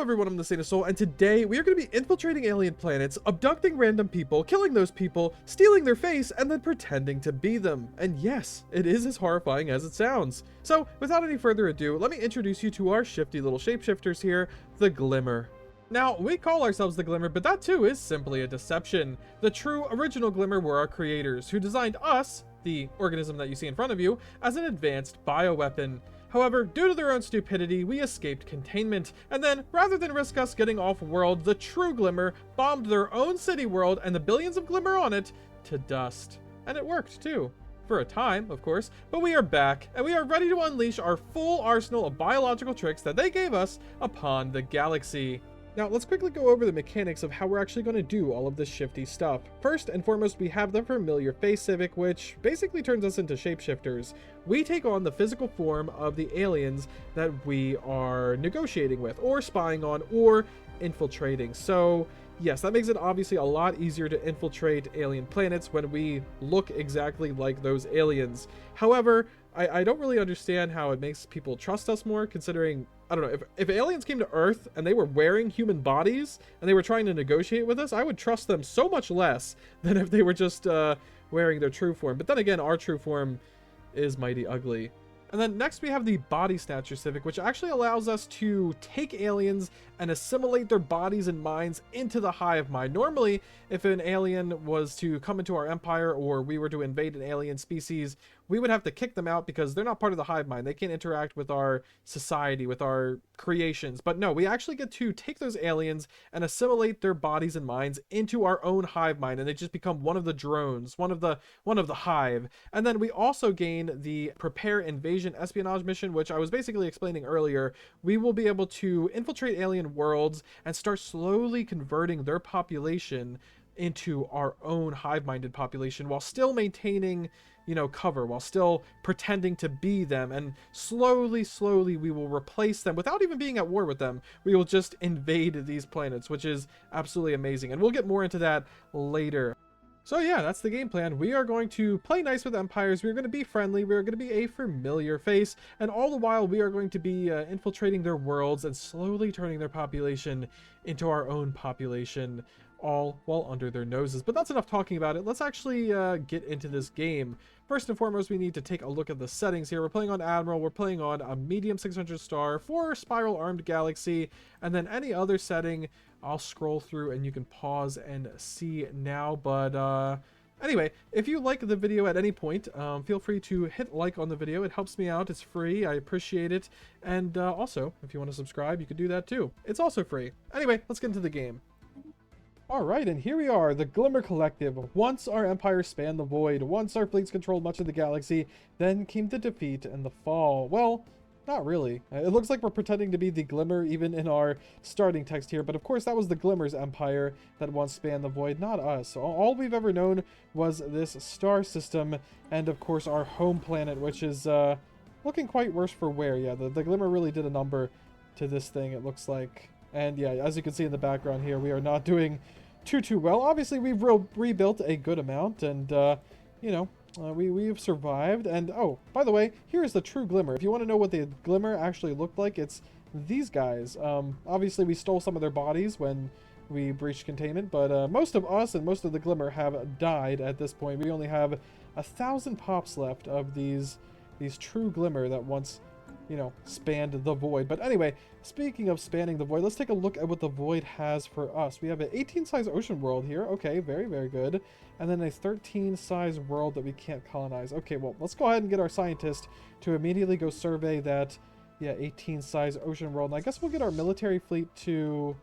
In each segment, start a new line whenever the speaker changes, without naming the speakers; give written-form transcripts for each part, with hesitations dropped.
Hello everyone, I'm the Saint of Soul, and today we are going to be infiltrating alien planets, abducting random people, killing those people, stealing their face, and then pretending to be them. And yes, it is as horrifying as it sounds. So, without any further ado, let me introduce you to our shifty little shapeshifters here, the Glimmer. Now, we call ourselves the Glimmer, but that too is simply a deception. The true original Glimmer were our creators, who designed us, the organism that you see in front of you, as an advanced bioweapon. However, due to their own stupidity, we escaped containment, and then, rather than risk us getting off-world, the true Glimmer bombed their own city world and the billions of Glimmer on it to dust. And it worked, too. For a time, of course, but we are back, and we are ready to unleash our full arsenal of biological tricks that they gave us upon the galaxy. Now, let's quickly go over the mechanics of how we're actually going to do all of this shifty stuff. First and foremost, we have the familiar face civic, which basically turns us into shapeshifters. We take on the physical form of the aliens that we are negotiating with, or spying on, or infiltrating. So, yes, that makes it obviously a lot easier to infiltrate alien planets when we look exactly like those aliens. However, I don't really understand how it makes people trust us more, considering, I don't know, if aliens came to Earth and they were wearing human bodies and they were trying to negotiate with us, I would trust them so much less than if they were just wearing their true form. But then again, our true form is mighty ugly. And then next we have the Bodysnatcher civic, which actually allows us to take aliens and assimilate their bodies and minds into the hive mind. Normally, if an alien was to come into our empire or we were to invade an alien species, we would have to kick them out because they're not part of the hive mind. They can't interact with our society, with our creations. But no, we actually get to take those aliens and assimilate their bodies and minds into our own hive mind, and they just become one of the drones, one of the hive. And then we also gain the prepare invasion espionage mission, which I was basically explaining earlier. We will be able to infiltrate alien worlds and start slowly converting their population into our own hive-minded population while still maintaining, you know, cover, while still pretending to be them, and slowly we will replace them without even being at war with them. We will just invade these planets, which is absolutely amazing, and we'll get more into that later. So yeah, that's the game plan. We are going to play nice with empires, we're going to be friendly, we're going to be a familiar face, and all the while we are going to be infiltrating their worlds and slowly turning their population into our own population, all while under their noses. But that's enough talking about it. Let's actually get into this game. First and foremost, we need to take a look at the settings here. We're playing on Admiral, we're playing on a medium 600 star for spiral armed galaxy, and then any other setting I'll scroll through and you can pause and see now. But anyway, if you like the video at any point, feel free to hit like on the video. It helps me out. It's free. I appreciate it. And also, if you want to subscribe, you can do that too. It's also free. Anyway, let's get into the game. Alright, and here we are, the Glimmer Collective. Once our empire spanned the void, once our fleets controlled much of the galaxy, then came the defeat and the fall. Well, not really. It looks like we're pretending to be the Glimmer even in our starting text here, but of course that was the Glimmer's empire that once spanned the void, not us. All we've ever known was this star system, and of course our home planet, which is looking quite worse for wear. Yeah, the Glimmer really did a number to this thing, it looks like. And yeah, as you can see in the background here, we are not doing too well. Obviously, we've rebuilt a good amount, and you know, we've survived. And oh, by the way, here's the true Glimmer. If you want to know what the Glimmer actually looked like, it's these guys. Obviously, we stole some of their bodies when we breached containment, but most of us and most of the Glimmer have died at this point. We only have 1,000 pops left of these true Glimmer that once, you know, spanned the void. But anyway, speaking of spanning the void, let's take a look at what the void has for us. We have an 18 size ocean world here. Okay, very good. And then a 13 size world that we can't colonize. Okay, well, let's go ahead and get our scientist to immediately go survey that, yeah, 18 size ocean world. And I guess we'll get our military fleet to,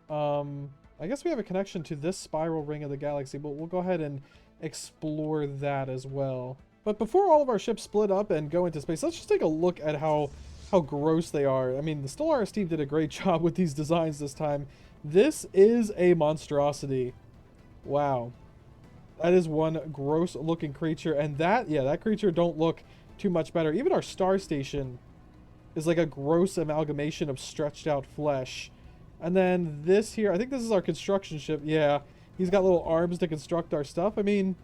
I guess we have a connection to this spiral ring of the galaxy, but we'll go ahead and explore that as well. But before all of our ships split up and go into space, let's just take a look at how gross they are. I mean, the Stellaris team did a great job with these designs this time. This is a monstrosity. Wow. That is one gross looking creature. And that, yeah, that creature don't look too much better. Even our star station is like a gross amalgamation of stretched out flesh. And then this here, I think this is our construction ship. Yeah, he's got little arms to construct our stuff. I mean,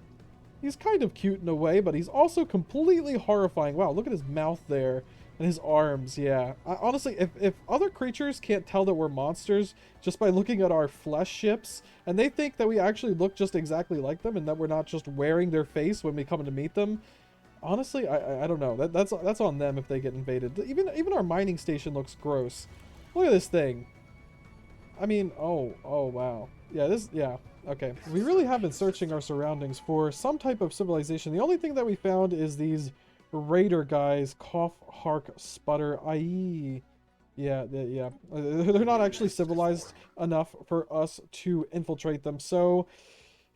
he's kind of cute in a way, but he's also completely horrifying. Wow, look at his mouth there. And his arms, yeah. Honestly, if other creatures can't tell that we're monsters just by looking at our flesh ships, and they think that we actually look just exactly like them and that we're not just wearing their face when we come to meet them, honestly, I don't know. That's on them if they get invaded. Even our mining station looks gross. Look at this thing. I mean, oh wow. Yeah, okay. We really have been searching our surroundings for some type of civilization. The only thing that we found is these raider guys, cough, hark, sputter, i.e. Yeah. They're not actually civilized enough for us to infiltrate them, so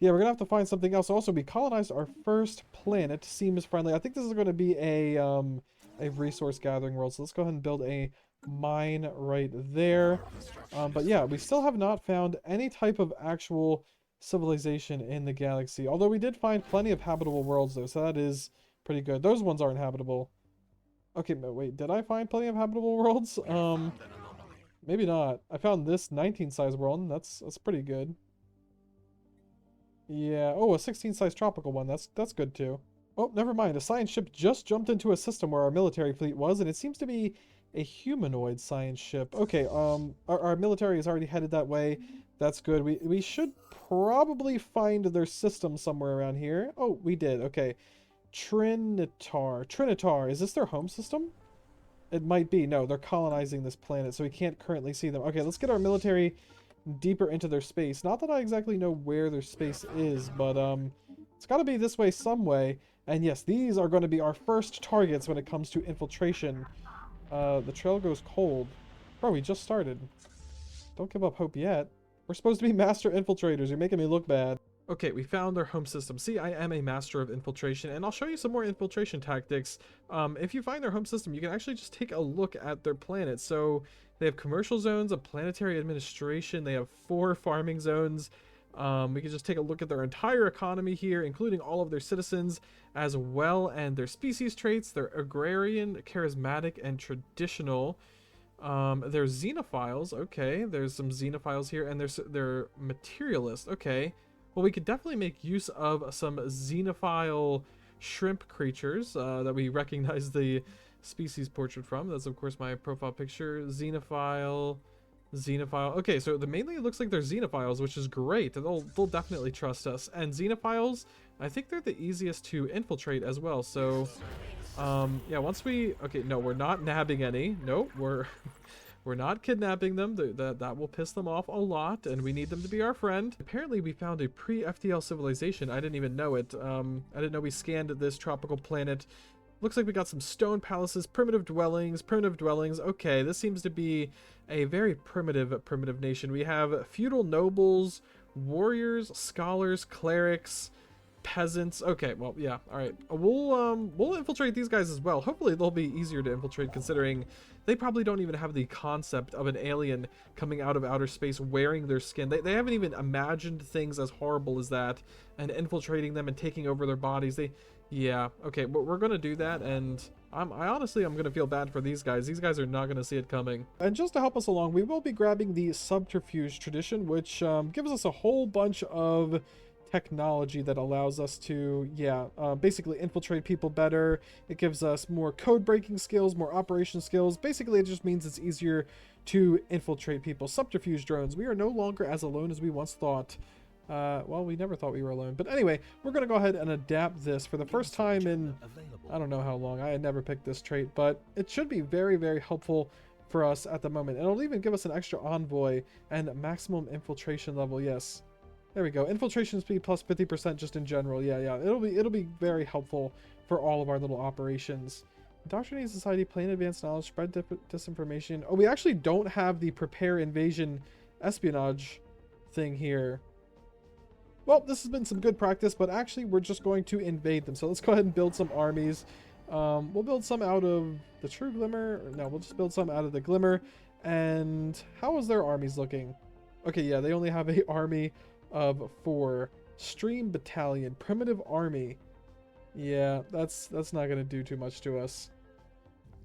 yeah, we're gonna have to find something else. Also, we colonized our first planet. Seems friendly. I think this is going to be a resource gathering world. So let's go ahead and build a mine right there. But yeah, we still have not found any type of actual civilization in the galaxy. Although we did find plenty of habitable worlds though, so that is pretty good. Those ones aren't habitable. Okay, but wait, did I find plenty of habitable worlds? Maybe not. I found this 19 size world, and that's pretty good. Yeah, oh, a 16 size tropical one. That's good too. Oh, never mind. A science ship just jumped into a system where our military fleet was, and it seems to be a humanoid science ship. Okay, our military is already headed that way. That's good. We should probably find their system somewhere around here. Oh, we did. Okay. Trinitar. Is this their home system? It might be. No, they're colonizing this planet, so we can't currently see them. Okay, let's get our military deeper into their space. Not that I exactly know where their space is, but it's got to be this way some way. And yes, these are going to be our first targets when it comes to infiltration. The trail goes cold. Bro, we just started. Don't give up hope yet. We're supposed to be master infiltrators. You're making me look bad. Okay, we found their home system. See, I am a master of infiltration, and I'll show you some more infiltration tactics. If you find their home system, you can actually just take a look at their planet. So they have commercial zones, a planetary administration, they have 4 farming zones. We can just take a look at their entire economy here, including all of their citizens as well, and their species traits. They're agrarian, charismatic, and traditional. There's xenophiles. Okay, there's some xenophiles here, and they're materialist. Okay. Well, we could definitely make use of some xenophile shrimp creatures that we recognize the species portrait from. That's, of course, my profile picture. Xenophile. Okay, so mainly it looks like they're xenophiles, which is great. They'll definitely trust us. And xenophiles, I think they're the easiest to infiltrate as well. So, yeah, once we... Okay, no, we're not nabbing any. Nope, we're not kidnapping them. That will piss them off a lot, and we need them to be our friend. Apparently, we found a pre-FTL civilization. I didn't even know it. I didn't know we scanned this tropical planet. Looks like we got some stone palaces, primitive dwellings. Okay, this seems to be a very primitive nation. We have feudal nobles, warriors, scholars, clerics, peasants. Okay, well, yeah, all right. We'll infiltrate these guys as well. Hopefully they'll be easier to infiltrate, considering they probably don't even have the concept of an alien coming out of outer space wearing their skin. They haven't even imagined things as horrible as that, and infiltrating them and taking over their bodies. Yeah, okay, but we're gonna do that, and I'm gonna feel bad for these guys. These guys are not gonna see it coming. And just to help us along, we will be grabbing the subterfuge tradition, which gives us a whole bunch of technology that allows us to, basically infiltrate people better. It gives us more code breaking skills, more operation skills. Basically, it just means it's easier to infiltrate people. Subterfuge drones. We are no longer as alone as we once thought. Well, we never thought we were alone. But anyway, we're going to go ahead and adapt this for the first time in, I don't know how long. I had never picked this trait, but it should be very, very helpful for us at the moment. And it'll even give us an extra envoy and maximum infiltration level. Yes. There we go. Infiltration speed plus 50% just in general. Yeah. It'll be very helpful for all of our little operations. Indoctrinating society, plain advanced knowledge, spread disinformation. Oh, we actually don't have the prepare invasion espionage thing here. Well, this has been some good practice, but actually we're just going to invade them. So let's go ahead and build some armies. We'll build some out of the True Glimmer. No, we'll just build some out of the Glimmer. And how is their armies looking? Okay, yeah, they only have an army of 4. Stream Battalion, Primitive Army. Yeah, that's not going to do too much to us.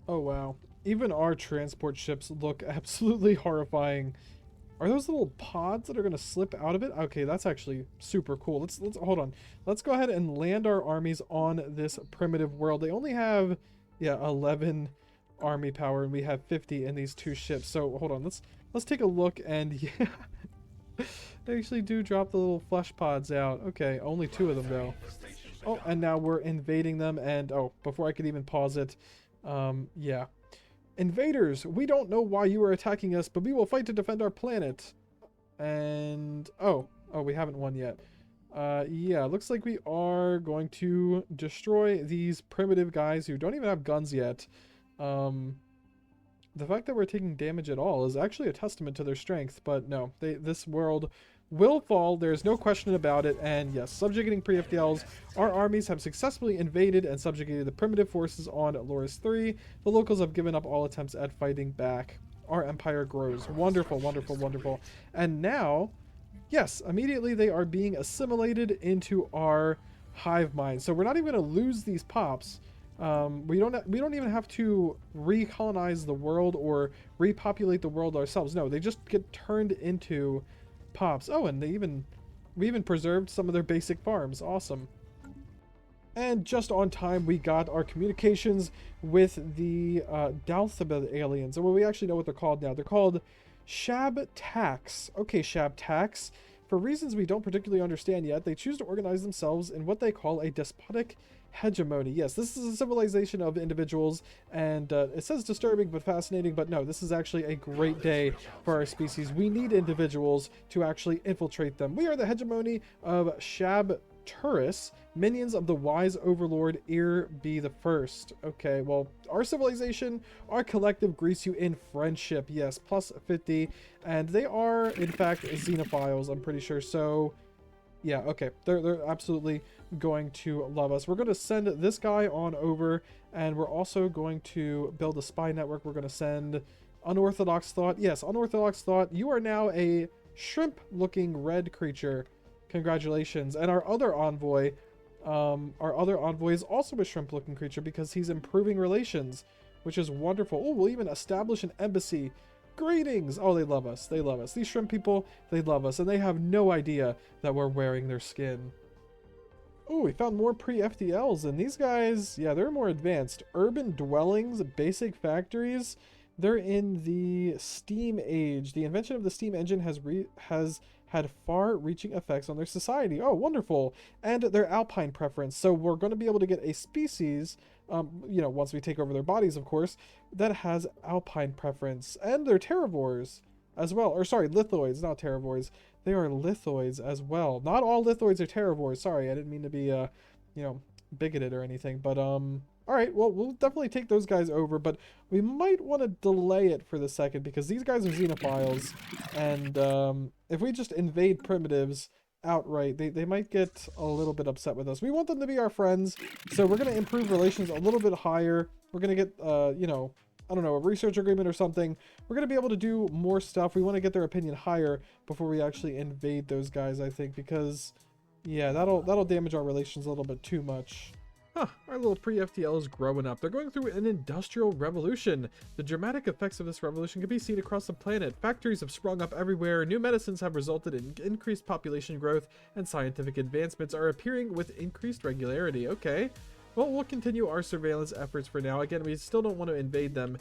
Oh, wow. Even our transport ships look absolutely horrifying. Are those little pods that are going to slip out of it? Okay, that's actually super cool. Let's hold on. Let's go ahead and land our armies on this primitive world. They only have, 11 army power, and we have 50 in these 2 ships. So hold on, let's take a look, and yeah, they actually do drop the little flesh pods out. Okay, only 2 of them though. Oh, and now we're invading them, and oh, before I could even pause it, yeah. Invaders, we don't know why you are attacking us, but we will fight to defend our planet. And oh, we haven't won yet. Yeah, looks like we are going to destroy these primitive guys who don't even have guns yet. The fact that we're taking damage at all is actually a testament to their strength, but no, this world will fall. There's no question about it. And yes, subjugating pre-FDLs, our armies have successfully invaded and subjugated the primitive forces on Loris 3. The locals have given up all attempts at fighting back. Our empire grows. Wonderful, wonderful, wonderful. And now, yes, immediately they are being assimilated into our hive mind. So we're not even going to lose these pops. We don't even have to recolonize the world or repopulate the world ourselves. No, they just get turned into pops. Oh, and we even preserved some of their basic farms. Awesome. And just on time, we got our communications with the Dalthaba aliens. Well, we actually know what they're called now. They're called Shab-Tax. Okay, Shab-Tax. For reasons we don't particularly understand yet, they choose to organize themselves in what they call a despotic hegemony. Yes, this is a civilization of individuals, and it says disturbing but fascinating, but no, this is actually a great day for our species. We need individuals to actually infiltrate them. We are the hegemony of Shab-Turris, minions of the wise overlord Ir be the First. Okay, well, our civilization, our collective grease you in friendship. Yes, plus 50, and they are, in fact, xenophiles, I'm pretty sure, so yeah, okay, they're absolutely going to love us. We're going to send this guy on over, and we're also going to build a spy network. We're going to send Unorthodox Thought. Yes, Unorthodox Thought, you are now a shrimp-looking red creature. Congratulations. And our other envoy is also a shrimp-looking creature because he's improving relations, which is wonderful. Oh, we'll even establish an embassy. Greetings! Oh, they love us. They love us. These shrimp people, they love us, and they have no idea that we're wearing their skin. Oh, we found more pre-FDLs, and these guys, yeah, they're more advanced. Urban dwellings, basic factories, they're in the steam age. The invention of the steam engine has had far-reaching effects on their society. Oh, wonderful. And their alpine preference. So we're going to be able to get a species, you know, once we take over their bodies, of course, that has alpine preference. And they're terravores as well. Or, sorry, lithoids, not terravores. They are lithoids as well. Not all lithoids are terravores. Sorry, I didn't mean to be, you know, bigoted or anything. But, alright, well, we'll definitely take those guys over, but we might want to delay it for the second because these guys are xenophiles, and if we just invade primitives outright, they might get a little bit upset with us. We want them to be our friends, so we're going to improve relations a little bit higher. We're going to get, you know, I don't know, a research agreement or something. We're going to be able to do more stuff. We want to get their opinion higher before we actually invade those guys, I think, because, yeah, that'll damage our relations a little bit too much. Huh, our little pre-FTL is growing up. They're going through an industrial revolution. The dramatic effects of this revolution can be seen across the planet. Factories have sprung up everywhere, new medicines have resulted in increased population growth, and scientific advancements are appearing with increased regularity. Okay, well, we'll continue our surveillance efforts for now. Again, we still don't want to invade them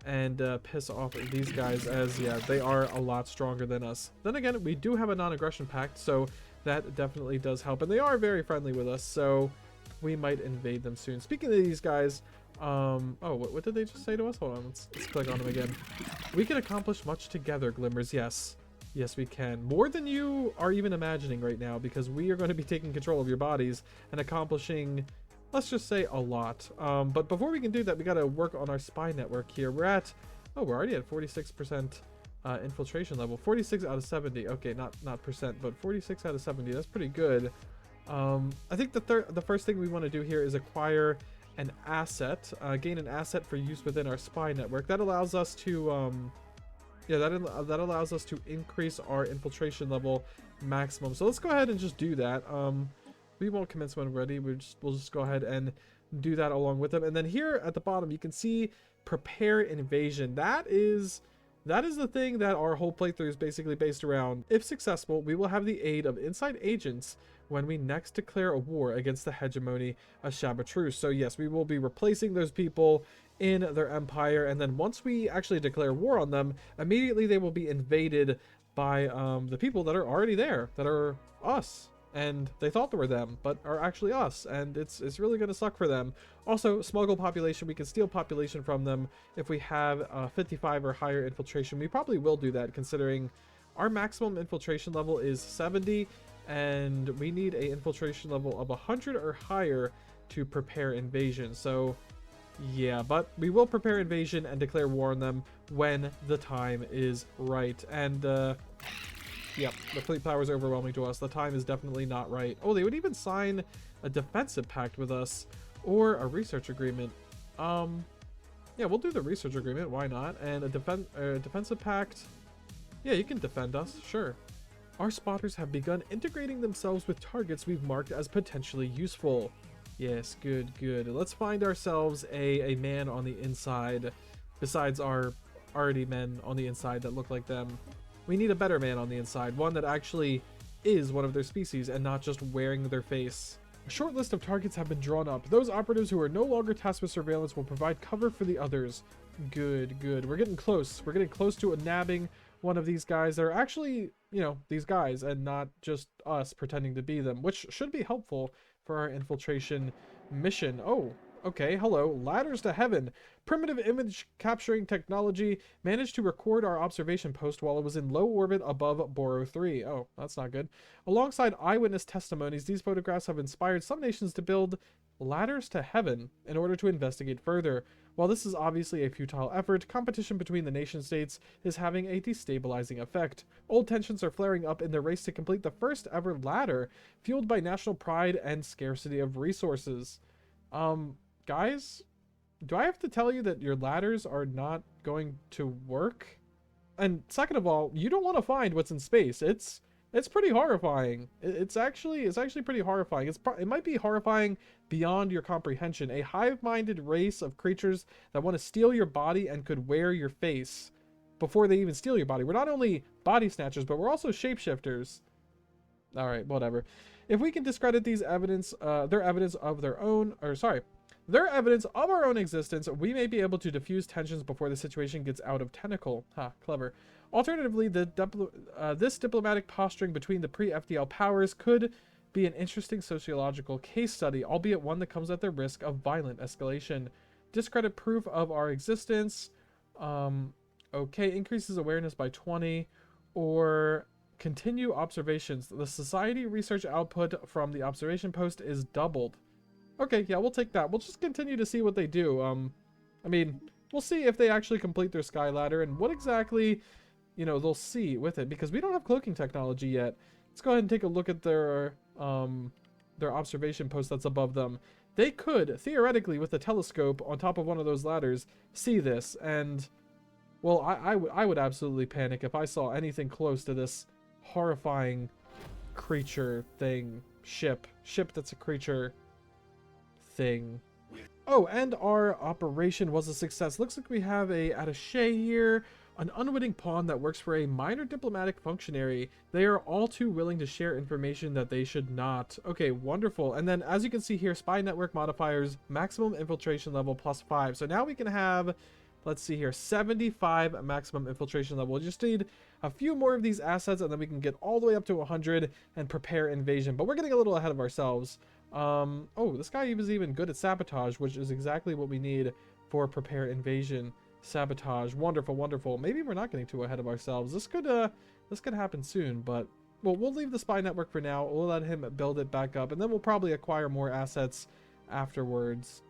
and piss off these guys, as, yeah, they are a lot stronger than us. Then again, we do have a non-aggression pact, so that definitely does help, and they are very friendly with us, so we might invade them soon. Speaking of these guys, oh, what did they just say to us? Hold on, let's click on them again. We can accomplish much together, Glimmers. Yes. Yes, we can. More than you are even imagining right now, because we are going to be taking control of your bodies and accomplishing, let's just say, a lot. But before we can do that, we got to work on our spy network here. We're at, oh, we're already at 46% infiltration level. 46 out of 70. Okay, not percent, but 46 out of 70. That's pretty good. I think the first thing we want to do here is acquire an asset, gain an asset for use within our spy network. That allows us to, yeah, that allows us to increase our infiltration level maximum. So let's go ahead and just do that. We won't commence when ready. We'll just go ahead and do that along with them. And then here at the bottom, you can see prepare invasion. That is the thing that our whole playthrough is basically based around. If successful, we will have the aid of inside agents when we next declare a war against the hegemony of Shab-Turris. So yes, we will be replacing those people in their empire, and then once we actually declare war on them, immediately they will be invaded by the people that are already there, that are us. And they thought they were them, but are actually us, and it's really gonna suck for them. Also, smuggle population, we can steal population from them if we have 55 or higher infiltration. We probably will do that, considering our maximum infiltration level is 70, and we need a infiltration level of 100 or higher to prepare invasion. So yeah, but we will prepare invasion and declare war on them when the time is right. And yep, the fleet power is overwhelming to us. The time is definitely not right. Oh, they would even sign a defensive pact with us or a research agreement. Yeah, we'll do the research agreement. Why not? And a defensive pact. Yeah, you can defend us. Sure. Our spotters have begun integrating themselves with targets we've marked as potentially useful. Yes, good, good. Let's find ourselves a man on the inside, besides our already men on the inside that look like them. We need a better man on the inside, one that actually is one of their species and not just wearing their face. A short list of targets have been drawn up. Those operatives who are no longer tasked with surveillance will provide cover for the others. Good, good. We're getting close. We're getting close to nabbing one of these guys that are actually, you know, these guys and not just us pretending to be them, which should be helpful for our infiltration mission. Oh, okay, hello. Ladders to heaven. Primitive image capturing technology managed to record our observation post while it was in low orbit above Boro 3. Oh, that's not good. Alongside eyewitness testimonies, these photographs have inspired some nations to build ladders to heaven in order to investigate further. While this is obviously a futile effort, competition between the nation states is having a destabilizing effect. Old tensions are flaring up in the race to complete the first ever ladder, fueled by national pride and scarcity of resources. Guys, do I have to tell you that your ladders are not going to work? And second of all, you don't want to find what's in space. It's pretty horrifying. It's actually pretty horrifying. It might be horrifying beyond your comprehension. A hive-minded race of creatures that want to steal your body and could wear your face before they even steal your body. We're not only body snatchers, but we're also shapeshifters. All right, whatever. If we can discredit these evidence, their evidence of our own existence, we may be able to diffuse tensions before the situation gets out of tentacle. Ha, clever. Alternatively, this diplomatic posturing between the pre-FDL powers could be an interesting sociological case study, albeit one that comes at the risk of violent escalation. Discredit proof of our existence. Okay, increases awareness by 20, or continue observations. The society research output from the observation post is doubled. Okay, yeah, we'll take that. We'll just continue to see what they do. I mean, we'll see if they actually complete their sky ladder and what exactly, you know, they'll see with it, because we don't have cloaking technology yet. Let's go ahead and take a look at their observation post that's above them. They could, theoretically, with a telescope on top of one of those ladders, see this, and, well, I would absolutely panic if I saw anything close to this horrifying creature thing. Ship that's a creature thing. Oh, and our operation was a success. Looks like we have a attaché here, an unwitting pawn that works for a minor diplomatic functionary. They are all too willing to share information that they should not. Okay, wonderful. And then, as you can see here, spy network modifiers, maximum infiltration level +5. So now we can have, let's see here, 75 maximum infiltration level. We just need a few more of these assets, and then we can get all the way up to 100 and prepare invasion. But we're getting a little ahead of ourselves. Oh, this guy was even good at sabotage, which is exactly what we need for prepare invasion. Sabotage, wonderful, wonderful. Maybe we're not getting too ahead of ourselves. This could happen soon, but well, we'll leave the spy network for now. We'll let him build it back up, and then we'll probably acquire more assets afterwards.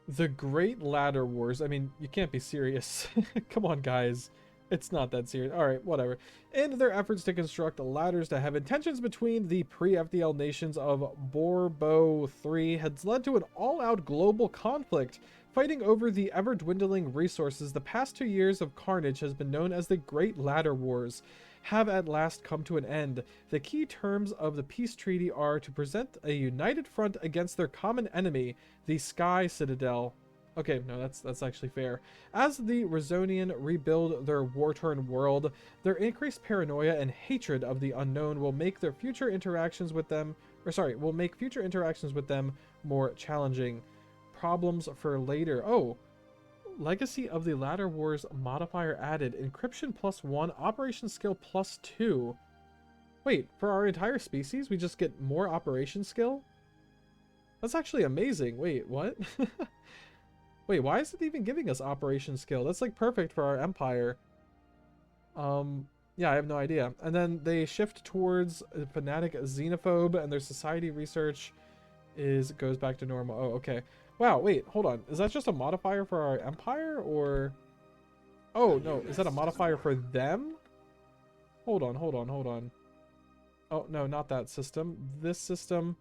The Great Ladder Wars. I mean, you can't be serious. Come on, guys. It's not that serious. Alright, whatever. In their efforts to construct ladders to heaven, tensions between the pre-FDL nations of Boro 3 has led to an all-out global conflict. Fighting over the ever-dwindling resources, the past 2 years of carnage has been known as the Great Ladder Wars, have at last come to an end. The key terms of the peace treaty are to present a united front against their common enemy, the Sky Citadel. Okay, no, that's actually fair. As the Rezonian rebuild their war-torn world, their increased paranoia and hatred of the unknown will make their future interactions with them, more challenging. Problems for later. Oh, Legacy of the Latter Wars modifier added. Encryption +1, operation skill +2. Wait, for our entire species, we just get more operation skill? That's actually amazing. Wait, what? Wait, why is it even giving us operation skill? That's like perfect for our empire. Yeah, I have no idea. And then they shift towards fanatic xenophobe, and their society research goes back to normal. Oh, okay. Wow, wait, hold on. Is that just a modifier for our empire, or... Oh, no, is that a modifier for them? Hold on, hold on, hold on. Oh, no, not that system. This system...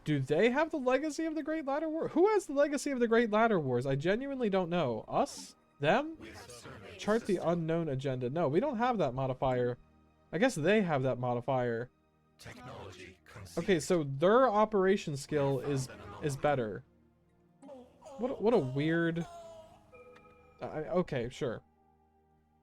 Do they have the legacy of the Great Ladder War? Who has the legacy of the Great Ladder Wars? I genuinely don't know. Us? Them? Chart the unknown agenda. No, we don't have that modifier. I guess they have that modifier. Okay, so their operation skill is better. What a weird... okay, sure.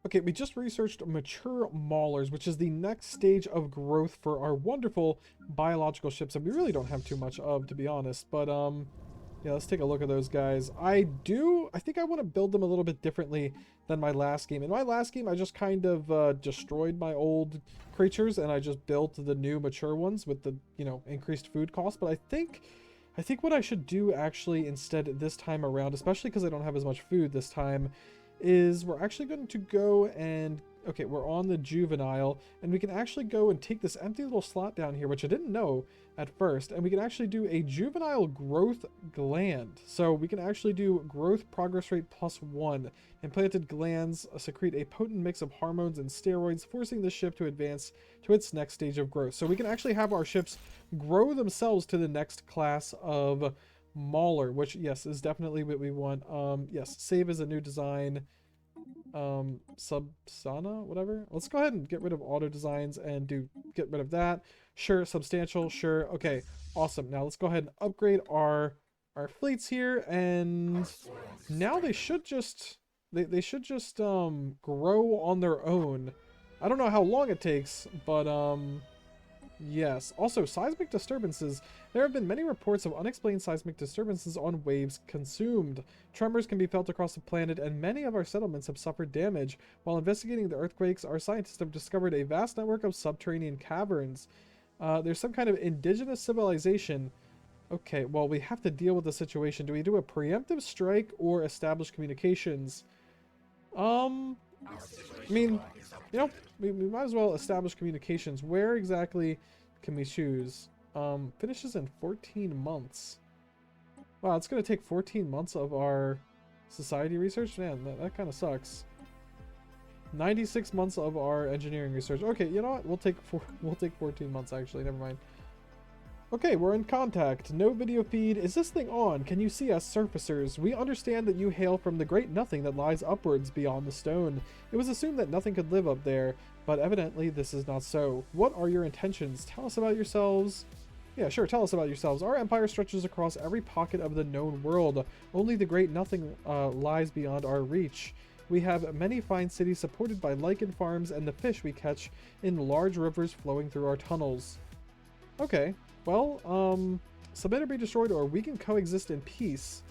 Okay, we just researched mature maulers, which is the next stage of growth for our wonderful biological ships that we really don't have too much of, to be honest. But, yeah, let's take a look at those guys. I think I want to build them a little bit differently than my last game. In my last game, I just kind of destroyed my old creatures, and I just built the new mature ones with the, you know, increased food cost. But I think what I should do, actually, instead this time around, especially because I don't have as much food this time, is we're actually going to go and... Okay, we're on the juvenile, and we can actually go and take this empty little slot down here, which I didn't know at first, and we can actually do a juvenile growth gland. So we can actually do growth progress rate +1. Implanted glands secrete a potent mix of hormones and steroids, forcing the ship to advance to its next stage of growth. So we can actually have our ships grow themselves to the next class of mauler, which, yes, is definitely what we want. Yes, save as a new design. Subsana, whatever. Let's go ahead and get rid of auto designs and get rid of that. Sure, substantial, sure. Okay, awesome. Now let's go ahead and upgrade our fleets here, and now they should just they should just grow on their own. I don't know how long it takes, but yes. Also, seismic disturbances. There have been many reports of unexplained seismic disturbances on waves consumed. Tremors can be felt across the planet, and many of our settlements have suffered damage. While investigating the earthquakes, our scientists have discovered a vast network of subterranean caverns. There's some kind of indigenous civilization. Okay, well, we have to deal with the situation. Do we do a preemptive strike or establish communications? I mean, you know, we might as well establish communications. Where exactly can we choose? Finishes in 14 months. Wow, it's going to take 14 months of our society research? Man, that kind of sucks. 96 months of our engineering research. Okay, you know what? We'll take 14 months, actually. Never mind. Okay, we're in contact. No video feed. Is this thing on? Can you see us, surfacers? We understand that you hail from the great nothing that lies upwards beyond the stone. It was assumed that nothing could live up there, but evidently this is not so. What are your intentions? Tell us about yourselves. Yeah, sure, tell us about yourselves. Our empire stretches across every pocket of the known world. Only the great nothing lies beyond our reach. We have many fine cities supported by lichen farms and the fish we catch in large rivers flowing through our tunnels. Okay. Well, submit or be destroyed, or we can coexist in peace.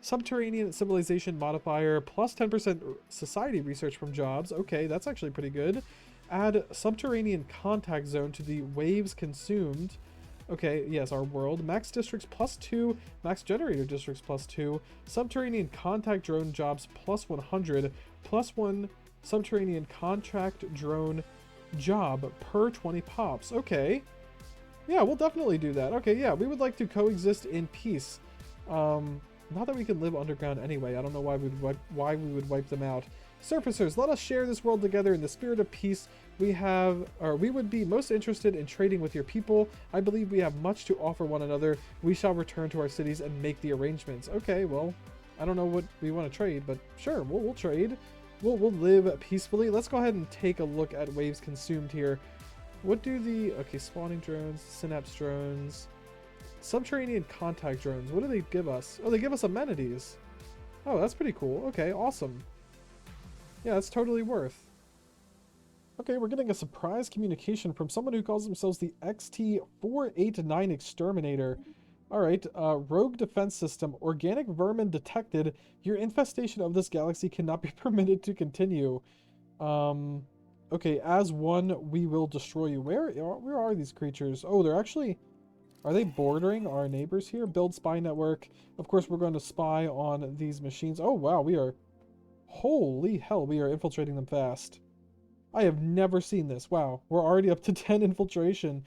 Subterranean civilization modifier, plus 10% society research from jobs. Okay, that's actually pretty good. Add subterranean contact zone to the waves consumed. Okay, yes, our world. Max districts +2, max generator districts +2, subterranean contact drone jobs +100, +1 subterranean contract drone job per 20 pops. Okay. Yeah, we'll definitely do that. Okay, yeah, we would like to coexist in peace. Not that we can live underground anyway. I don't know why we would wipe them out. Surfacers, let us share this world together in the spirit of peace. We would be most interested in trading with your people. I believe we have much to offer one another. We shall return to our cities and make the arrangements. Okay, well, I don't know what we want to trade, but sure, we'll trade. We'll live peacefully. Let's go ahead and take a look at waves consumed here. What do the... Okay, spawning drones, synapse drones, subterranean contact drones. What do they give us? Oh, they give us amenities. Oh, that's pretty cool. Okay, awesome. Yeah, that's totally worth. Okay, we're getting a surprise communication from someone who calls themselves the XT489 Exterminator. Alright, rogue defense system. Organic vermin detected. Your infestation of this galaxy cannot be permitted to continue. Okay, as one, we will destroy you. Where are these creatures? Oh, they're actually... Are they bordering our neighbors here? Build spy network. Of course, we're going to spy on these machines. Oh, wow, we are... Holy hell, we are infiltrating them fast. I have never seen this. Wow, we're already up to 10 infiltration.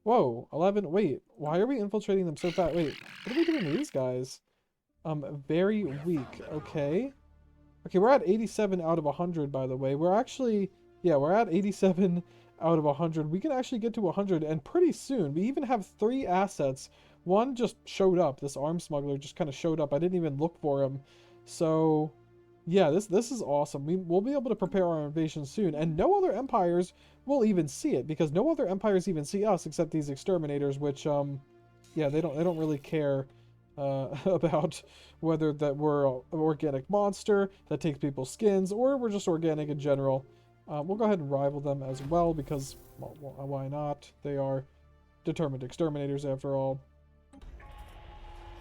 Whoa, 11. Wait, why are we infiltrating them so fast? Wait, what are we doing to these guys? Very weak. Okay. Okay, we're at 87 out of 100, by the way. We're actually... Yeah, we're at 87 out of 100. We can actually get to 100, and pretty soon. We even have 3 assets. One just showed up. This arms smuggler just kind of showed up. I didn't even look for him. So... Yeah, this is awesome. We'll be able to prepare our invasion soon, and no other empires will even see it, because no other empires even see us except these exterminators, which yeah, they don't really care about whether that we're an organic monster that takes people's skins or we're just organic in general. We'll go ahead and rival them as well, because well, why not? They are determined exterminators after all.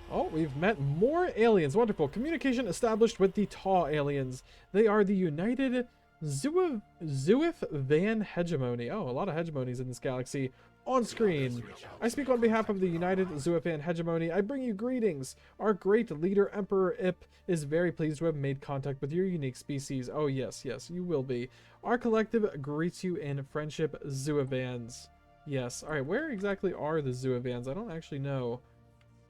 Oh, we've met more aliens. Wonderful. Communication established with the Taw aliens. They are the United Zuif Van Hegemony. Oh, a lot of hegemonies in this galaxy. On screen. I speak on behalf of the United Zuif Van Hegemony. I bring you greetings. Our great leader, Emperor Ip, is very pleased to have made contact with your unique species. Oh, yes, yes, you will be. Our collective greets you in friendship, Zuivans. Yes. All right, where exactly are the Zuivans? I don't actually know.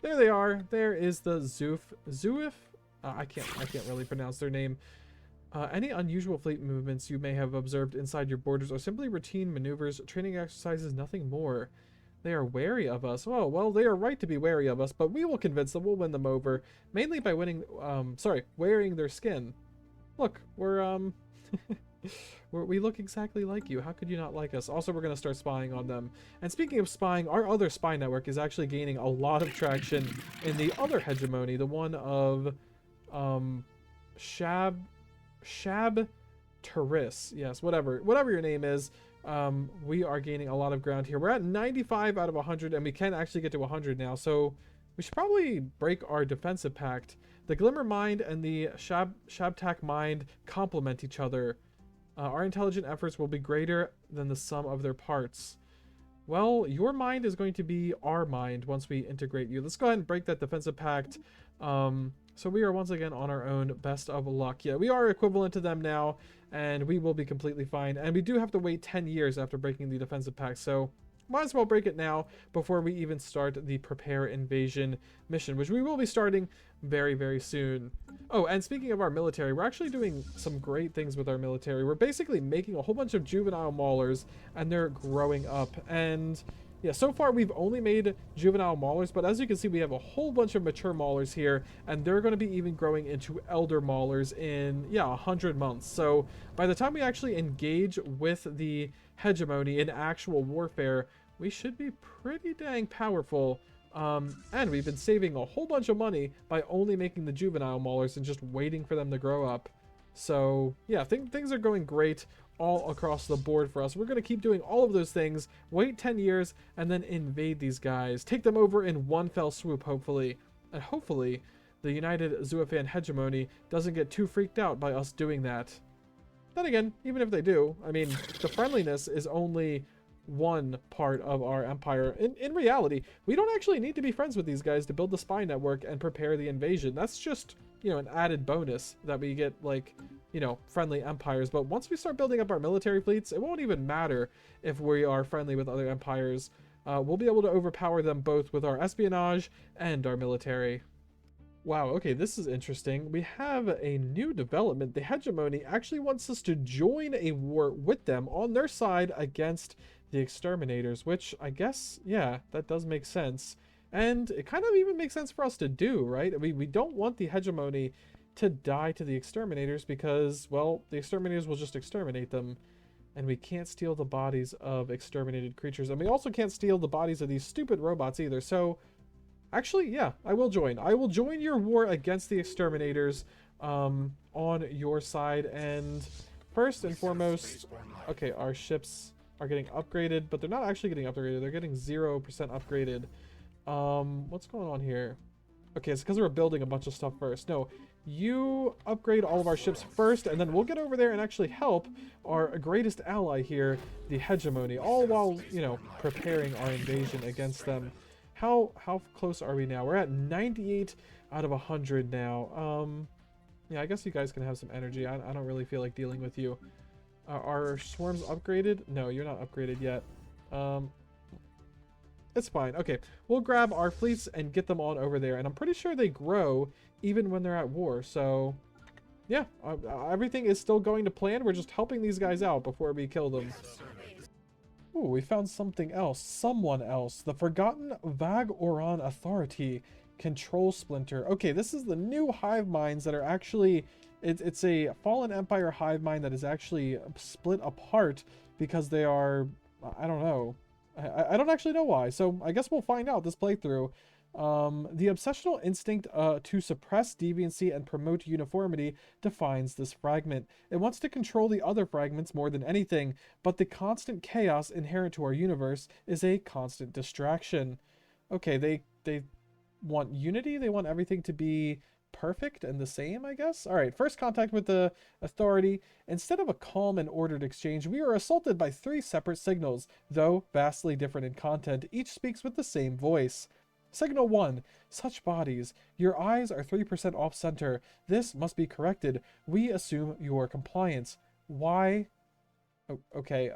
There they are. There is the Zuif. I can't really pronounce their name. Any unusual fleet movements you may have observed inside your borders are simply routine maneuvers, training exercises, nothing more. They are wary of us. Oh, well, they are right to be wary of us, but we will convince them. We'll win them over, mainly by wearing their skin. Look, we look exactly like you. How could you not like us? Also, we're going to start spying on them. And speaking of spying, our other spy network is actually gaining a lot of traction in the other hegemony, the one of Shab Taris. Yes, whatever your name is. We are gaining a lot of ground here. We're at 95 out of 100, and we can actually get to 100 now. So we should probably break our defensive pact. The Glimmer Mind and the Shabtak Mind complement each other. Our intelligent efforts will be greater than the sum of their parts. Well, your mind is going to be our mind once we integrate you. Let's go ahead and break that defensive pact. So we are once again on our own. Best of luck. Yeah, we are equivalent to them now, and we will be completely fine. And we do have to wait 10 years after breaking the defensive pact, so might as well break it now before we even start the prepare invasion mission, which we will be starting very, very soon. Oh, and speaking of our military, we're actually doing some great things with our military. We're basically making a whole bunch of juvenile maulers, and they're growing up. And yeah, so far we've only made juvenile maulers, but as you can see, we have a whole bunch of mature maulers here, and they're going to be even growing into elder maulers in, yeah, 100 months. So by the time we actually engage with the hegemony in actual warfare, we should be pretty dang powerful. And we've been saving a whole bunch of money by only making the juvenile maulers and just waiting for them to grow up. So yeah, things are going great all across the board for us. We're going to keep doing all of those things, wait 10 years, and then invade these guys. Take them over in one fell swoop, hopefully. And hopefully, the United Zuifan Hegemony doesn't get too freaked out by us doing that. Then again, even if they do, I mean, the friendliness is only one part of our empire. In reality, we don't actually need to be friends with these guys to build the spy network and prepare the invasion. That's just, you know, an added bonus that we get, like, you know, friendly empires. But once we start building up our military fleets, it won't even matter if we are friendly with other empires. We'll be able to overpower them both with our espionage and our military. Wow, okay, this is interesting. We have a new development. The hegemony actually wants us to join a war with them on their side against the exterminators, which I guess, yeah, that does make sense. And it kind of even makes sense for us to do, right? We don't want the hegemony to die to the exterminators because, well, the exterminators will just exterminate them. And we can't steal the bodies of exterminated creatures. And we also can't steal the bodies of these stupid robots either. So, actually, yeah, I will join. I will join your war against the exterminators on your side. And first and foremost, okay, our ships are getting upgraded, but they're not actually getting upgraded. They're getting 0% upgraded. What's going on here? Okay, it's because we're building a bunch of stuff first. No, you upgrade all of our ships first, and then we'll get over there and actually help our greatest ally here, the hegemony, all while, you know, preparing our invasion against them. How close are we now? We're at 98 out of 100 now. Yeah, I guess you guys can have some energy. I don't really feel like dealing with you. Are swarms upgraded? No, you're not upgraded yet. It's fine. Okay, we'll grab our fleets and get them on over there. And I'm pretty sure they grow even when they're at war. So, yeah, everything is still going to plan. We're just helping these guys out before we kill them. Ooh, we found something else. Someone else. The Forgotten Vag-Oran Authority Control Splinter. Okay, this is the new hive minds that are actually... It's a Fallen Empire hive mind that is actually split apart because they are... I don't know. I don't actually know why, so I guess we'll find out this playthrough. The obsessional instinct to suppress deviancy and promote uniformity defines this fragment. It wants to control the other fragments more than anything, but the constant chaos inherent to our universe is a constant distraction. Okay, they want unity, they want everything to be perfect and the same, I guess? Alright, first contact with the authority. Instead of a calm and ordered exchange, we are assaulted by 3 separate signals, though vastly different in content. Each speaks with the same voice. Signal 1. Such bodies. Your eyes are 3% off center. This must be corrected. We assume your compliance. Why? Oh, okay,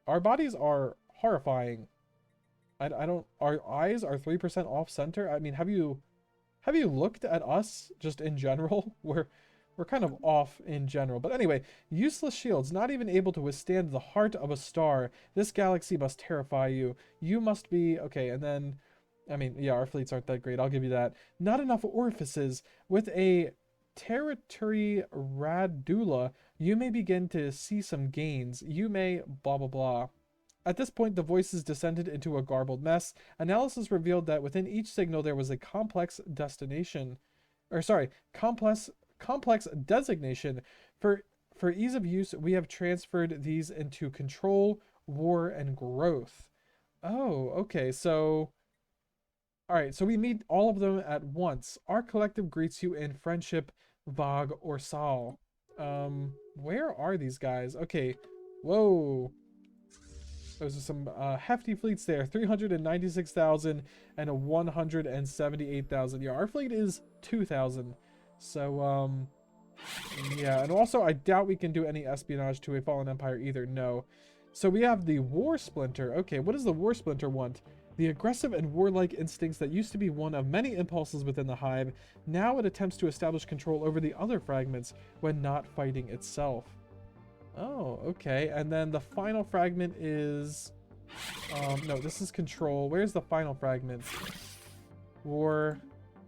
our bodies are horrifying. I don't... Our eyes are 3% off center? I mean, have you looked at us just in general? We're kind of off in general. But anyway, useless shields, not even able to withstand the heart of a star. This galaxy must terrify you. You must be... Okay, and then... I mean, yeah, our fleets aren't that great. I'll give you that. Not enough orifices. With a territory radula, you may begin to see some gains. You may... blah, blah, blah. At this point, the voices descended into a garbled mess. Analysis revealed that within each signal there was a complex designation. For ease of use, we have transferred these into control, war, and growth. Oh, okay, so... Alright, so we meet all of them at once. Our collective greets you in friendship, Vag or Sal. Where are these guys? Okay, whoa. Those are some hefty fleets there. 396,000 and a 178,000. Yeah, our fleet is 2,000. So, yeah. And also, I doubt we can do any espionage to a fallen empire either. No. So we have the War Splinter. Okay, what does the War Splinter want? The aggressive and warlike instincts that used to be one of many impulses within the Hive. Now it attempts to establish control over the other fragments when not fighting itself. Oh, okay. And then the final fragment is... no, this is control. Where's the final fragment? War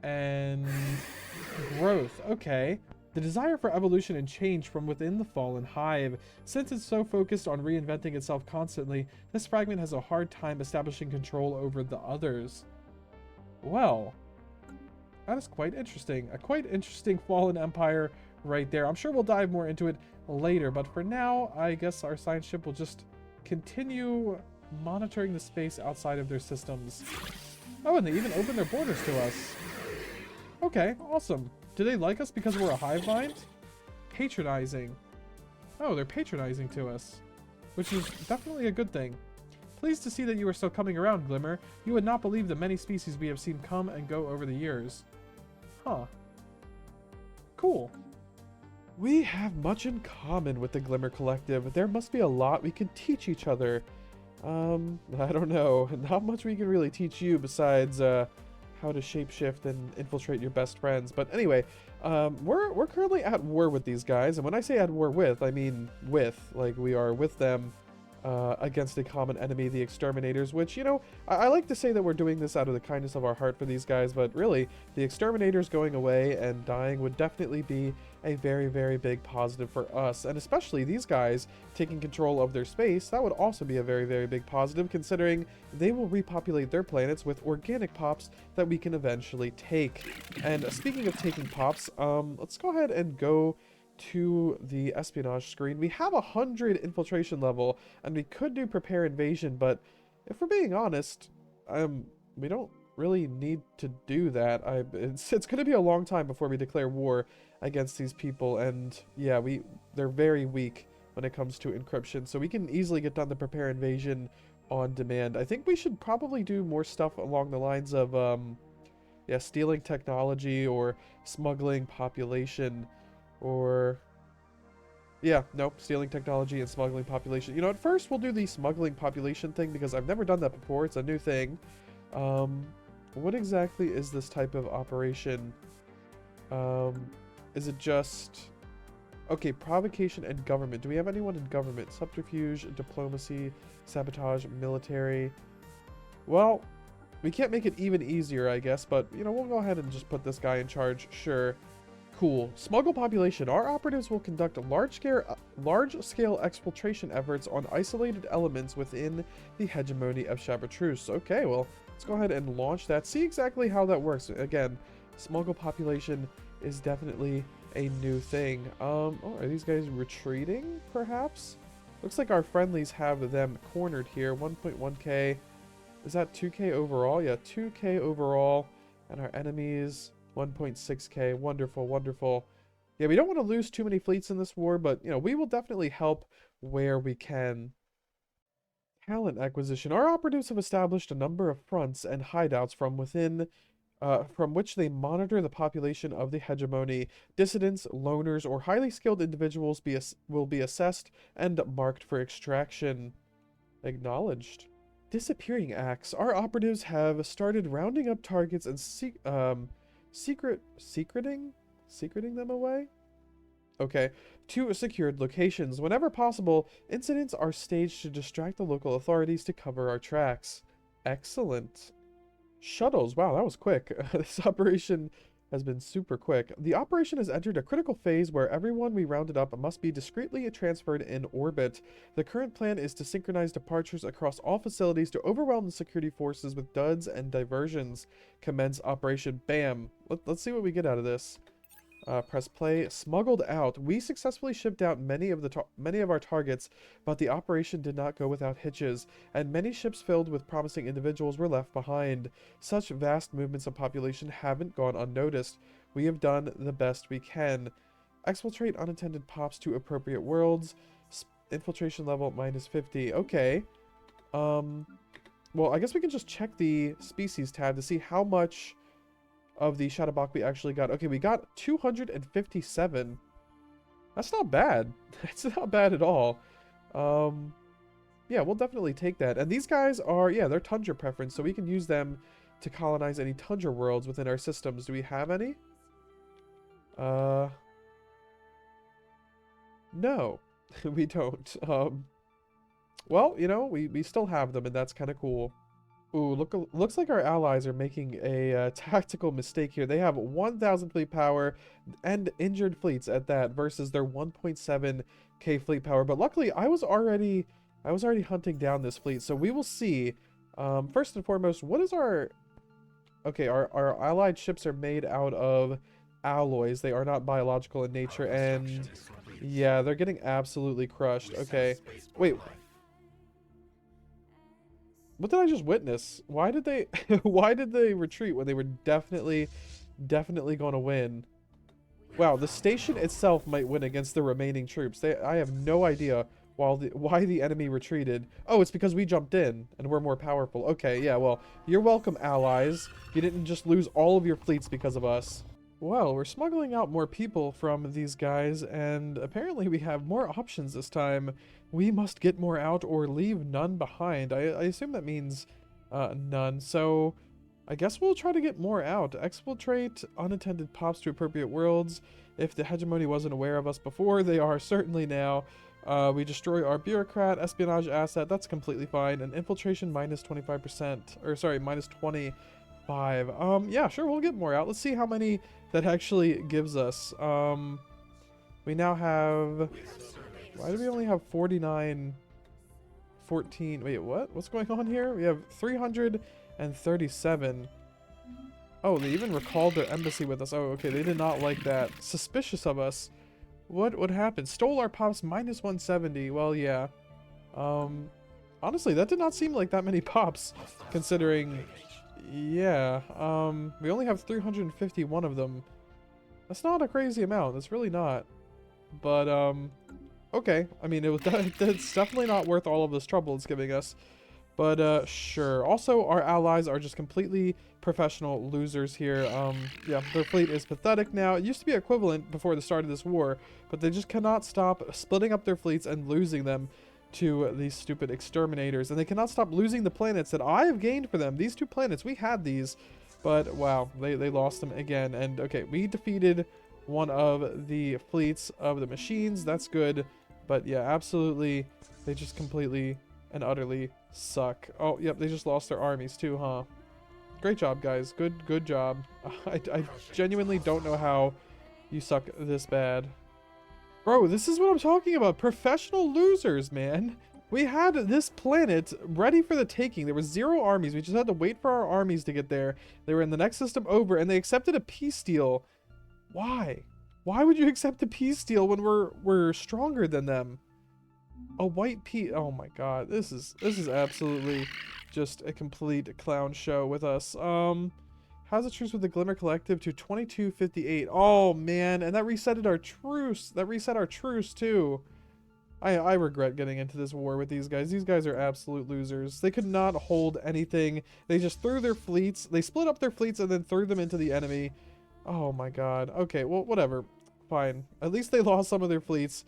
and growth. Okay. The desire for evolution and change from within the fallen hive. Since it's so focused on reinventing itself constantly, this fragment has a hard time establishing control over the others. Well, that is quite interesting. A quite interesting fallen empire right there. I'm sure we'll dive more into it later, but for now, I guess our science ship will just continue monitoring the space outside of their systems. Oh, and they even opened their borders to us. Okay, awesome. Do they like us because we're a hive mind? Patronizing. Oh, they're patronizing to us, which is definitely a good thing. Pleased to see that you are still coming around, Glimmer. You would not believe the many species we have seen come and go over the years. Huh. Cool. We have much in common with the Glimmer Collective. There must be a lot we can teach each other. I don't know. Not much we can really teach you besides, how to shapeshift and infiltrate your best friends. But anyway, we're currently at war with these guys. And when I say at war with, I mean with. Like, we are with them against a common enemy, the Exterminators, which, you know, I like to say that we're doing this out of the kindness of our heart for these guys, but really, the Exterminators going away and dying would definitely be a very, very big positive for us, and especially these guys taking control of their space. That would also be a very, very big positive, considering they will repopulate their planets with organic pops that we can eventually take. And speaking of taking pops, let's go ahead and go to the espionage screen. We have 100 infiltration level, and we could do prepare invasion, but if we're being honest, we don't really need to do that. It's going to be a long time before we declare war against these people, and yeah, they're very weak when it comes to encryption, so we can easily get done the prepare invasion on demand. I think we should probably do more stuff along the lines of yeah, stealing technology or smuggling population, or yeah, nope, stealing technology and smuggling population. You know, at first we'll do the smuggling population thing because I've never done that before. It's a new thing. What exactly is this type of operation? Is it just... Okay, provocation and government. Do we have anyone in government? Subterfuge, diplomacy, sabotage, military. Well, we can't make it even easier, I guess, but, you know, we'll go ahead and just put this guy in charge. Sure. Cool. Smuggle population. Our operatives will conduct large-scale exfiltration efforts on isolated elements within the hegemony of Chartreuse. Okay, well, let's go ahead and launch that. See exactly how that works. Again, smuggle population is definitely a new thing. Oh, are these guys retreating, perhaps? Looks like our friendlies have them cornered here. 1.1k. Is that 2k overall? Yeah, 2k overall. And our enemies, 1.6k. Wonderful, wonderful. Yeah, we don't want to lose too many fleets in this war, but, you know, we will definitely help where we can. Talent acquisition. Our operatives have established a number of fronts and hideouts from within from which they monitor the population of the hegemony. Dissidents, loners, or highly skilled individuals will be assessed and marked for extraction. Acknowledged. Disappearing acts. Our operatives have started rounding up targets and secreting them away? Okay. To secured locations. Whenever possible, incidents are staged to distract the local authorities to cover our tracks. Excellent. Shuttles. Wow, that was quick. This operation has been super quick. The operation has entered a critical phase where everyone we rounded up must be discreetly transferred in orbit. The current plan is to synchronize departures across all facilities to overwhelm the security forces with duds and diversions. Commence operation. Bam. Let's see what we get out of this. Press play. Smuggled out. We successfully shipped out many of our targets, but the operation did not go without hitches, and many ships filled with promising individuals were left behind. Such vast movements of population haven't gone unnoticed. We have done the best we can. Exfiltrate unattended pops to appropriate worlds. Infiltration level -50. Okay. Well, I guess we can just check the species tab to see how much of the Shadowbach we actually got. Okay, we got 257. That's not bad. That's not bad at all. Yeah, we'll definitely take that. And these guys are, yeah, they're Tundra preference, so we can use them to colonize any Tundra worlds within our systems. Do we have any? No, we don't. Well, you know, we still have them, and that's kind of cool. Ooh, looks like our allies are making a tactical mistake here. They have 1,000 fleet power and injured fleets at that versus their 1.7k fleet power. But luckily, I was already hunting down this fleet, so we will see. First and foremost, what is our... Okay, our allied ships are made out of alloys. They are not biological in nature, and yeah, they're getting absolutely crushed. Okay, wait. What did I just witness? Why did they why did they retreat when they were definitely going to win? Wow, the station itself might win against the remaining troops. I have no idea why the enemy retreated. Oh, it's because we jumped in and we're more powerful. Okay, yeah, well, you're welcome, allies. You didn't just lose all of your fleets because of us. Well, we're smuggling out more people from these guys, and apparently we have more options this time. We must get more out or leave none behind. I assume that means none, so I guess we'll try to get more out. Exfiltrate unattended pops to appropriate worlds. If the hegemony wasn't aware of us before, they are certainly now. We destroy our bureaucrat, espionage asset, that's completely fine, and infiltration -25%, or sorry, -25. Yeah, sure, we'll get more out. Let's see how many that actually gives us. We now have... Why do we only have 49... 14... Wait, what? What's going on here? We have 337. Oh, they even recalled their embassy with us. Oh, okay, they did not like that. Suspicious of us. What would happen? Stole our pops -170. Well, yeah. Honestly, that did not seem like that many pops, considering... Yeah, we only have 351 of them. That's not a crazy amount. That's really not. But, okay. I mean, it's definitely not worth all of this trouble it's giving us. But, sure. Also, our allies are just completely professional losers here. Yeah, their fleet is pathetic now. It used to be equivalent before the start of this war, but they just cannot stop splitting up their fleets and losing them to these stupid exterminators. And they cannot stop losing the planets that I have gained for them. These 2 planets, we had these, but wow, they lost them again. And, okay, we defeated one of the fleets of the machines. That's good. But, yeah, absolutely, they just completely and utterly suck. Oh, yep, they just lost their armies too, huh? Great job, guys. Good job. I genuinely don't know how you suck this bad. Bro, this is what I'm talking about. Professional losers, man. We had this planet ready for the taking. There was 0 armies. We just had to wait for our armies to get there. They were in the next system over, and they accepted a peace deal. Why? Why would you accept a peace deal when we're stronger than them? A white peace. Oh my god. This is absolutely just a complete clown show with us. How's the truce with the Glimmer Collective to 2258? Oh man, and that resetted our truce. That reset our truce too. I regret getting into this war with these guys. These guys are absolute losers. They could not hold anything. They just threw their fleets. They split up their fleets and then threw them into the enemy. Oh my god. Okay, well, whatever. Fine. At least they lost some of their fleets.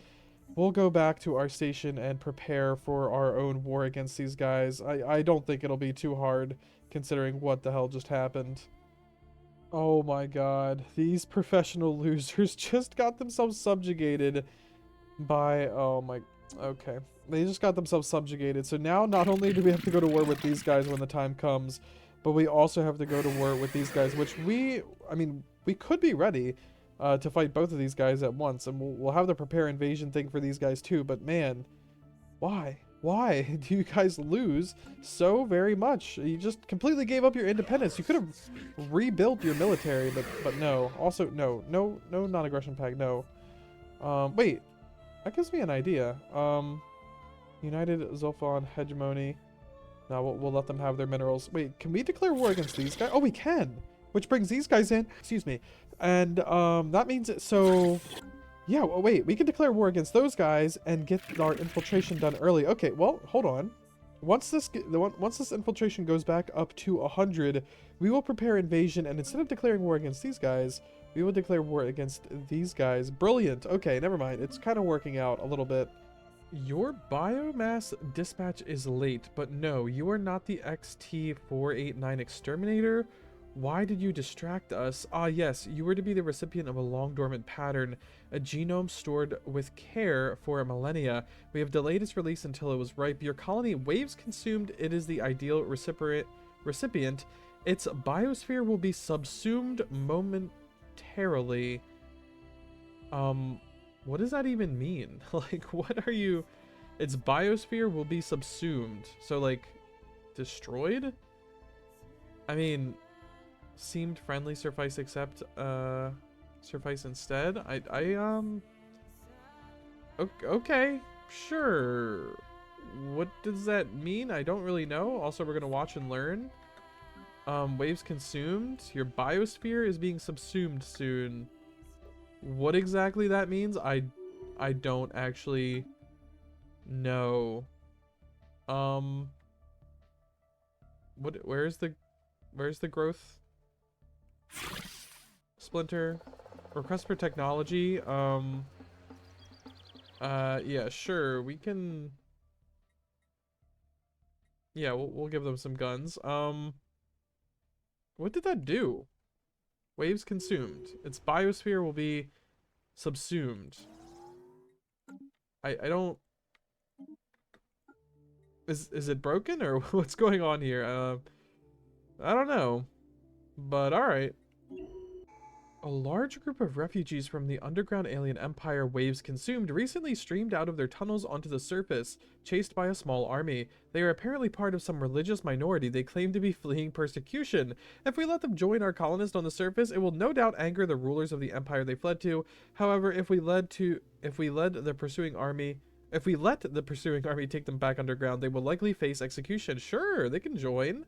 We'll go back to our station and prepare for our own war against these guys. I don't think it'll be too hard, considering what the hell just happened. Oh my god. These professional losers just got themselves subjugated by... Oh my... Okay. They just got themselves subjugated. So now not only do we have to go to war with these guys when the time comes, but we also have to go to war with these guys, which I mean, we could be ready to fight both of these guys at once, and we'll have the prepare invasion thing for these guys too, but man, why? Why do you guys lose so very much? You just completely gave up your independence. You could have rebuilt your military, but no. Also, no, non-aggression pact, no. Wait, that gives me an idea. United Zulfon hegemony. Now we'll let them have their minerals. Wait, can we declare war against these guys? Oh, we can, which brings these guys in. Excuse me. And that means so. Yeah, well, wait, we can declare war against those guys and get our infiltration done early. Okay, well, hold on. Once this infiltration goes back up to 100, we will prepare invasion, and instead of declaring war against these guys, we will declare war against these guys. Brilliant. Okay, never mind. It's kind of working out a little bit. Your biomass dispatch is late, but no, you are not the XT489 exterminator. Why did you distract us? Ah, yes, you were to be the recipient of a long dormant pattern, a genome stored with care for a millennia. We have delayed its release until it was ripe. Your colony waves consumed. It is the ideal recipient. Its biosphere will be subsumed momentarily. What does that even mean? Like, what are you... Its biosphere will be subsumed. So, like, destroyed? I mean... Seemed friendly, suffice except, suffice instead. Okay, sure. What does that mean? I don't really know. Also, we're gonna watch and learn. Waves consumed. Your biosphere is being subsumed soon. What exactly that means, I don't actually know. Where's the growth? Splinter. Request for technology. Yeah, sure. We can... Yeah, we'll give them some guns. What did that do? Waves consumed. Its biosphere will be subsumed. I don't... Is it broken or what's going on here? I don't know. But alright. A large group of refugees from the underground alien empire Waves Consumed recently streamed out of their tunnels onto the surface, chased by a small army. They are apparently part of some religious minority they claim to be fleeing persecution. If we let them join our colonists on the surface, it will no doubt anger the rulers of the empire they fled to. However, if we let the pursuing army take them back underground, they will likely face execution. Sure, they can join.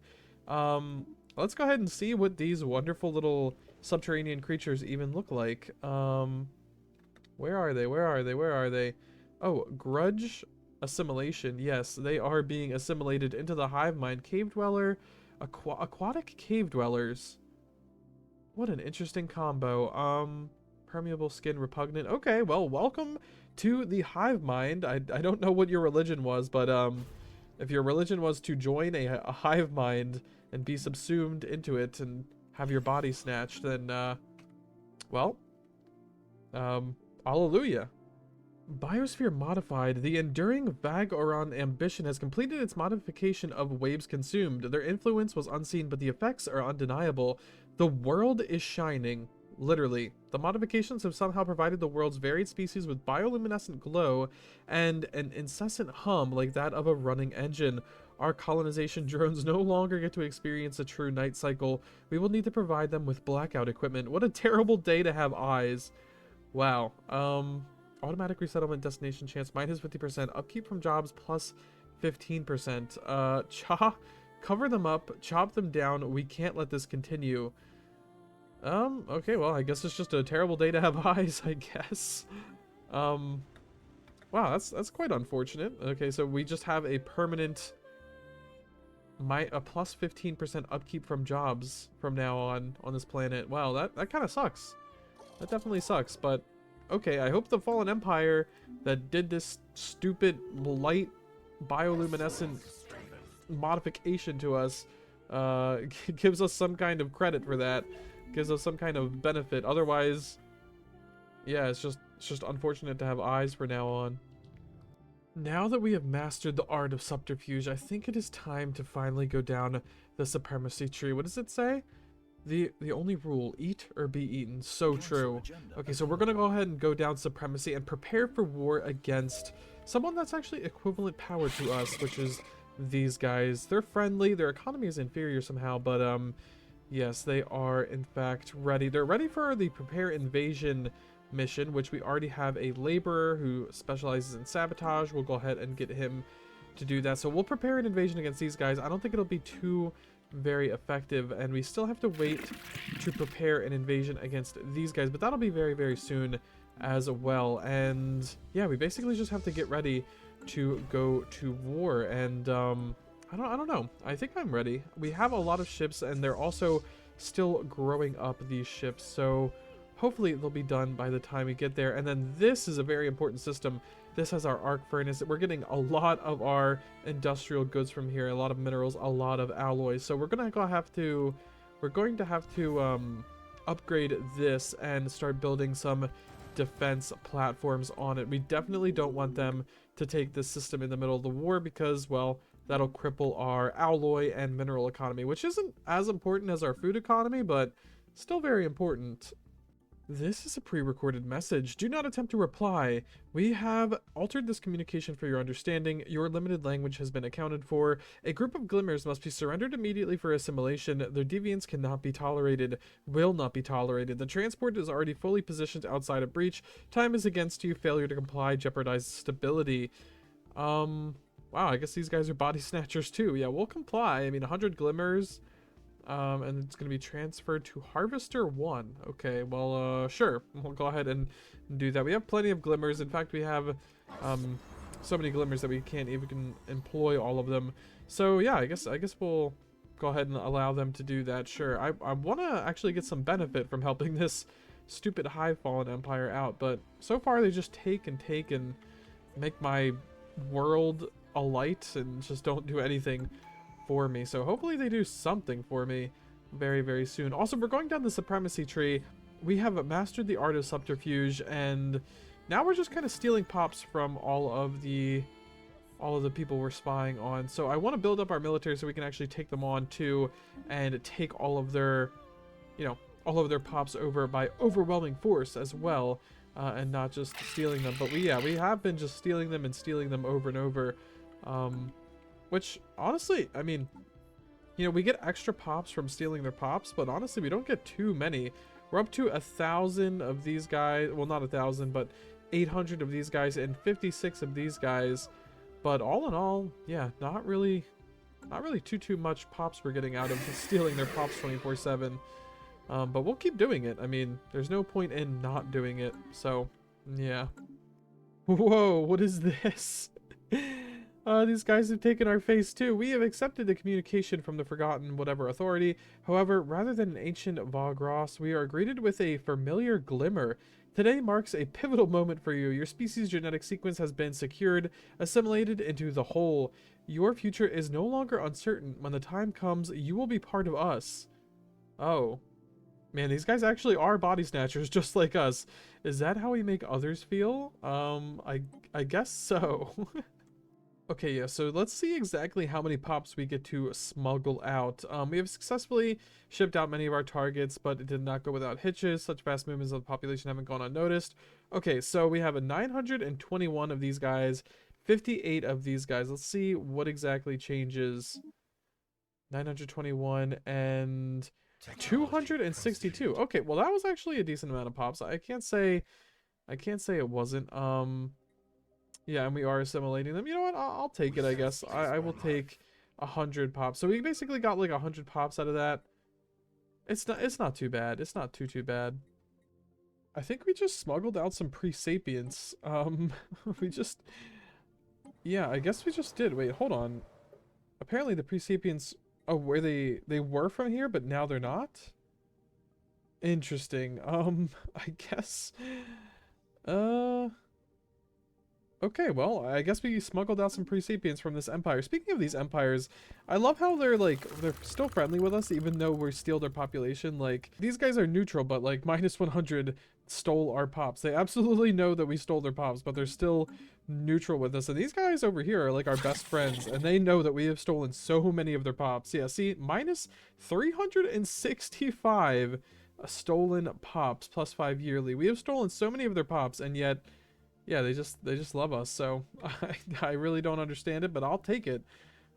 let's go ahead and see what these wonderful little subterranean creatures even look like. Where are they? Where are they? Where are they? Oh, grudge assimilation. Yes, they are being assimilated into the hive mind. Cave dweller, aquatic cave dwellers. What an interesting combo. Permeable skin, repugnant. Okay, well, welcome to the hive mind. I don't know what your religion was, but if your religion was to join a hive mind and be subsumed into it and have your body snatched, then well, hallelujah. Biosphere modified. The enduring Vag-Oron ambition has completed its modification of waves consumed. Their influence was unseen, but the effects are undeniable. The world is shining. Literally. The modifications have somehow provided the world's varied species with bioluminescent glow and an incessant hum like that of a running engine. Our colonization drones no longer get to experience a true night cycle. We will need to provide them with blackout equipment. What a terrible day to have eyes. Wow. Automatic resettlement destination chance minus 50%. Upkeep from jobs plus 15%. Cover them up. Chop them down. We can't let this continue. Okay, well, I guess it's just a terrible day to have eyes, I guess. Wow, that's quite unfortunate. Okay, so we just have a permanent a plus 15% upkeep from jobs from now on this planet. Wow, that kind of sucks. That definitely sucks, but okay, I hope the Fallen Empire that did this stupid light bioluminescent modification to us gives us some kind of credit for that. Gives us some kind of benefit. Otherwise, yeah, it's just unfortunate to have eyes for now on. Now that we have mastered the art of subterfuge, I think it is time to finally go down the supremacy tree. What does it say? The only rule, eat or be eaten. So true. Okay, so we're gonna go ahead and go down supremacy and prepare for war against someone that's actually equivalent power to us, which is these guys. They're friendly, their economy is inferior somehow, but yes, they are in fact ready. They're ready for the prepare invasion mission, which we already have a laborer who specializes in sabotage. We'll go ahead and get him to do that. So we'll prepare an invasion against these guys. I don't think it'll be too very effective, and we still have to wait to prepare an invasion against these guys, but that'll be very, very soon as well. And yeah, we basically just have to get ready to go to war. And I don't know. I think I'm ready. We have a lot of ships, and they're also still growing up, these ships, so hopefully they'll be done by the time we get there. And then this is a very important system. This has our arc furnace. We're getting a lot of our industrial goods from here, a lot of minerals, a lot of alloys. So we're going to have to upgrade this and start building some defense platforms on it. We definitely don't want them to take this system in the middle of the war because, well, that'll cripple our alloy and mineral economy, which isn't as important as our food economy, but still very important. This is a pre-recorded message. Do not attempt to reply. We have altered this communication for your understanding. Your limited language has been accounted for. A group of glimmers must be surrendered immediately for assimilation. Their deviance cannot be tolerated. Will not be tolerated. The transport is already fully positioned outside a breach. Time is against you. Failure to comply jeopardizes stability. Wow, I guess these guys are Bodysnatchers too. Yeah, we'll comply. I mean, 100 glimmers. And it's going to be transferred to Harvester 1. Okay, well, sure. We'll go ahead and do that. We have plenty of glimmers. In fact, we have so many glimmers that we can't even employ all of them. So, yeah, I guess we'll go ahead and allow them to do that. Sure. I want to actually get some benefit from helping this stupid Hive Fallen Empire out. But so far, they just take and make my world alight and just don't do anything for me. So hopefully they do something for me very, very soon. Also, we're going down the supremacy tree. We have mastered the art of subterfuge, and now we're just kind of stealing pops from all of the people we're spying on. So I want to build up our military so we can actually take them on too, and take all of their, all of their pops over by overwhelming force as well, and not just stealing them. But we have been just stealing them over and over. Which, honestly, I mean, we get extra pops from stealing their pops, but honestly, we don't get too many. We're up to 1,000 of these guys. Well, not 1,000, but 800 of these guys and 56 of these guys. But all in all, yeah, not really not really too much pops we're getting out of stealing their pops 24/7. But we'll keep doing it. I mean, there's no point in not doing it. So, yeah. Whoa, what is this? These guys have taken our face too. We have accepted the communication from the forgotten whatever authority. However, rather than an ancient Vagros, we are greeted with a familiar glimmer. Today marks a pivotal moment for you. Your species' genetic sequence has been secured, assimilated into the whole. Your future is no longer uncertain. When the time comes, you will be part of us. Oh. Man, these guys actually are body snatchers just like us. Is that how we make others feel? I guess so. Okay, yeah, so let's see exactly how many pops we get to smuggle out. We have successfully shipped out many of our targets, but it did not go without hitches. Such fast movements of the population haven't gone unnoticed. Okay, so we have a 921 of these guys, 58 of these guys. Let's see what exactly changes. 921 and 262. Okay, well that was actually a decent amount of pops. I can't say it wasn't. Yeah, and we are assimilating them. You know what? I'll take it, I guess. I will take 100 pops. So we basically got like 100 pops out of that. It's not too bad. It's not too bad. I think we just smuggled out some pre-sapients. Yeah, I guess we just did. Wait, hold on. Apparently the pre-sapients, oh, where they were from here, but now they're not? Interesting. I guess okay, well, I guess we smuggled out some pre-sapients from this empire. Speaking of these empires, I love how they're still friendly with us even though we steal their population. Like, these guys are neutral, but like minus 100 stole our pops. They absolutely know that we stole their pops, but they're still neutral with us. And these guys over here are like our best friends, and they know that we have stolen so many of their pops. Yeah, see, minus 365 stolen pops plus 5 yearly. We have stolen so many of their pops, and yet yeah, they just love us. So I really don't understand it, but I'll take it.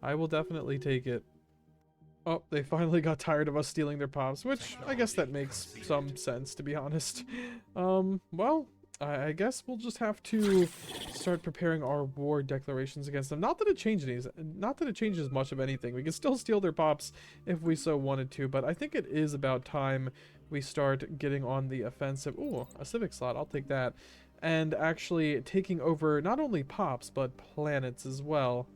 I will definitely take it. Oh, they finally got tired of us stealing their pops, which I guess that makes some sense, to be honest. Well, I guess we'll just have to start preparing our war declarations against them. Not that it changes much of anything. We can still steal their pops if we so wanted to, but I think it is about time we start getting on the offensive. Ooh, a civic slot. I'll take that. And actually taking over not only pops, but planets as well.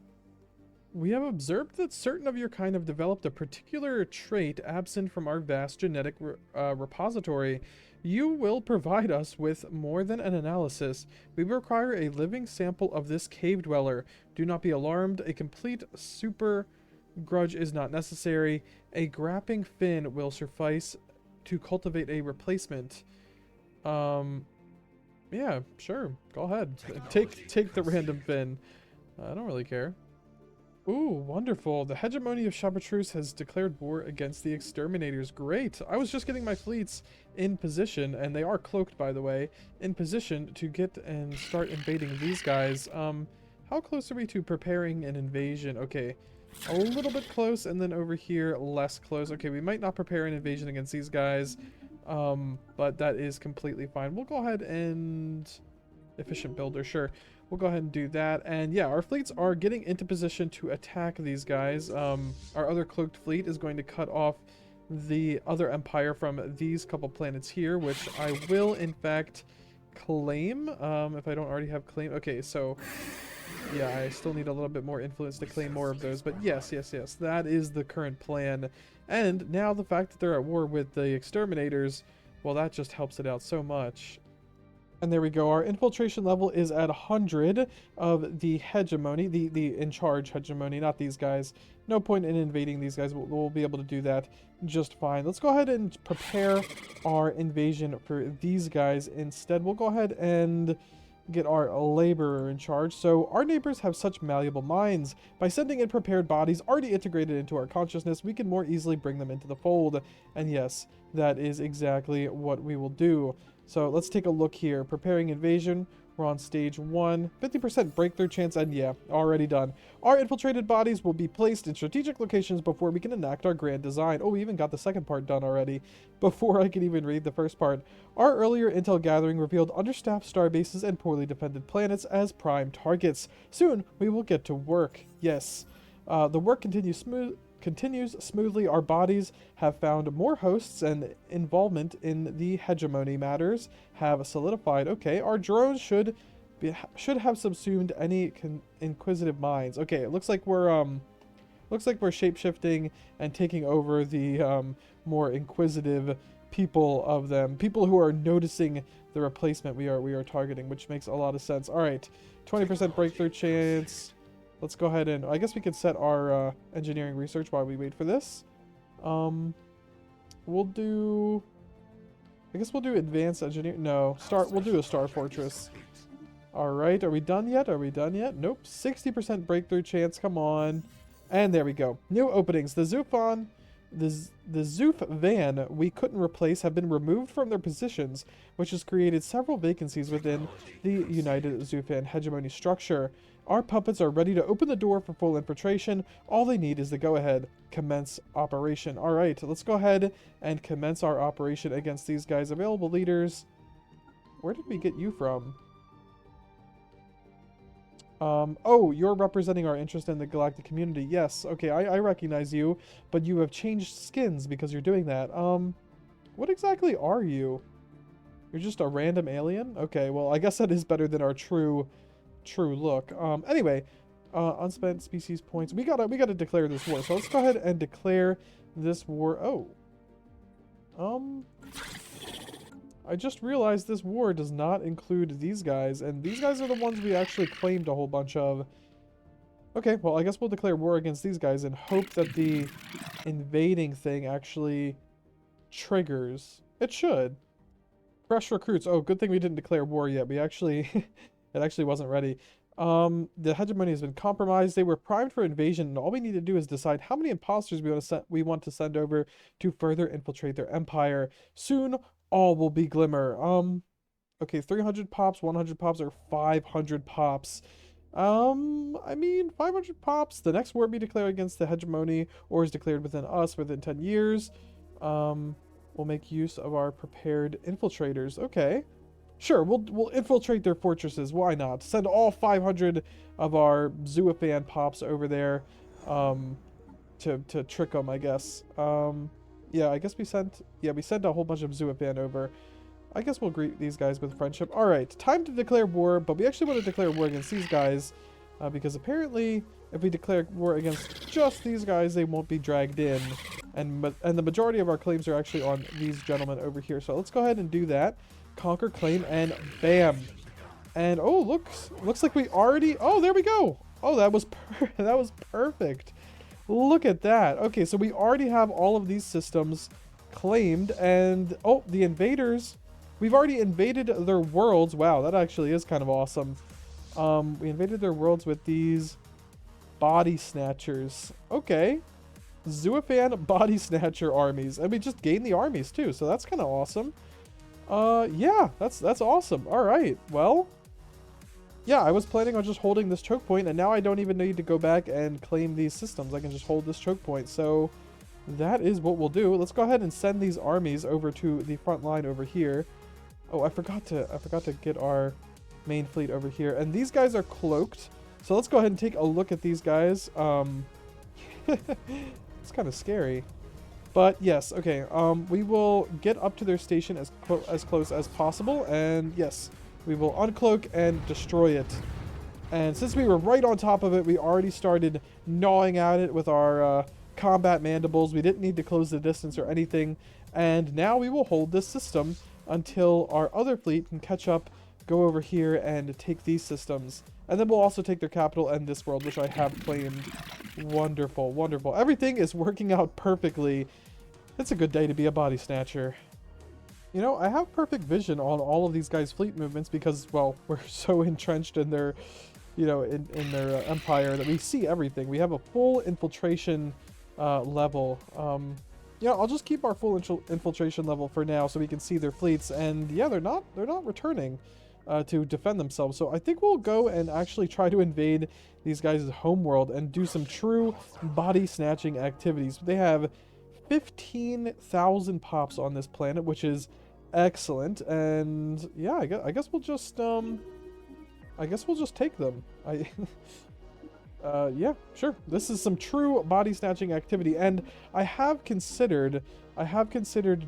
We have observed that certain of your kind have developed a particular trait absent from our vast genetic repository. You will provide us with more than an analysis. We require a living sample of this cave dweller. Do not be alarmed. A complete super grudge is not necessary. A grapping fin will suffice to cultivate a replacement. Yeah, sure. Go ahead. Take the random fin. I don't really care. Ooh, wonderful. The hegemony of Chartreuse has declared war against the exterminators. Great. I was just getting my fleets in position, and they are cloaked, by the way, in position to get and start invading these guys. How close are we to preparing an invasion? Okay, a little bit close, and then over here, less close. Okay, we might not prepare an invasion against these guys. But that is completely fine. We'll go ahead and efficient builder, sure. We'll go ahead and do that. And yeah, our fleets are getting into position to attack these guys. Our other cloaked fleet is going to cut off the other empire from these couple planets here, which I will in fact claim, if I don't already have claim. Okay, so yeah, I still need a little bit more influence to claim more of those, but yes, that is the current plan. And now the fact that they're at war with the exterminators, well, that just helps it out so much. And there we go, our infiltration level is at 100 of the hegemony, the in charge hegemony, not these guys. No point in invading these guys, we'll be able to do that just fine. Let's go ahead and prepare our invasion for these guys instead. We'll go ahead and get our laborer in charge. So our neighbors have such malleable minds. By sending in prepared bodies already integrated into our consciousness, we can more easily bring them into the fold. And yes, that is exactly what we will do. So let's take a look here. Preparing invasion. We're on stage 1. 50% breakthrough chance, and yeah, already done. Our infiltrated bodies will be placed in strategic locations before we can enact our grand design. Oh, we even got the second part done already, before I can even read the first part. Our earlier intel gathering revealed understaffed starbases and poorly defended planets as prime targets. Soon, we will get to work. Yes. The work continues smoothly. Our bodies have found more hosts, and involvement in the hegemony matters have solidified. Okay, our drones should have subsumed any inquisitive minds. Okay, it looks like we're shapeshifting and taking over the more inquisitive people of them. People who are noticing the replacement we are targeting, which makes a lot of sense. All right, 20% breakthrough chance. Let's go ahead and I guess we could set our engineering research while we wait for this. We'll do. I guess we'll do advanced engineering. No, we'll do a star fortress. All right, are we done yet? Are we done yet? Nope. 60% breakthrough chance. Come on. And there we go. New openings. The Zoof van we couldn't replace have been removed from their positions, which has created several vacancies within the United Zoofan hegemony structure. Our puppets are ready to open the door for full infiltration. All they need is the go-ahead. Commence operation. All right, let's go ahead and commence our operation against these guys. Available leaders. Where did we get you from? Oh, you're representing our interest in the galactic community. Yes, okay, I recognize you, but you have changed skins because you're doing that. What exactly are you? You're just a random alien? Okay, well, I guess that is better than our true look. Anyway, unspent species points. We gotta declare this war. So let's go ahead and declare this war. Oh. I just realized this war does not include these guys, and these guys are the ones we actually claimed a whole bunch of. Okay, well, I guess we'll declare war against these guys and hope that the invading thing actually triggers. It should. Fresh recruits. Oh, good thing we didn't declare war yet. We actually... it actually wasn't ready. The hegemony has been compromised. They were primed for invasion, and all we need to do is decide how many imposters we want to send over to further infiltrate their empire. Soon, all will be glimmer. Okay, 300 pops, 100 pops, or 500 pops. I mean, 500 pops. The next war be declared against the hegemony, or is declared within us within 10 years. We'll make use of our prepared infiltrators. Okay. Sure, we'll infiltrate their fortresses. Why not? Send all 500 of our Zooafan pops over there, to trick them, I guess. Yeah, I guess we sent a whole bunch of Zooafan over. I guess we'll greet these guys with friendship. All right, time to declare war, but we actually want to declare war against these guys, because apparently, if we declare war against just these guys, they won't be dragged in, and the majority of our claims are actually on these gentlemen over here. So let's go ahead and do that. Conquer claim, and bam. And oh, looks like we already, oh, there we go. Oh, that was perfect. Look at that. Okay, so we already have all of these systems claimed, and oh, the invaders, we've already invaded their worlds. Wow, that actually is kind of awesome. We invaded their worlds with these Bodysnatchers. Okay, Zooafan Bodysnatcher armies, and we just gained the armies too, so that's kind of awesome. Yeah, that's awesome. All right, well, yeah, I was planning on just holding this choke point, and now I don't even need to go back and claim these systems. I can just hold this choke point. So that is what we'll do. Let's go ahead and send these armies over to the front line over here. Oh, I forgot to get our main fleet over here. And these guys are cloaked. So let's go ahead and take a look at these guys. It's kind of scary. But yes, okay, we will get up to their station as close as possible, and yes, we will uncloak and destroy it. And since we were right on top of it, we already started gnawing at it with our combat mandibles. We didn't need to close the distance or anything, and now we will hold this system until our other fleet can catch up, go over here, and take these systems. And then we'll also take their capital and this world, which I have claimed. Wonderful, wonderful. Everything is working out perfectly. It's a good day to be a body snatcher. You know, I have perfect vision on all of these guys' fleet movements because, well, we're so entrenched in their, you know, in their empire that we see everything. We have a full infiltration level. Yeah, I'll just keep our full infiltration level for now so we can see their fleets. And yeah, they're not returning to defend themselves. So I think we'll go and actually try to invade these guys' homeworld and do some true body snatching activities. They have 15,000 pops on this planet, which is excellent. And yeah, I guess we'll just take them. Yeah, sure. This is some true body snatching activity, and I have considered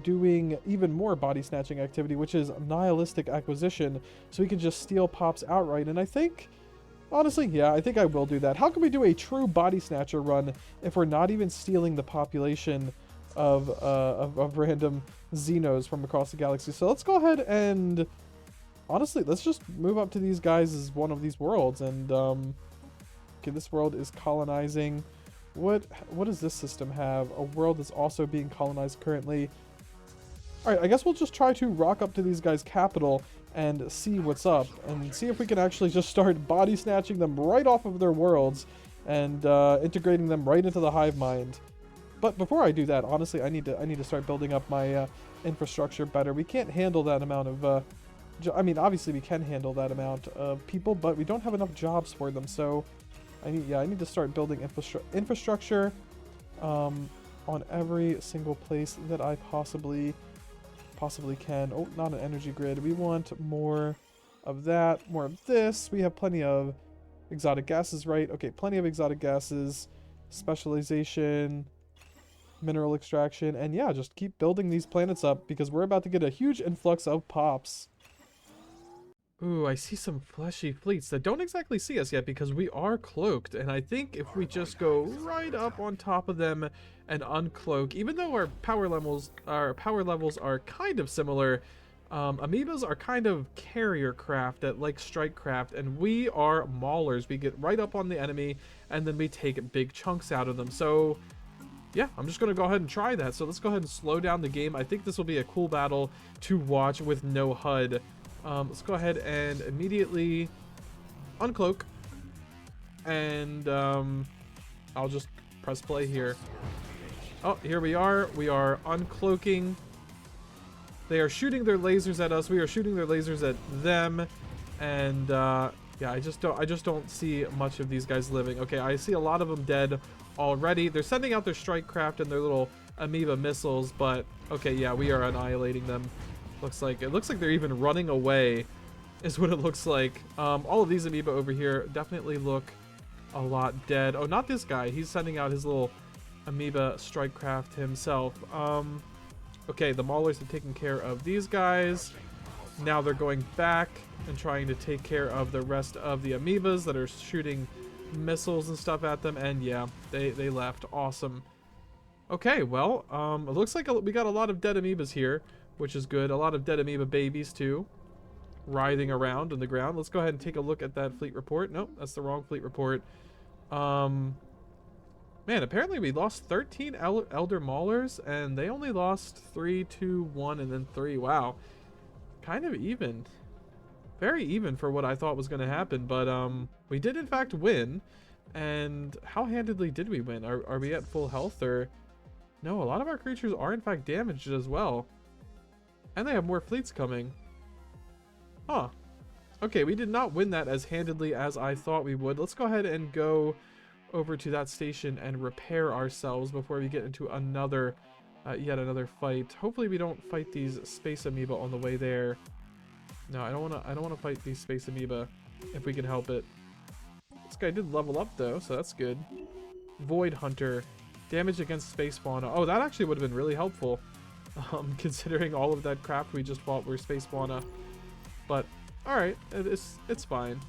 doing even more body snatching activity, which is nihilistic acquisition, so we can just steal pops outright. And I think, honestly, yeah, I think I will do that. How can we do a true body snatcher run if we're not even stealing the population of random Xenos from across the galaxy? So let's go ahead and, honestly, let's just move up to these guys as one of these worlds, and okay, this world is colonizing. What does this system have? A world is also being colonized currently. Alright, I guess we'll just try to rock up to these guys' capital and see what's up, and see if we can actually just start body snatching them right off of their worlds and integrating them right into the hive mind. But before I do that, honestly, I need to start building up my infrastructure better. We can't handle that amount of I mean, obviously we can handle that amount of people, but we don't have enough jobs for them, so I need to start building infrastructure on every single place that I possibly can. Oh, not an energy grid. We want more of that, more of this. We have plenty of exotic gases, right? Okay, plenty of exotic gases, specialization, mineral extraction, and yeah, just keep building these planets up because we're about to get a huge influx of pops. Ooh, I see some fleshy fleets that don't exactly see us yet because we are cloaked, and I think if we just go right up on top of them and uncloak, even though our power levels are kind of similar, amoebas are kind of carrier craft that like strike craft, and we are maulers. We get right up on the enemy and then we take big chunks out of them. So yeah, I'm just gonna go ahead and try that. So let's go ahead and slow down the game. I think this will be a cool battle to watch with no HUD. Let's go ahead and immediately uncloak, and I'll just press play here. Oh, here we are. We are uncloaking. They are shooting their lasers at us. We are shooting their lasers at them, and yeah, I just don't see much of these guys living. Okay, I see a lot of them dead already. They're sending out their strike craft and their little amoeba missiles, but okay, yeah, we are annihilating them. It looks like they're even running away is what it looks like. All of these amoeba over here definitely look a lot dead. Oh, not this guy. He's sending out his little amoeba strike craft himself. Okay, the maulers have taken care of these guys. Now they're going back and trying to take care of the rest of the amoebas that are shooting missiles and stuff at them. And yeah, they left. Awesome. Okay, well, it looks like we got a lot of dead amoebas here, which is good. A lot of dead amoeba babies, too, writhing around on the ground. Let's go ahead and take a look at that fleet report. Nope, that's the wrong fleet report. Man, apparently we lost 13 Elder Maulers, and they only lost 3, 2, 1, and then 3. Wow. Kind of even. Very even for what I thought was going to happen, but we did, in fact, win. And how handedly did we win? Are we at full health, or... No, a lot of our creatures are, in fact, damaged as well. And they have more fleets coming. Huh. Okay, we did not win that as handedly as I thought we would. Let's go ahead and go over to that station and repair ourselves before we get into another, yet another fight. Hopefully we don't fight these space amoeba on the way there. No, I don't wanna fight these space amoeba if we can help it. This guy did level up though, so that's good. Void Hunter. Damage against space fauna. Oh, that actually would have been really helpful. Considering all of that crap we just fought were space fauna. But, alright, it's fine.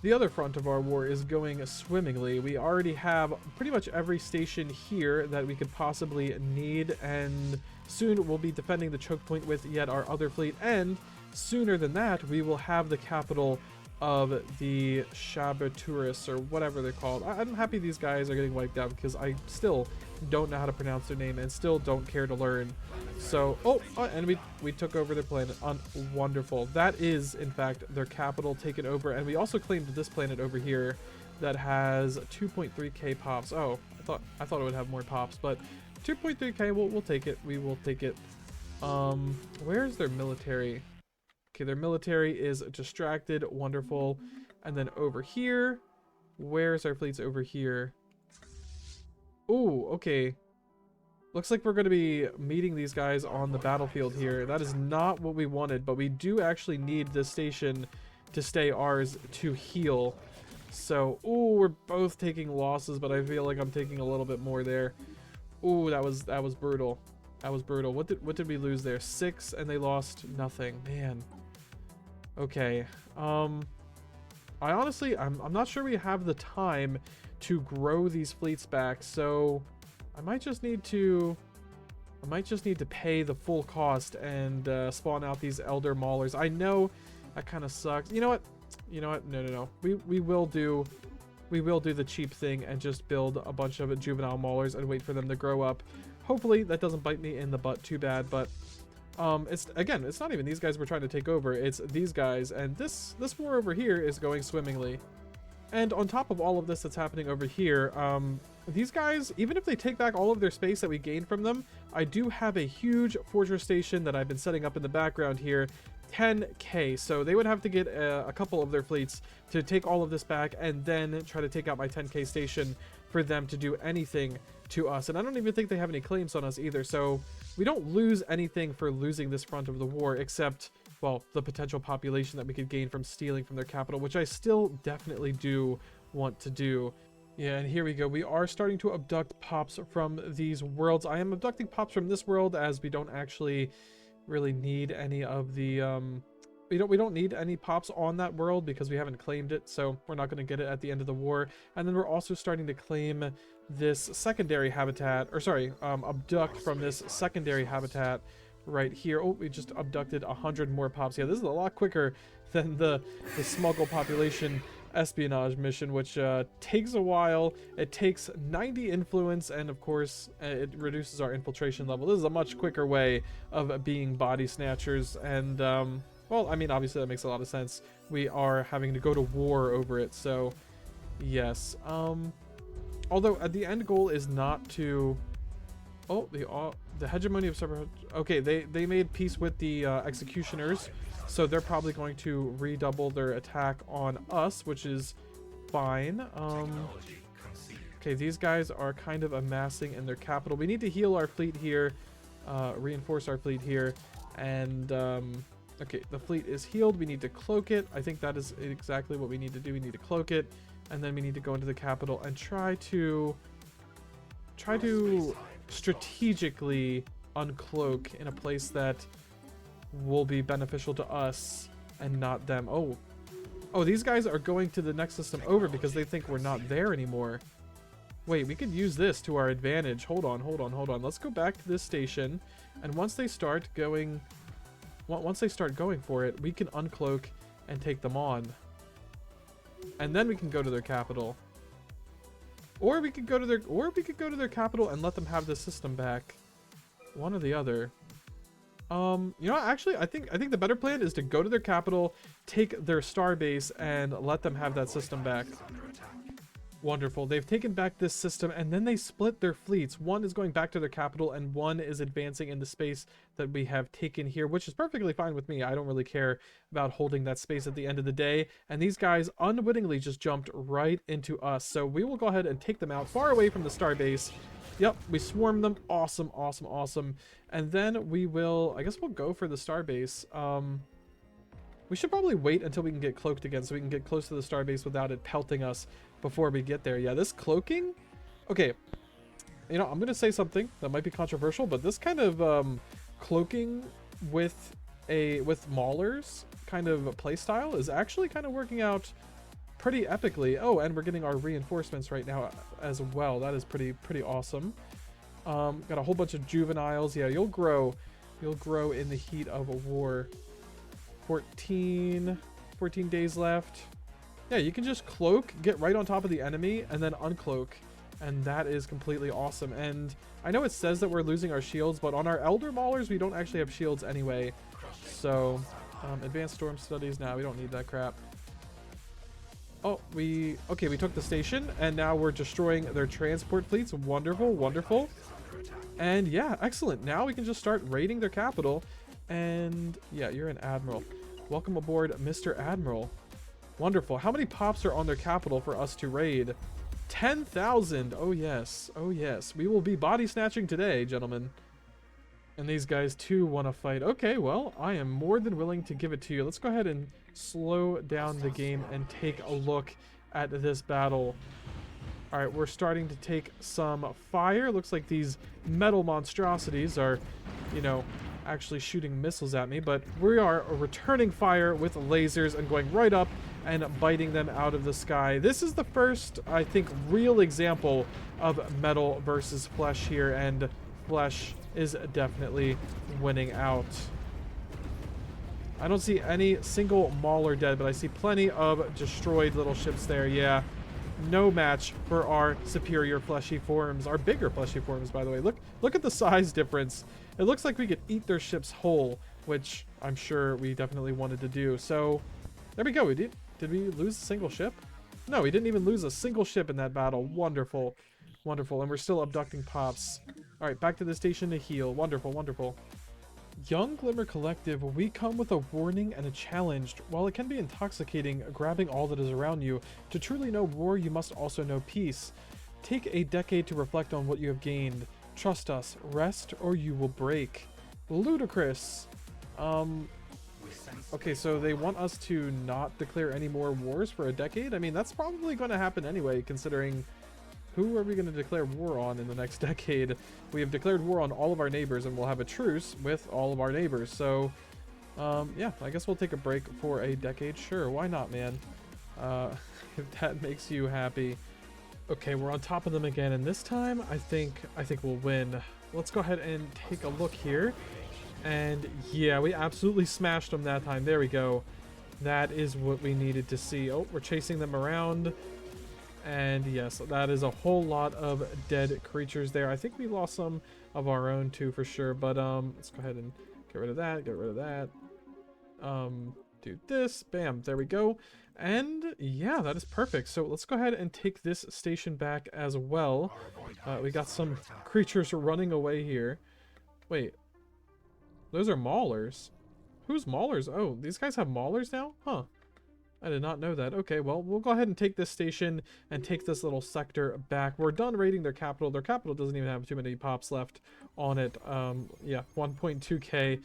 The other front of our war is going swimmingly. We already have pretty much every station here that we could possibly need, and soon we'll be defending the choke point with yet our other fleet, and sooner than that, we will have the capital of the Shabaturis, or whatever they're called. I'm happy these guys are getting wiped out because I still don't know how to pronounce their name and still don't care to learn. So, and we took over their planet. Wonderful. That is, in fact, their capital taken over, and we also claimed this planet over here that has 2.3k pops. Oh, I thought it would have more pops, but 2.3k, we'll take it. We will take it. Where's their military? Okay, their military is distracted. Wonderful. And then over here, where's our fleets over here? Ooh, okay. Looks like we're going to be meeting these guys on the battlefield here. That is not what we wanted, but we do actually need this station to stay ours to heal. So, ooh, we're both taking losses, but I feel like I'm taking a little bit more there. Ooh, that was brutal. That was brutal. What did we lose there? 6, and they lost nothing. Man. Okay. I honestly, I'm not sure we have the time to grow these fleets back, so I might just need to pay the full cost and spawn out these elder maulers. I know that kind of sucks. You know what? No. We will do the cheap thing and just build a bunch of juvenile maulers and wait for them to grow up. Hopefully that doesn't bite me in the butt too bad, but it's not even these guys we're trying to take over. It's these guys, and this war over here is going swimmingly. And on top of all of this that's happening over here, these guys, even if they take back all of their space that we gained from them, I do have a huge fortress station that I've been setting up in the background here, 10k. So they would have to get a couple of their fleets to take all of this back and then try to take out my 10k station for them to do anything to us. And I don't even think they have any claims on us either. So we don't lose anything for losing this front of the war, except, well, the potential population that we could gain from stealing from their capital, which I still definitely do want to do. Yeah, and here we go. We are starting to abduct pops from these worlds. I am abducting pops from this world as we don't actually really need any of the we don't need any pops on that world because we haven't claimed it, so we're not going to get it at the end of the war. And then we're also starting to claim this secondary habitat, or sorry, abduct from this secondary habitat right here. Oh, we just abducted 100 more pops. Yeah, this is a lot quicker than the smuggle population espionage mission, which takes a while. It takes 90 influence, and of course it reduces our infiltration level. This is a much quicker way of being body snatchers, and well, I mean, obviously that makes a lot of sense. We are having to go to war over it, so yes. Although the end goal is not to... Oh, the hegemony of cyber... Okay, they made peace with the executioners, so they're probably going to redouble their attack on us, which is fine. Okay, these guys are kind of amassing in their capital. We need to heal our fleet here, reinforce our fleet here, and okay, the fleet is healed. We need to cloak it. I think that is exactly what we need to do. We need to cloak it, and then we need to go into the capital and try to strategically uncloak in a place that will be beneficial to us and not them. Oh, these guys are going to the next system over because they think we're not there anymore. Wait, we could use this to our advantage. Hold on. Let's go back to this station, and once they start going for it, we can uncloak and take them on. And then we can go to their capital. Or we could go to their capital and let them have the system back. One or the other. You know what, actually, I think the better plan is to go to their capital, take their star base, and let them have that system back. Wonderful. They've taken back this system, and then they split their fleets. One is going back to their capital, and one is advancing in the space that we have taken here, which is perfectly fine with me. I don't really care about holding that space at the end of the day. And these guys unwittingly just jumped right into us. So we will go ahead and take them out far away from the star base. Yep, we swarm them. Awesome. And then we will, I guess we'll go for the star base. We should probably wait until we can get cloaked again so we can get close to the star base without it pelting us before we get there. Yeah, this cloaking... Okay, you know, I'm going to say something that might be controversial, but this kind of cloaking with maulers kind of playstyle is actually kind of working out pretty epically. Oh, and we're getting our reinforcements right now as well. That is pretty awesome. Got a whole bunch of juveniles. Yeah, you'll grow in the heat of a war. 14 days left. Yeah, you can just cloak, get right on top of the enemy, and then uncloak. And that is completely awesome. And I know it says that we're losing our shields, but on our Elder Maulers, we don't actually have shields anyway. So, advanced storm studies, now we don't need that crap. Oh, we took the station, and now we're destroying their transport fleets. Wonderful. And yeah, excellent. Now we can just start raiding their capital. And yeah, you're an admiral. Welcome aboard, Mr. Admiral. Wonderful. How many pops are on their capital for us to raid? 10,000. Oh yes. We will be body snatching today, gentlemen. And these guys too want to fight. Okay, well, I am more than willing to give it to you. Let's go ahead and slow down the game and take a look at this battle. All right, we're starting to take some fire. Looks like these metal monstrosities are, you know, actually shooting missiles at me, but we are returning fire with lasers and going right up and biting them out of the sky. This is the first, I think, real example of metal versus flesh here, and flesh is definitely winning out. I don't see any single Mauler dead, but I see plenty of destroyed little ships there. Yeah, no match for our superior fleshy forms, our bigger fleshy forms, by the way. Look at the size difference. It looks like we could eat their ships whole, which I'm sure we definitely wanted to do. So there we go. Did we lose a single ship? No, we didn't even lose a single ship in that battle. Wonderful, wonderful. And we're still abducting pops. All right, back to the station to heal. Wonderful, wonderful. Young Glimmer Collective, we come with a warning and a challenge. While it can be intoxicating, grabbing all that is around you, to truly know war, you must also know peace. Take a decade to reflect on what you have gained. Trust us, rest or you will break. Ludicrous. Okay, so they want us to not declare any more wars for a decade? I mean, that's probably going to happen anyway, considering who are we going to declare war on in the next decade? We have declared war on all of our neighbors, and we'll have a truce with all of our neighbors. So, yeah, I guess we'll take a break for a decade. Sure, why not, man? If that makes you happy. Okay, we're on top of them again, and this time I think we'll win. Let's go ahead and take a look here. And yeah, we absolutely smashed them that time. There we go. That is what we needed to see. Oh, we're chasing them around. And yes, that is a whole lot of dead creatures there. I think we lost some of our own too, for sure. But let's go ahead and get rid of that. Get rid of that. Do this. Bam. There we go. And yeah, that is perfect. So let's go ahead and take this station back as well. We got some creatures running away here. Wait, those are maulers. Who's maulers? Oh, these guys have maulers now? Huh. I did not know that. Okay, well, we'll go ahead and take this station and take this little sector back. We're done raiding their capital. Their capital doesn't even have too many pops left on it. Yeah, 1.2k.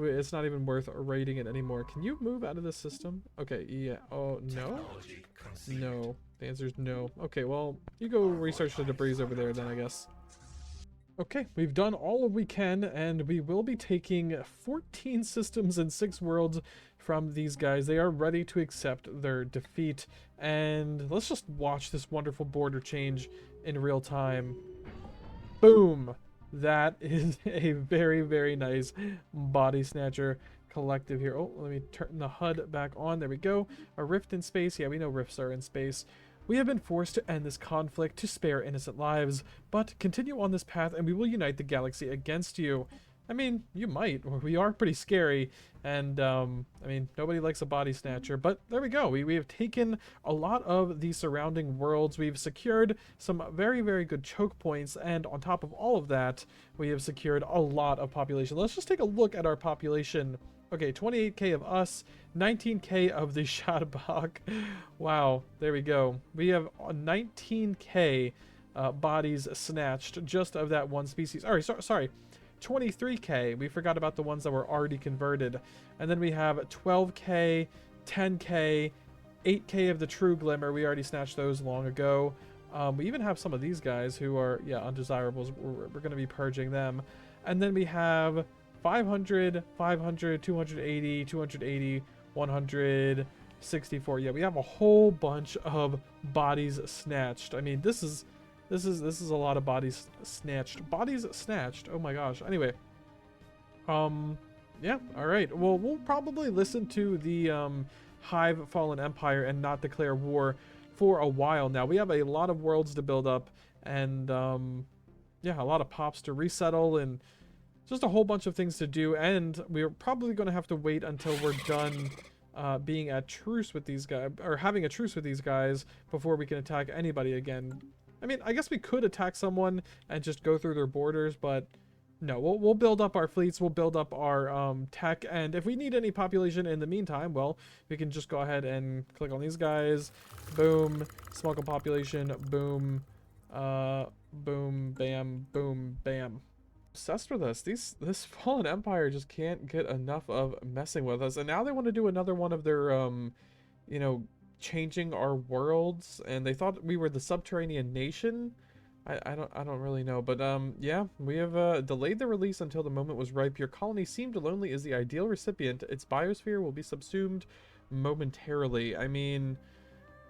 It's not even worth raiding it anymore. Can you move out of the system? Okay, yeah. Oh, no? No. The answer is no. Okay, well, you go research the debris over there then, I guess. Okay, we've done all we can, and we will be taking 14 systems and 6 worlds from these guys. They are ready to accept their defeat, and let's just watch this wonderful border change in real time. Boom! That is a very, very nice Bodysnatcher collective here. Oh, let me turn the HUD back on. There we go. A rift in space. Yeah, we know rifts are in space. We have been forced to end this conflict to spare innocent lives, but continue on this path and we will unite the galaxy against you. I mean, you might. We are pretty scary, and I mean, nobody likes a Bodysnatcher, but there we go. We have taken a lot of the surrounding worlds. We've secured some very, very good choke points, and on top of all of that, we have secured a lot of population. Let's just take a look at our population. Okay, 28k of us, 19k of the Shadbach. Wow, there we go. We have 19k bodies snatched just of that one species. All right, sorry. 23k. We forgot about the ones that were already converted. And then we have 12k, 10k, 8k of the True Glimmer. We already snatched those long ago. We even have some of these guys who are, yeah, undesirables. We're going to be purging them. And then we have 500, 500, 280, 280, 164. Yeah, we have a whole bunch of bodies snatched. I mean, this is a lot of bodies snatched. Bodies snatched. Oh my gosh. Anyway, yeah. All right. Well, we'll probably listen to the Hive Fallen Empire and not declare war for a while now. We have a lot of worlds to build up, and yeah, a lot of pops to resettle, and just a whole bunch of things to do. And we're probably going to have to wait until we're done being at truce with these guys, or having a truce with these guys, before we can attack anybody again. I mean, I guess we could attack someone and just go through their borders, but no, we'll build up our fleets, we'll build up our tech, and if we need any population in the meantime, well, we can just go ahead and click on these guys. Boom, smuggle population, boom, boom, bam, boom, bam. Obsessed with us. This Fallen Empire just can't get enough of messing with us, and now they want to do another one of their, you know, changing our worlds, and they thought we were the subterranean nation. I don't really know, but yeah, we have delayed the release until the moment was ripe. Your colony seemed lonely as the ideal recipient. Its biosphere will be subsumed momentarily. I mean,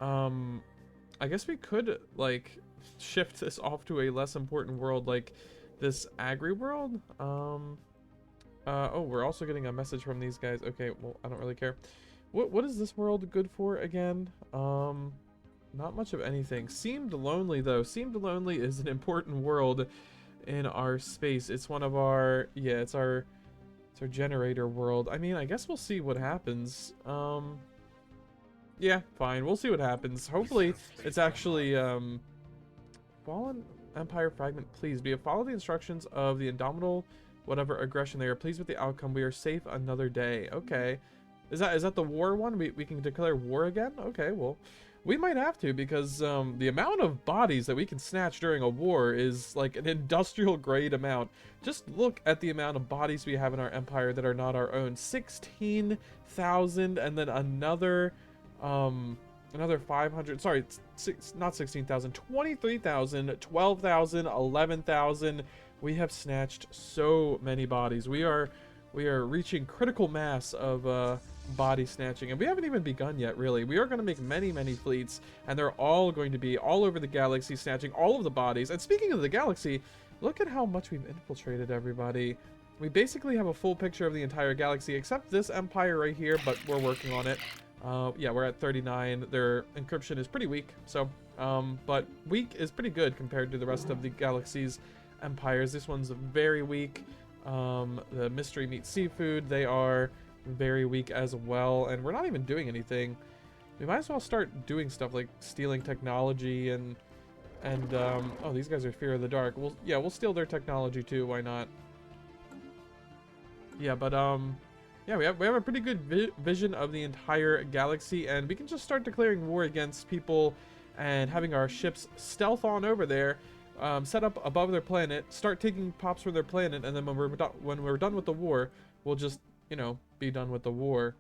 I guess we could like shift this off to a less important world, like this agri world. Oh, we're also getting a message from these guys. Okay, well, I don't really care. What is this world good for again? Not much of anything. Seemed lonely though. Seemed lonely is an important world in our space. It's one of our, yeah, it's our generator world. I mean, I guess we'll see what happens. Yeah, fine. We'll see what happens. Hopefully it's actually Fallen Empire fragment, please. We have followed the instructions of the indomitable whatever aggression. They are pleased with the outcome. We are safe another day. Okay. Is that the war one? We can declare war again? Okay, well, we might have to, because the amount of bodies that we can snatch during a war is like an industrial grade amount. Just look at the amount of bodies we have in our empire that are not our own. 16,000, and then another 500, sorry, not 16,000, 23,000, 12,000, 11,000. We have snatched so many bodies. We are reaching critical mass of body snatching, and we haven't even begun yet, really. We are going to make many fleets, and they're all going to be all over the galaxy, snatching all of the bodies. And speaking of the galaxy, look at how much we've infiltrated, everybody. We basically have a full picture of the entire galaxy, except this empire right here, but we're working on it. Yeah, we're at 39. Their encryption is pretty weak, so but weak is pretty good compared to the rest of the galaxy's empires. This one's very weak. The mystery meat seafood, they are very weak as well, and we're not even doing anything. We might as well start doing stuff like stealing technology and oh, these guys are fear of the dark. We'll steal their technology too, why not? Yeah, but yeah, we have a pretty good vision of the entire galaxy, and we can just start declaring war against people and having our ships stealth on over there, set up above their planet, start taking pops from their planet, and then when we're done with the war, we'll just, you know, be done with the war.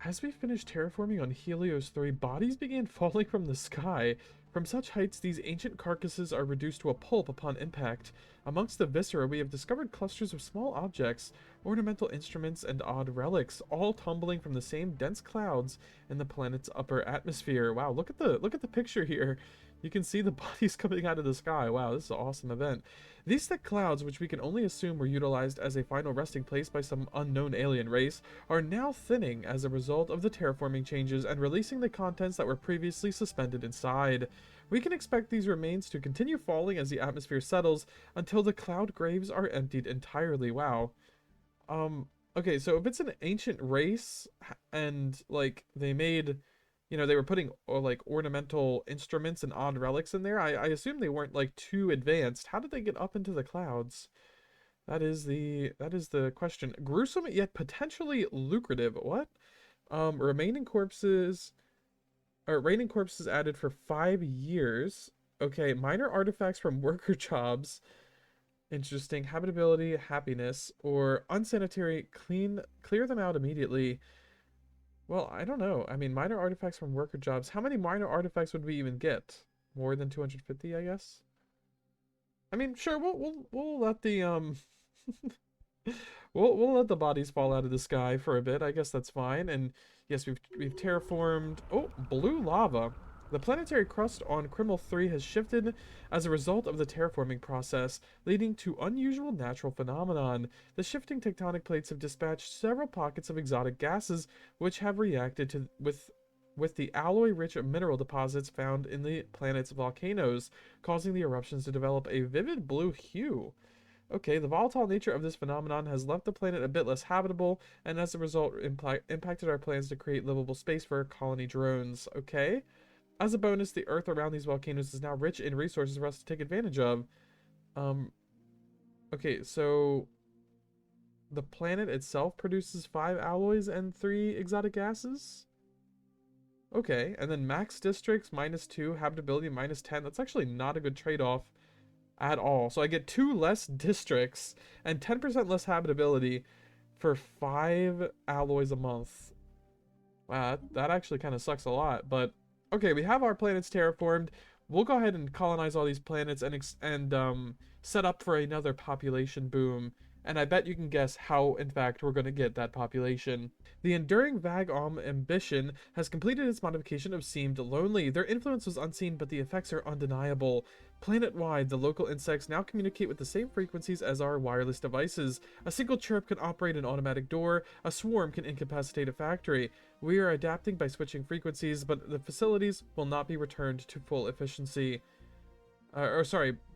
As we finished terraforming on Helios 3, bodies began falling from the sky. From such heights, these ancient carcasses are reduced to a pulp upon impact. Amongst the viscera, we have discovered clusters of small objects, ornamental instruments, and odd relics, all tumbling from the same dense clouds in the planet's upper atmosphere. Wow, look at the picture here. You can see the bodies coming out of the sky. Wow, this is an awesome event. These thick clouds, which we can only assume were utilized as a final resting place by some unknown alien race, are now thinning as a result of the terraforming changes and releasing the contents that were previously suspended inside. We can expect these remains to continue falling as the atmosphere settles until the cloud graves are emptied entirely. Wow. Okay, so if it's an ancient race and like they made, you know, they were putting like ornamental instruments and odd relics in there, I assume they weren't like too advanced. How did they get up into the clouds? That is the question. Gruesome yet potentially lucrative. What? Raining corpses added for 5 years. Okay, minor artifacts from worker jobs. Interesting. Habitability, happiness, or unsanitary, clear them out immediately. Well, I don't know. I mean, minor artifacts from worker jobs. How many minor artifacts would we even get? More than 250, I guess. I mean, sure, we'll let the we'll let the bodies fall out of the sky for a bit. I guess that's fine. And yes, we've terraformed. Oh, blue lava. The planetary crust on Criminal 3 has shifted as a result of the terraforming process, leading to unusual natural phenomenon. The shifting tectonic plates have dispatched several pockets of exotic gases, which have reacted with the alloy-rich mineral deposits found in the planet's volcanoes, causing the eruptions to develop a vivid blue hue. Okay, the volatile nature of this phenomenon has left the planet a bit less habitable, and as a result impacted our plans to create livable space for colony drones. Okay. As a bonus, the earth around these volcanoes is now rich in resources for us to take advantage of. Okay, so the planet itself produces 5 alloys and 3 exotic gases? Okay, and then max districts -2, habitability -10. That's actually not a good trade-off at all. So I get 2 less districts and 10% less habitability for 5 alloys a month. Wow, that actually kind of sucks a lot. But okay, we have our planets terraformed. We'll go ahead and colonize all these planets and set up for another population boom. And I bet you can guess how, in fact, we're going to get that population. The enduring Vag-Om ambition has completed its modification of seemed lonely. Their influence was unseen, but the effects are undeniable. Planet-wide, the local insects now communicate with the same frequencies as our wireless devices. A single chirp can operate an automatic door. A swarm can incapacitate a factory. We are adapting by switching frequencies, but the facilities will not be returned to full efficiency.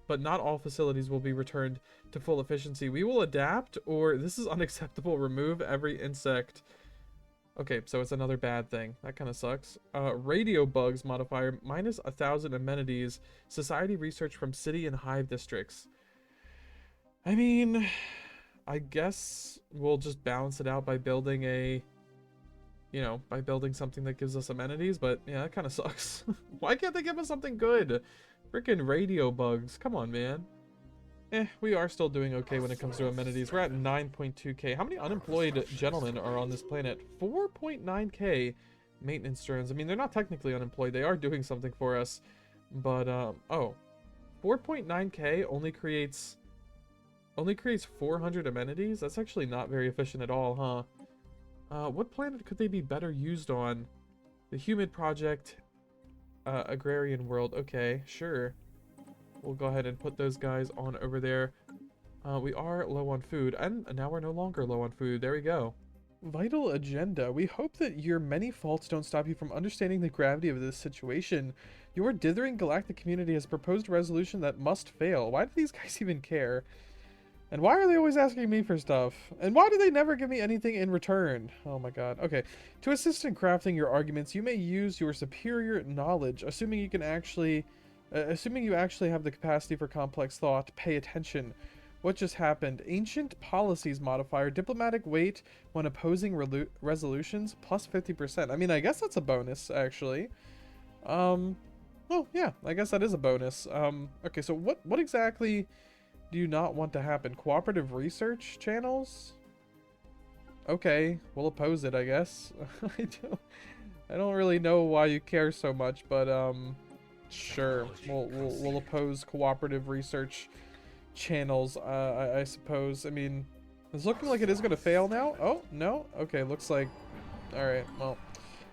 But not all facilities will be returned to full efficiency. We will adapt, or this is unacceptable. Remove every insect. Okay, so it's another bad thing. That kind of sucks. Radio bugs modifier, minus 1,000 amenities. Society research from city and hive districts. I mean, I guess we'll just balance it out by building a... by building something that gives us amenities, but yeah, that kind of sucks. Why can't they give us something good? Freaking radio bugs. Come on, man. We are still doing okay when it comes to amenities. We're at 9.2k. How many unemployed gentlemen are on this planet? 4.9k maintenance drones. I mean, they're not technically unemployed. They are doing something for us. But, 4.9k only creates 400 amenities? That's actually not very efficient at all, huh? What planet could they be better used on? The Humid Project, Agrarian World. Okay, sure. We'll go ahead and put those guys on over there. We are low on food, and now we're no longer low on food. There we go. Vital agenda. We hope that your many faults don't stop you from understanding the gravity of this situation. Your dithering galactic community has proposed a resolution that must fail. Why do these guys even care? And why are they always asking me for stuff? And why do they never give me anything in return? Oh my god. Okay. To assist in crafting your arguments, you may use your superior knowledge, assuming you actually have the capacity for complex thought. Pay attention. What just happened? Ancient policies modifier. Diplomatic weight when opposing resolutions. Plus 50%. I mean, I guess that's a bonus, actually. Well, yeah. I guess that is a bonus. Okay, so what exactly do you not want to happen? Cooperative research channels? Okay, we'll oppose it, I guess. I don't really know why you care so much, but, sure, we'll oppose cooperative research channels, I suppose. I mean, it's looking like it is going to fail now. Oh, no? Okay, looks like... Alright, well,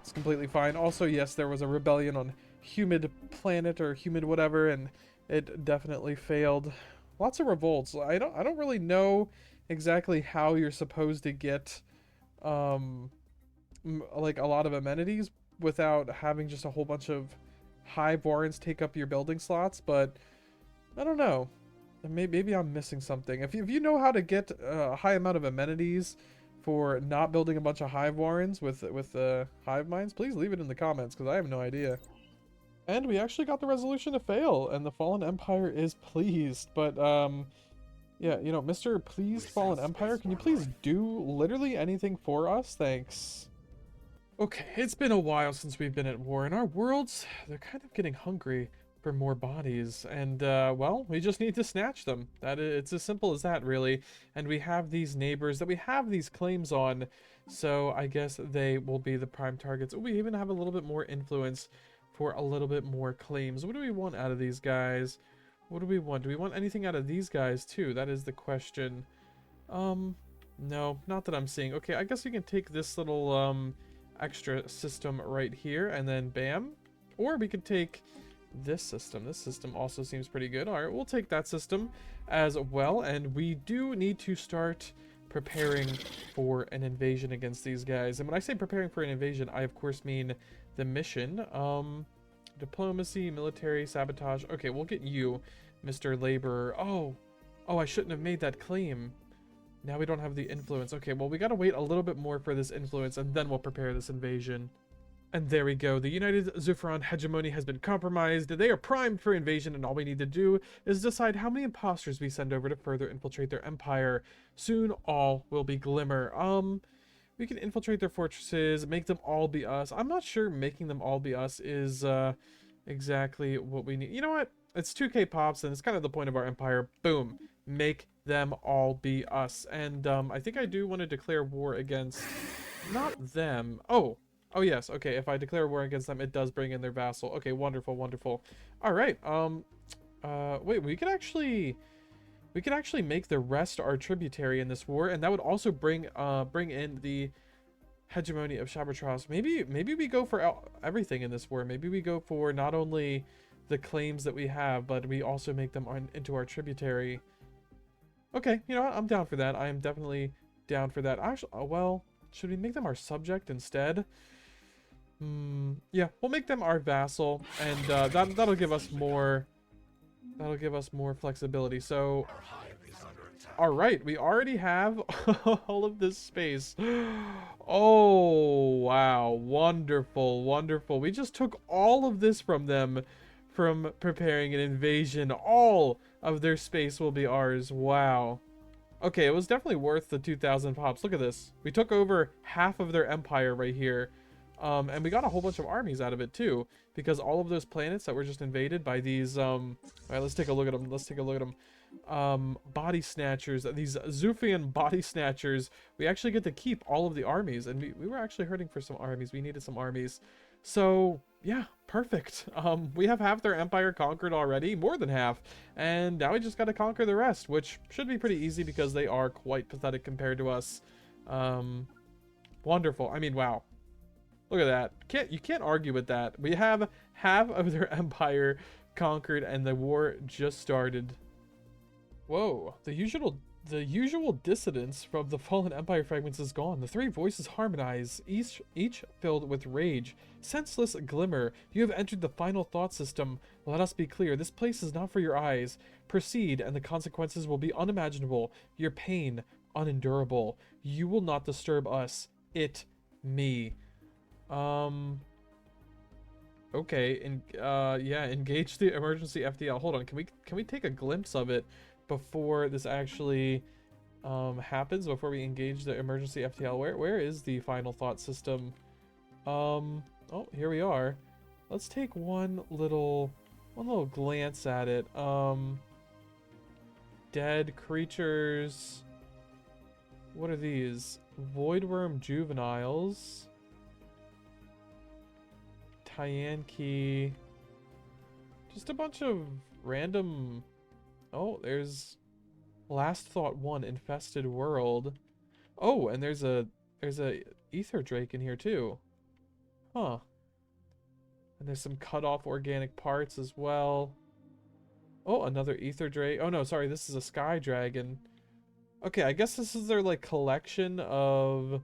it's completely fine. Also, yes, there was a rebellion on Humid Planet, or Humid whatever, and it definitely failed. Lots of revolts. I don't really know exactly how you're supposed to get, like, a lot of amenities without having just a whole bunch of hive warrants take up your building slots, but I don't know. Maybe I'm missing something. If you know how to get a high amount of amenities for not building a bunch of hive warrens with hive mines, please leave it in the comments, because I have no idea. And we actually got the resolution to fail, and the Fallen Empire is pleased. But, yeah, Mr. Pleased Fallen Empire, can you please do literally anything for us? Thanks. Okay, it's been a while since we've been at war, and our worlds, they're kind of getting hungry for more bodies, and, well, we just need to snatch them. It's as simple as that, really. And we have these neighbors that we have these claims on, so I guess they will be the prime targets. We even have a little bit more influence for a little bit more claims. What do we want out of these guys? What do we want? Do we want anything out of these guys too? That is the question. No, not that I'm seeing. Okay, I guess we can take this little extra system right here and then bam. Or we could take this system. This system also seems pretty good. All right, we'll take that system as well, and we do need to start preparing for an invasion against these guys. And when I say preparing for an invasion, I of course mean the mission. Diplomacy, military, sabotage. Okay, we'll get you, Mr. Laborer. Oh, I shouldn't have made that claim. Now we don't have the influence. Okay, well, we gotta wait a little bit more for this influence, and then we'll prepare this invasion. And there we go. The United Zufron hegemony has been compromised. They are primed for invasion, and all we need to do is decide how many imposters we send over to further infiltrate their empire. Soon, all will be glimmer. We can infiltrate their fortresses, make them all be us. I'm not sure making them all be us is exactly what we need. You know what? It's 2k pops, and it's kind of the point of our empire. Boom. Make them all be us. And I think I do want to declare war against... Not them. Oh, Oh yes, okay, if I declare war against them, it does bring in their vassal. Okay, wonderful, wonderful. Alright, wait, we could actually make the rest our tributary in this war, and that would also bring in the hegemony of Shabbatros. Maybe we go for everything in this war. Maybe we go for not only the claims that we have, but we also make them into our tributary. Okay, you know what? I'm down for that. I am definitely down for that. Actually, well, should we make them our subject instead? Yeah, we'll make them our vassal, and that'll give us more. That'll give us more flexibility. So, all right, we already have all of this space. Oh, wow. Wonderful, wonderful. We just took all of this from them from preparing an invasion. All of their space will be ours. Wow. Okay, it was definitely worth the 2,000 pops. Look at this. We took over half of their empire right here. And we got a whole bunch of armies out of it too, because all of those planets that were just invaded by these, all right, let's take a look at them. Let's take a look at them. Bodysnatchers, these Zuffian Bodysnatchers, we actually get to keep all of the armies, and we were actually hurting for some armies. We needed some armies. So, yeah, perfect. We have half their empire conquered already, more than half, and now we just got to conquer the rest, which should be pretty easy because they are quite pathetic compared to us. Wonderful. I mean, wow. Look at that. You can't argue with that. We have half of their empire conquered and the war just started. Whoa, the usual dissonance from the fallen empire fragments is gone. The three voices harmonize, each filled with rage. Senseless glimmer, you have entered the final thought system. Let us be clear, this place is not for your eyes. Proceed, and the consequences will be unimaginable. Your pain, unendurable. You will not disturb us. Me. Okay, and yeah, engage the emergency FTL. Hold on, can we take a glimpse of it before this actually happens, before we engage the emergency FTL? Where is the final thought system? Oh, here we are. Let's take one little glance at it. Dead creatures. What are these? Voidworm juveniles. Tyan key. Just a bunch of random. Oh, there's Last Thought 1 infested world. Oh, and there's a ether drake in here too. Huh. And there's some cut off organic parts as well. Oh, another ether drake. Oh no, sorry, this is a sky dragon. Okay, I guess this is their like collection of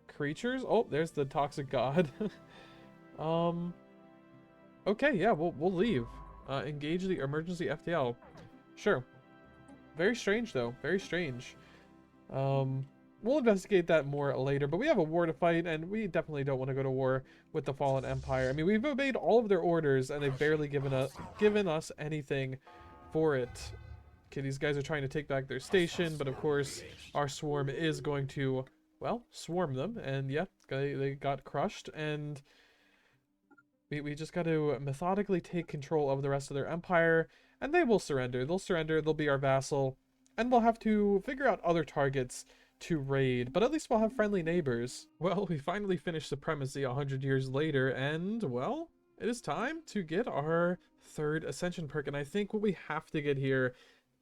creatures. Oh, there's the toxic god. Okay, yeah, we'll leave. Engage the emergency FTL. Sure. Very strange, though. Very strange. We'll investigate that more later, but we have a war to fight, and we definitely don't want to go to war with the Fallen Empire. I mean, we've obeyed all of their orders, and they've barely given us anything for it. Okay, these guys are trying to take back their station, but of course, our swarm is going to, well, swarm them, and yeah, they got crushed, and we just got to methodically take control of the rest of their empire, and they will surrender. They'll surrender, they'll be our vassal, and we'll have to figure out other targets to raid, but at least we'll have friendly neighbors. Well, we finally finished supremacy 100 years later, and, well, it is time to get our third Ascension perk, and I think what we have to get here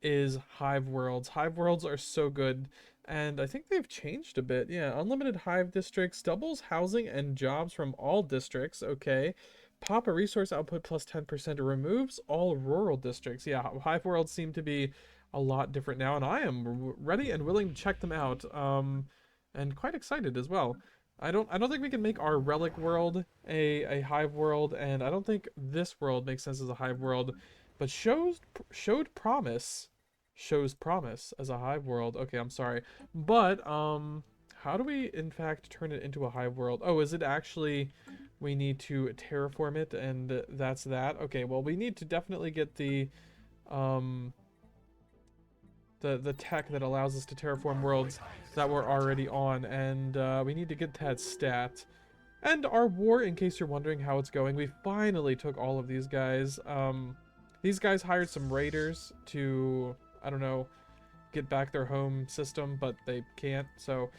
is Hive Worlds. Hive Worlds are so good, and I think they've changed a bit. Yeah, unlimited Hive districts, doubles housing and jobs from all districts, okay. Pop a resource output plus 10%, removes all rural districts. Yeah, Hive Worlds seem to be a lot different now, and I am ready and willing to check them out, and quite excited as well. I don't think we can make our relic world a Hive world, and I don't think this world makes sense as a Hive world, but shows promise as a Hive world. Okay, I'm sorry, but how do we in fact turn it into a Hive world? Oh, is it actually we need to terraform it, and that's that? Okay, well, we need to definitely get the tech that allows us to terraform worlds that we're already on, and we need to get that stat. And our war, in case you're wondering how it's going, we finally took all of these guys. These guys hired some raiders to, I don't know, get back their home system, but they can't, so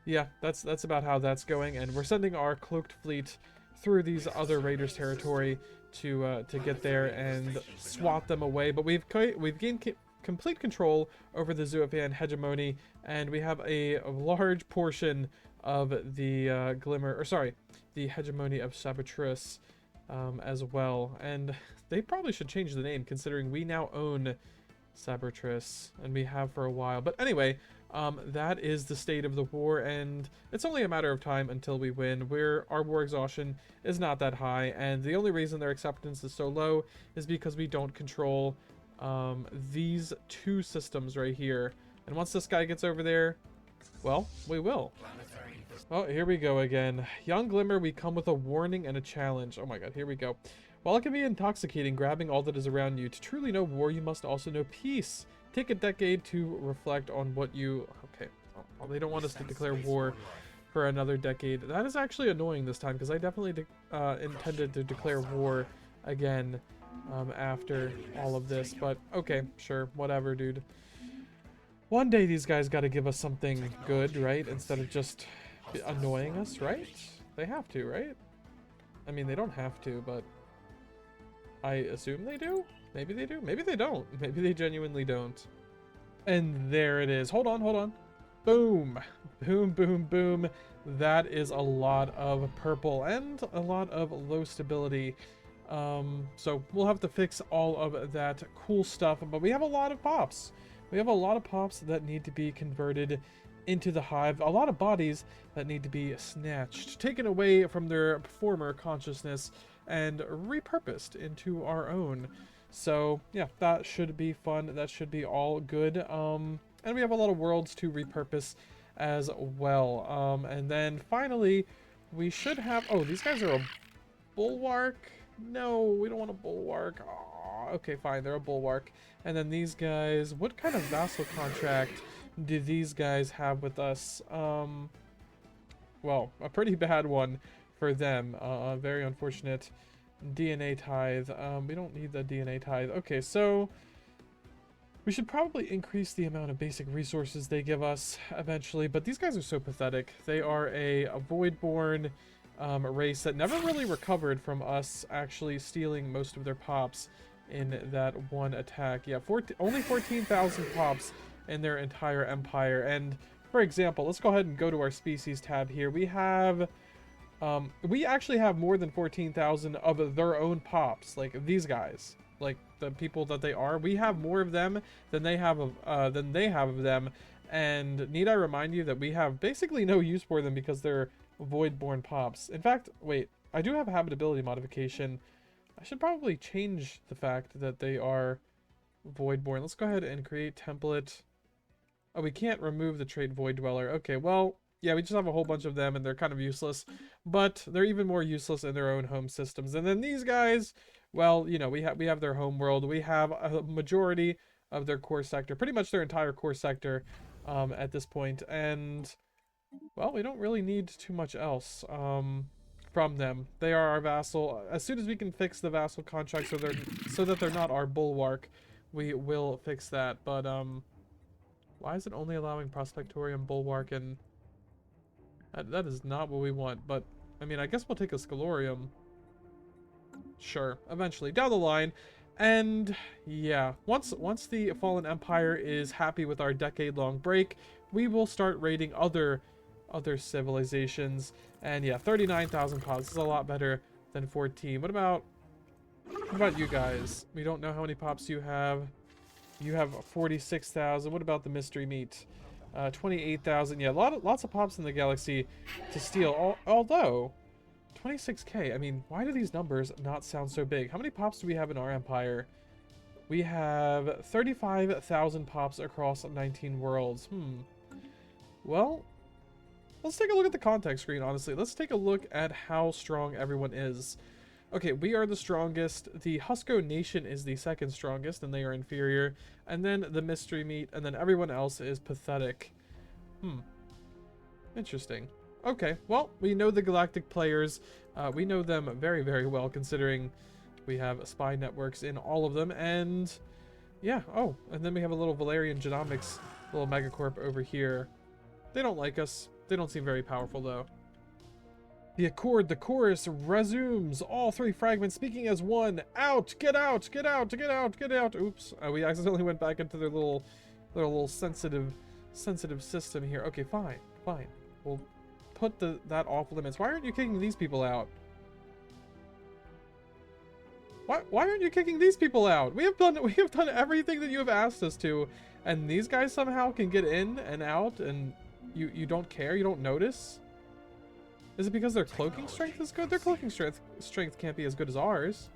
yeah, that's about how that's going, and we're sending our cloaked fleet through these other raiders' territory to get there and swat them away. But we've gained complete control over the Zuafan hegemony, and we have a large portion of the the hegemony of Sabotrus as well. And they probably should change the name, considering we now own Sabotrus, and we have for a while. But anyway, that is the state of the war, and it's only a matter of time until we win. Our war exhaustion is not that high, and the only reason their acceptance is so low is because we don't control these two systems right here. And once this guy gets over there, well, we will. Oh, here we go again. Young Glimmer, we come with a warning and a challenge. Oh my god, here we go. While it can be intoxicating grabbing all that is around you, to truly know war, you must also know peace. Take a decade to reflect on what you... Okay, oh, they don't want us to declare war for another decade. That is actually annoying this time, because I definitely intended to declare war again after all of this. But, okay, sure, whatever, dude. One day these guys gotta give us something good, right? Instead of just annoying us, right? They have to, right? I mean, they don't have to, but... I assume they do? Maybe they do? Maybe they don't. Maybe they genuinely don't. And there it is. Hold on, hold on. Boom. Boom, boom, boom. That is a lot of purple and a lot of low stability. So we'll have to fix all of that cool stuff, but we have a lot of pops. We have a lot of pops that need to be converted into the Hive. A lot of bodies that need to be snatched, taken away from their former consciousness, and repurposed into our own. So yeah, that should be fun. That should be all good. And we have a lot of worlds to repurpose as well. And then finally, we should have... Oh, these guys are a bulwark? No, we don't want a bulwark. Aw, okay, fine, they're a bulwark. And then these guys... What kind of vassal contract do these guys have with us? Well, a pretty bad one for them. Very unfortunate. DNA tithe. We don't need the DNA tithe. Okay, so we should probably increase the amount of basic resources they give us eventually, but these guys are so pathetic. They are a Voidborn race that never really recovered from us actually stealing most of their pops in that one attack. Yeah, only 14,000 pops in their entire empire. And for example, let's go ahead and go to our species tab here. We have... we actually have more than 14,000 of their own pops, like these guys, like the people that they are. We have more of them than they have of them. And need I remind you that we have basically no use for them because they're Voidborn pops. In fact, wait, I do have a habitability modification. I should probably change the fact that they are Voidborn. Let's go ahead and create template. Oh, we can't remove the trait Void Dweller. Okay, well, yeah, we just have a whole bunch of them, and they're kind of useless, but they're even more useless in their own home systems. And then these guys, well, you know, we have their home world. We have a majority of their core sector, pretty much their entire core sector at this point. And, well, we don't really need too much else from them. They are our vassal. As soon as we can fix the vassal contract so that they're not our bulwark, we will fix that. But why is it only allowing Prospectorium, Bulwark, and... That is not what we want, but, I mean, I guess we'll take a Scalorium. Sure, eventually, down the line. And, yeah, once the Fallen Empire is happy with our decade-long break, we will start raiding other civilizations. And, yeah, 39,000 pops is a lot better than 14. What about you guys? We don't know how many pops you have. You have 46,000. What about the mystery meat? 28,000. Yeah, lots of pops in the galaxy to steal. Although 26k. I mean, why do these numbers not sound so big? How many pops do we have in our empire? We have 35,000 pops across 19 worlds. Well, let's take a look at the context screen. Honestly, let's take a look at how strong everyone is. Okay, we are the strongest. The Husko Nation is the second strongest, and they are inferior. And then the Mystery Meat, and then everyone else is pathetic. Interesting. Okay, well, we know the galactic players. We know them very, very well, considering we have spy networks in all of them. And, yeah, oh, and then we have a little Valerian Genomics, little megacorp over here. They don't like us. They don't seem very powerful, though. The chorus resumes. All 3 fragments speaking as one. Out! Get out! Get out! Get out! Get out! Oops. We accidentally went back into their little sensitive system here. Okay, fine. Fine. We'll put that off limits. Why aren't you kicking these people out? Why aren't you kicking these people out? We have done everything that you have asked us to, and these guys somehow can get in and out, and you don't care? You don't notice? Is it because their cloaking strength is good? Their cloaking strength can't be as good as ours.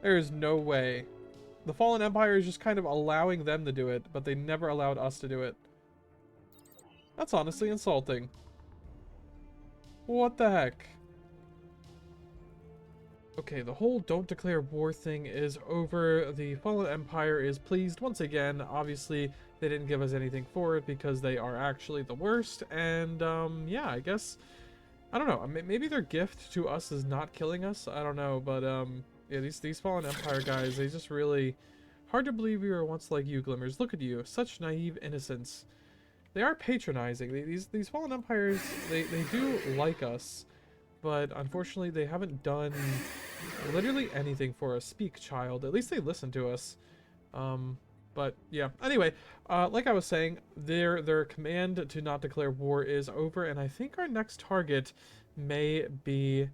There is no way. The Fallen Empire is just kind of allowing them to do it, but they never allowed us to do it. That's honestly insulting. What the heck? Okay, the whole don't declare war thing is over. The Fallen Empire is pleased once again. Obviously, they didn't give us anything for it because they are actually the worst. And, yeah, I guess... I don't know. Maybe their gift to us is not killing us. I don't know. But, yeah, these Fallen Empire guys, they just really... Hard to believe we were once like you, Glimmers. Look at you. Such naive innocence. They are patronizing. These Fallen Empires, they do like us. But unfortunately, they haven't done literally anything for us. Speak, child. At least they listen to us. But yeah. Anyway, like I was saying, their command to not declare war is over, and I think our next target may be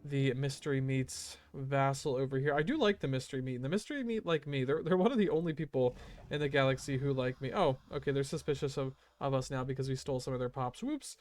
the Mystery Meat's vassal over here. I do like the Mystery Meat. The Mystery Meat like me. They're one of the only people in the galaxy who like me. Oh, okay. They're suspicious of us now because we stole some of their pops. Whoops.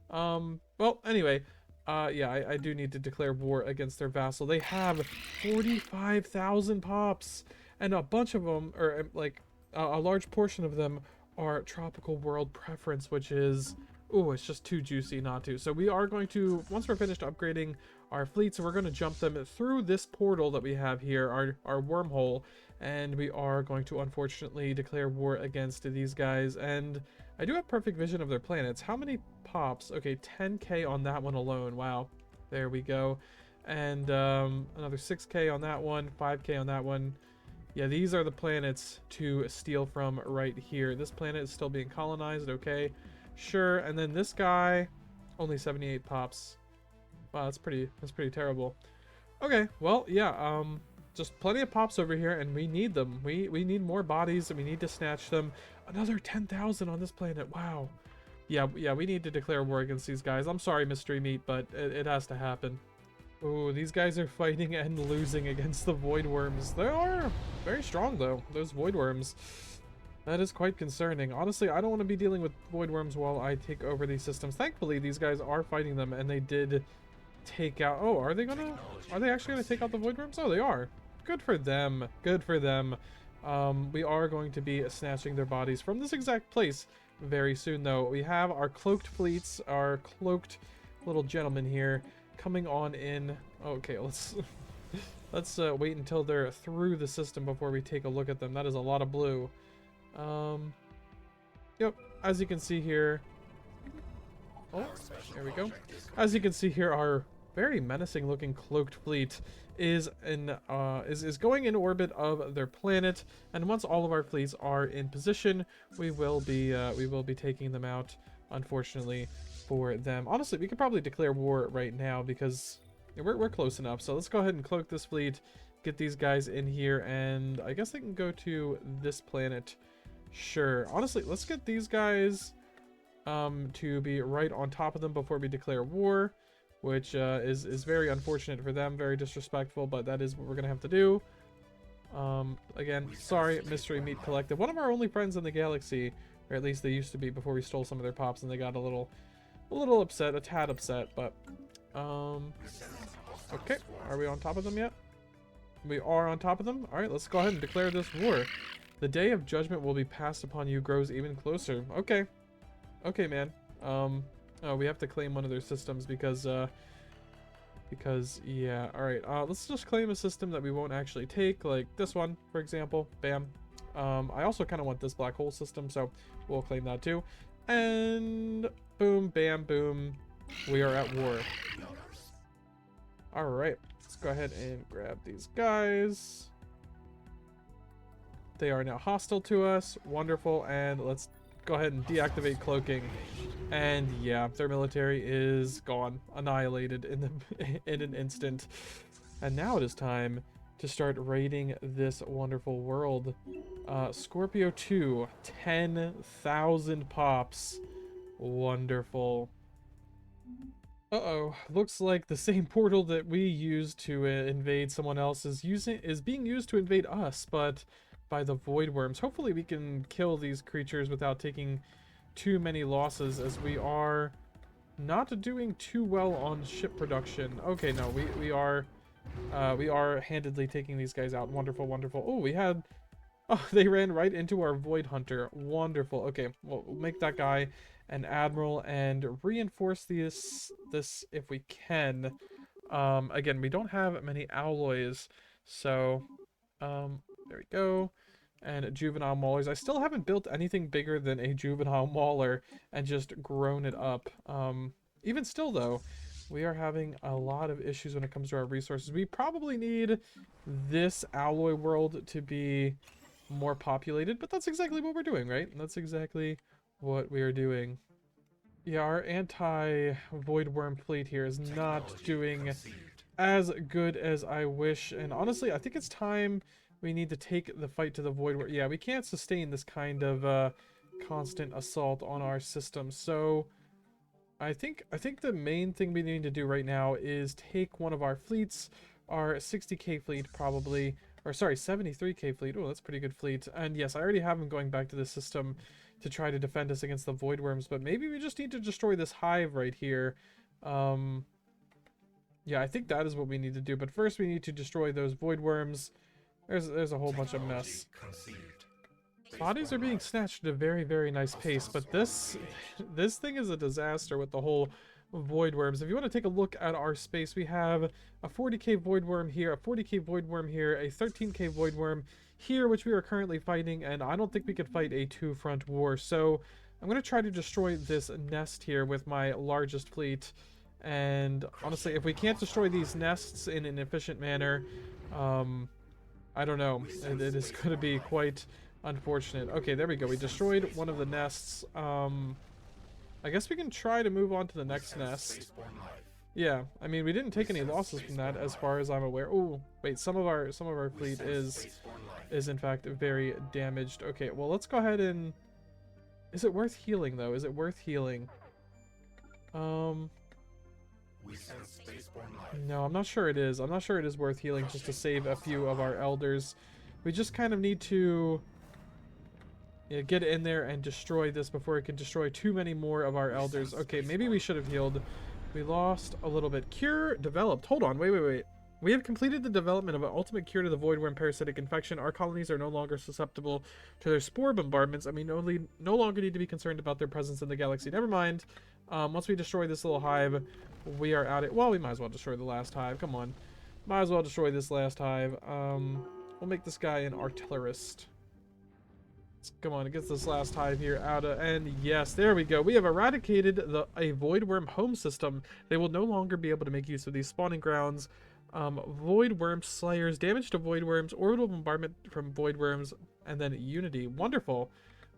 Well, anyway. Yeah, I do need to declare war against their vassal. They have 45,000 pops, and a bunch of them, or like a large portion of them, are tropical world preference, which is, ooh, it's just too juicy not to. So we are going to, once we're finished upgrading our fleets, we're going to jump them through this portal that we have here, our wormhole, and we are going to unfortunately declare war against these guys. And I do have perfect vision of their planets. How many pops? Okay, 10k on that one alone. Wow. There we go. And another 6k on that one, 5k on that one. Yeah, these are the planets to steal from right here. This planet is still being colonized. Okay, sure. And then this guy, only 78 pops. Wow, that's pretty terrible. Okay, well, yeah, just plenty of pops over here, and we need them. We need more bodies, and we need to snatch them. Another 10,000 on this planet. Wow. Yeah, we need to declare war against these guys. I'm sorry, Mystery Meat, but it has to happen. Ooh, these guys are fighting and losing against the Void Worms. They are very strong, though, those Void Worms. That is quite concerning. Honestly, I don't want to be dealing with Void Worms while I take over these systems. Thankfully, these guys are fighting them, and they did take out... Oh, are they actually gonna take out the Void Worms? Oh, they are. Good for them. Good for them. We are going to be snatching their bodies from this exact place very soon, though. We have our cloaked fleets, our cloaked little gentlemen here coming on in. Okay, let's wait until they're through the system before we take a look at them. That is a lot of blue. Yep, as you can see here. Oh, there we go. As you can see here, our very menacing looking cloaked fleet is going in orbit of their planet, and once all of our fleets are in position, we will be taking them out, unfortunately for them. Honestly, we could probably declare war right now because we're close enough. So let's go ahead and cloak this fleet, get these guys in here, and I guess they can go to this planet. Sure. Honestly, let's get these guys to be right on top of them before we declare war, which is very unfortunate for them, very disrespectful, but that is what we're gonna have to do. Again, sorry, Mystery Meat Collective, one of our only friends in the galaxy, or at least they used to be before we stole some of their pops, and they got a little upset, a tad upset, but okay, are we on top of them yet? We are on top of them. All right, let's go ahead and declare this war. The day of judgment will be passed upon you grows even closer. Okay. Okay, man. Oh, we have to claim one of their systems because yeah. All right. Let's just claim a system that we won't actually take, like this one, for example. Bam. I also kind of want this black hole system, so we'll claim that too. And boom, bam, boom. We are at war. All right. Let's go ahead and grab these guys. They are now hostile to us. Wonderful. And let's go ahead and deactivate cloaking. And yeah, their military is gone, annihilated in the in an instant. And now it is time to start raiding this wonderful world. Scorpio 2, 10,000 pops. Wonderful. Uh-oh, looks like the same portal that we used to invade someone else is being used to invade us, but by the void worms. Hopefully we can kill these creatures without taking too many losses, as we are not doing too well on ship production. Okay, no, we are handedly taking these guys out. Wonderful, wonderful. Oh, oh, they ran right into our void hunter. Wonderful. Okay, we'll make that guy an admiral and reinforce this if we can. Again, we don't have many alloys, so there we go. And juvenile maulers. I still haven't built anything bigger than a juvenile mauler and just grown it up. Even still, though, we are having a lot of issues when it comes to our resources. We probably need this alloy world to be more populated, but that's exactly what we're doing, right? That's exactly what we are doing. Yeah, our anti-void worm fleet here is not doing as good as I wish, and honestly, I think it's time we need to take the fight to the void worm. Yeah, we can't sustain this kind of constant assault on our system, so I think the main thing we need to do right now is take one of our fleets, our 60k fleet probably, or sorry, 73k fleet. Oh, that's a pretty good fleet. And yes, I already have them going back to the system to try to defend us against the void worms, but maybe we just need to destroy this hive right here. Yeah, I think that is what we need to do, but first we need to destroy those void worms. There's a whole bunch of mess. Bodies are being snatched at a very, very nice pace, but this thing is a disaster with the whole void worms. If you want to take a look at our space, we have a 40k void worm here, a 40k void worm here, a 13k void worm here, which we are currently fighting, and I don't think we could fight a two-front war. So I'm going to try to destroy this nest here with my largest fleet. And honestly, if we can't destroy these nests in an efficient manner, I don't know. It is going to be quite unfortunate. Okay, there we go. We destroyed one of the nests. I guess we can try to move on to the next nest. Yeah, I mean, we didn't take any losses from that as far as I'm aware. Oh, wait, some of our fleet is in fact very damaged. Okay, well, let's go ahead and... Is it worth healing, though? Is it worth healing? No, I'm not sure it is. I'm not sure it is worth healing just to save a few of our elders. We just kind of need to get in there and destroy this before it can destroy too many more of our elders. Okay, maybe we should have healed. We lost a little bit. Cure developed. Hold on, wait. We have completed the development of an ultimate cure to the voidworm parasitic infection. Our colonies are no longer susceptible to their spore bombardments, and we no longer need to be concerned about their presence in the galaxy. Never mind. Once we destroy this little hive, we are out. Well, we might as well destroy the last hive. Come on. Might as well destroy this last hive. We'll make this guy an artillerist. Come on, it gets this last hive here out of, and yes, there we go. We have eradicated a voidworm home system. They will no longer be able to make use of these spawning grounds. Voidworm slayers, damage to voidworms, orbital bombardment from voidworms, and then unity. Wonderful.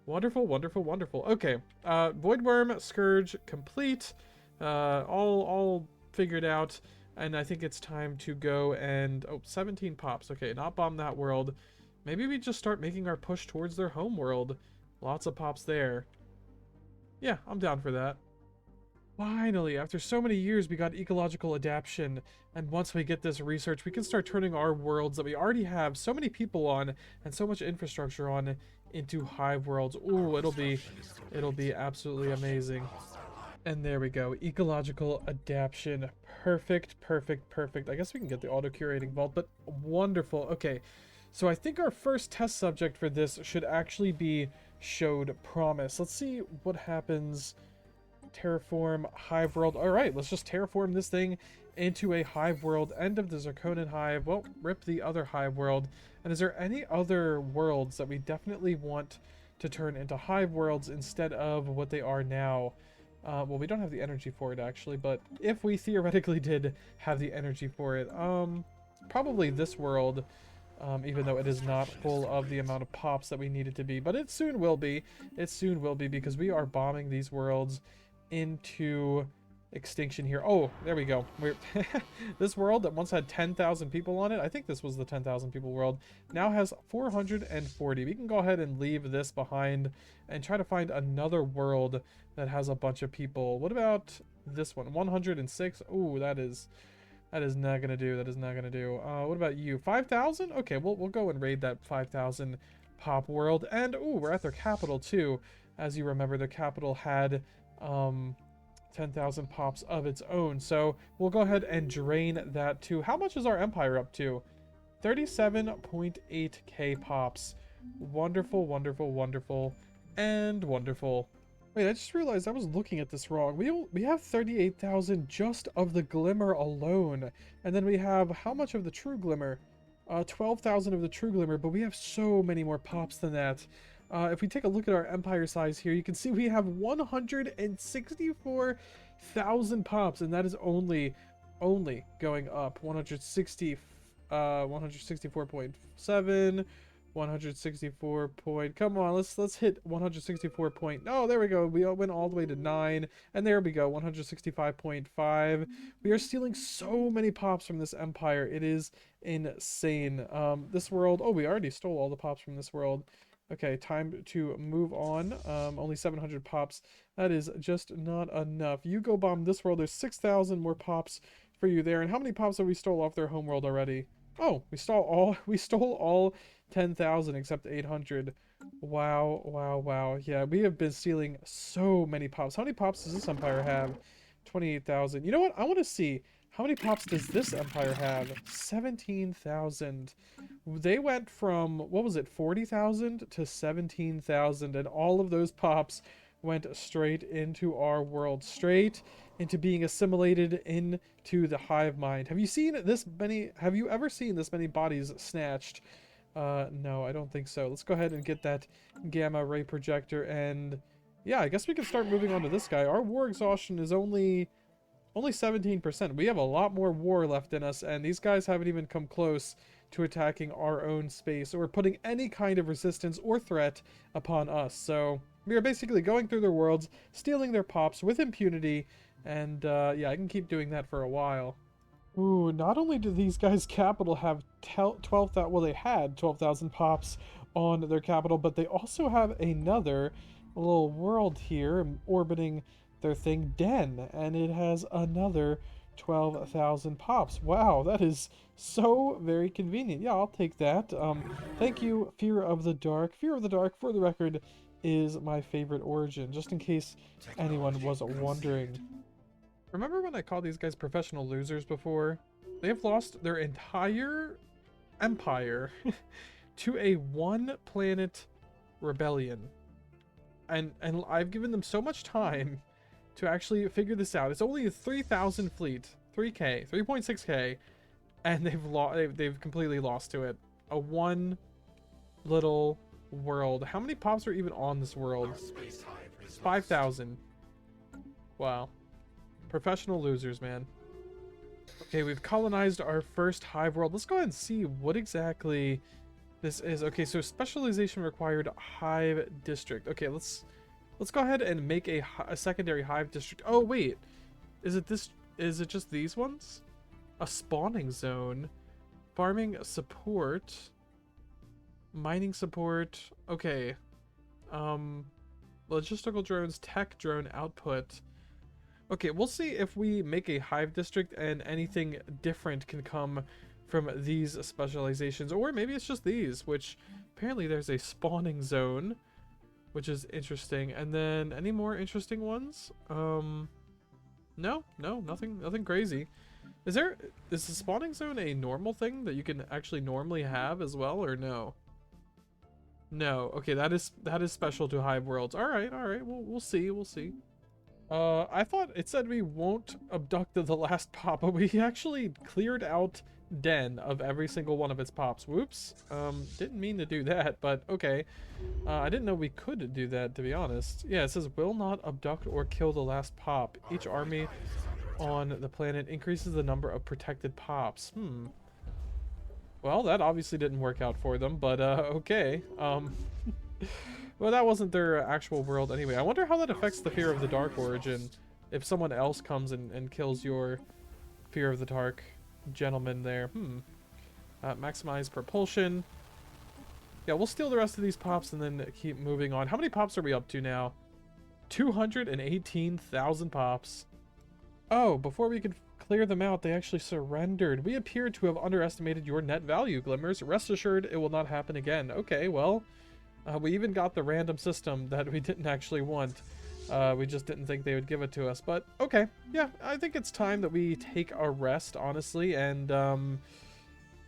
Wonderful, wonderful, wonderful. Okay, voidworm scourge complete. All figured out, and I think it's time to go and 17 pops. Okay, not bomb that world. Maybe we just start making our push towards their home world. Lots of pops there. Yeah, I'm down for that. Finally, after so many years, we got ecological adaptation, and once we get this research, we can start turning our worlds that we already have so many people on and so much infrastructure on into hive worlds. Ooh, it'll be absolutely amazing. And there we go, ecological adaptation. Perfect, perfect, perfect. I guess we can get the auto-curating vault, but wonderful. Okay, so I think our first test subject for this should actually be showed promise. Let's see what happens. Terraform hive world. All right, let's just terraform this thing into a hive world. End of the Zirconian hive. Well, rip the other hive world. And is there any other worlds that we definitely want to turn into hive worlds instead of what they are now? Well, we don't have the energy for it actually, but if we theoretically did have the energy for it, probably this world. even though it is not full of the amount of pops that we need it to be. But it soon will be. It soon will be, because we are bombing these worlds into extinction here. Oh, there we go. We're this world that once had 10,000 people on it, I think this was the 10,000 people world, now has 440. We can go ahead and leave this behind and try to find another world that has a bunch of people. What about this one? 106. Ooh, that is not gonna do. That is not gonna do. What about you? 5,000? Okay, we'll go and raid that 5,000 pop world. And ooh, we're at their capital too. As you remember, their capital had 10,000 pops of its own. So we'll go ahead and drain that too. How much is our empire up to? 37.8k pops. Wonderful, wonderful, wonderful, and wonderful. Wait, I just realized I was looking at this wrong. We have 38,000 just of the glimmer alone. And then we have how much of the true glimmer? 12,000 of the true glimmer, but we have so many more pops than that. If we take a look at our empire size here, you can see we have 164,000 pops, and that is only going up. 164.7, 164 point. Come on, let's hit 164 point. Oh, there we go. We went all the way to 9, and there we go. 165.5. We are stealing so many pops from this empire. It is insane. This world. Oh, we already stole all the pops from this world. Okay, time to move on. Only 700 pops. That is just not enough. You go bomb this world. There's 6,000 more pops for you there. And how many pops have we stole off their homeworld already? Oh, we stole all 10,000 except 800. Wow, wow, wow. Yeah, we have been stealing so many pops. How many pops does this empire have? 28,000. You know what? I want to see, how many pops does this empire have? 17,000. They went from, what was it, 40,000 to 17,000, and all of those pops went straight into our world, straight into being assimilated into the hive mind. Have you seen this many? Have you ever seen this many bodies snatched? No, I don't think so. Let's go ahead and get that gamma ray projector, and yeah, I guess we can start moving on to this guy. Our war exhaustion is only 17%. We have a lot more war left in us, and these guys haven't even come close to attacking our own space or putting any kind of resistance or threat upon us. So we are basically going through their worlds, stealing their pops with impunity, and yeah, I can keep doing that for a while. Ooh, not only do these guys' capital have 12,000, well, they had 12,000 pops on their capital, but they also have another little world here orbiting their thing, Den, and it has another 12,000 pops. Wow, that is so very convenient. Yeah, I'll take that. Thank you, Fear of the Dark. Fear of the Dark, for the record, is my favorite origin, just in case anyone was wondering. Remember when I called these guys professional losers before? They have lost their entire empire to a one-planet rebellion. And I've given them so much time to actually figure this out. It's only a 3,000 fleet, 3K, 3.6K, and they've completely lost to it. A one little world. How many pops are even on this world? 5,000. Wow. Professional losers, man. Okay, we've colonized our first hive world. Let's go ahead and see what exactly this is. Okay, so specialization required hive district. Okay, let's go ahead and make a secondary hive district. Oh wait, is it just these ones? A spawning zone, farming support, mining support. Okay, logistical drones, tech drone output. Okay, we'll see if we make a hive district and anything different can come from these specializations, or maybe it's just these, which apparently there's a spawning zone, which is interesting. And then any more interesting ones? No, nothing crazy. Is the spawning zone a normal thing that you can actually normally have as well, or no? No. Okay, that is special to hive worlds. All right. We'll see. I thought it said we won't abduct the last pop, but we actually cleared out Den of every single one of its pops. Whoops. Didn't mean to do that, but okay. I didn't know we could do that, to be honest. Yeah, it says will not abduct or kill the last pop. Each army on the planet increases the number of protected pops. Well, that obviously didn't work out for them, but okay. Well, that wasn't their actual world anyway. I wonder how that affects the Fear of the Dark origin. If someone else comes and kills your Fear of the Dark gentleman there. Maximize propulsion. Yeah, we'll steal the rest of these pops and then keep moving on. How many pops are we up to now? 218,000 pops. Oh, before we could clear them out, they actually surrendered. We appear to have underestimated your net value, Glimmers. Rest assured, it will not happen again. Okay, well, we even got the random system that we didn't actually want. We just didn't think they would give it to us. But, okay, yeah, I think it's time that we take a rest, honestly, and,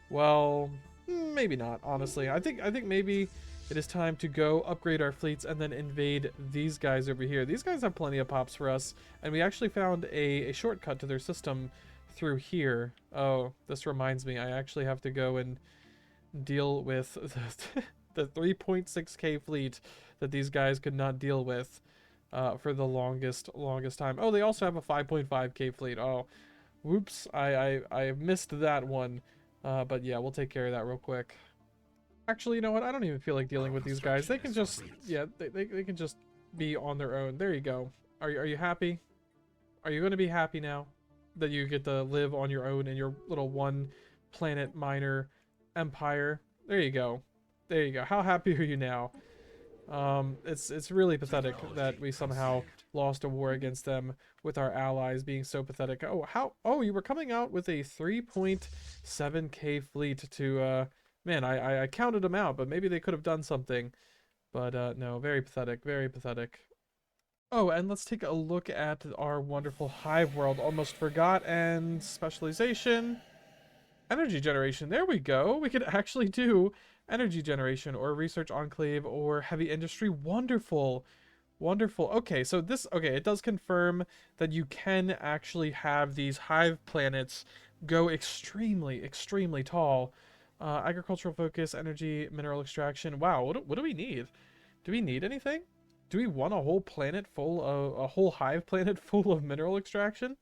well, maybe not, honestly. I think maybe it is time to go upgrade our fleets and then invade these guys over here. These guys have plenty of pops for us, and we actually found a shortcut to their system through here. Oh, this reminds me, I actually have to go and deal with the 3.6k fleet that these guys could not deal with for the longest time. Oh, they also have a 5.5k fleet. Oh, whoops, I missed that one. But yeah, we'll take care of that real quick. Actually, you know what? I don't even feel like dealing with these guys. They can just, yeah, they can just be on their own. There you go. Are you happy? Are you going to be happy now that you get to live on your own in your little one planet minor empire? There you go. There you go. How happy are you now? It's really pathetic that we somehow lost a war against them with our allies being so pathetic. Oh, you were coming out with a 3.7k fleet to, man, I counted them out, but maybe they could have done something. But, no, very pathetic, very pathetic. Oh, and let's take a look at our wonderful Hive world. Almost forgot. And specialization. Energy generation. There we go. We could actually do energy generation or research enclave or heavy industry. Wonderful. Wonderful. Okay, so it does confirm that you can actually have these Hive planets go extremely, extremely tall. Agricultural focus, energy, mineral extraction. Wow, what do we need? Do we need anything? Do we want a whole planet full of, a whole Hive planet full of mineral extraction?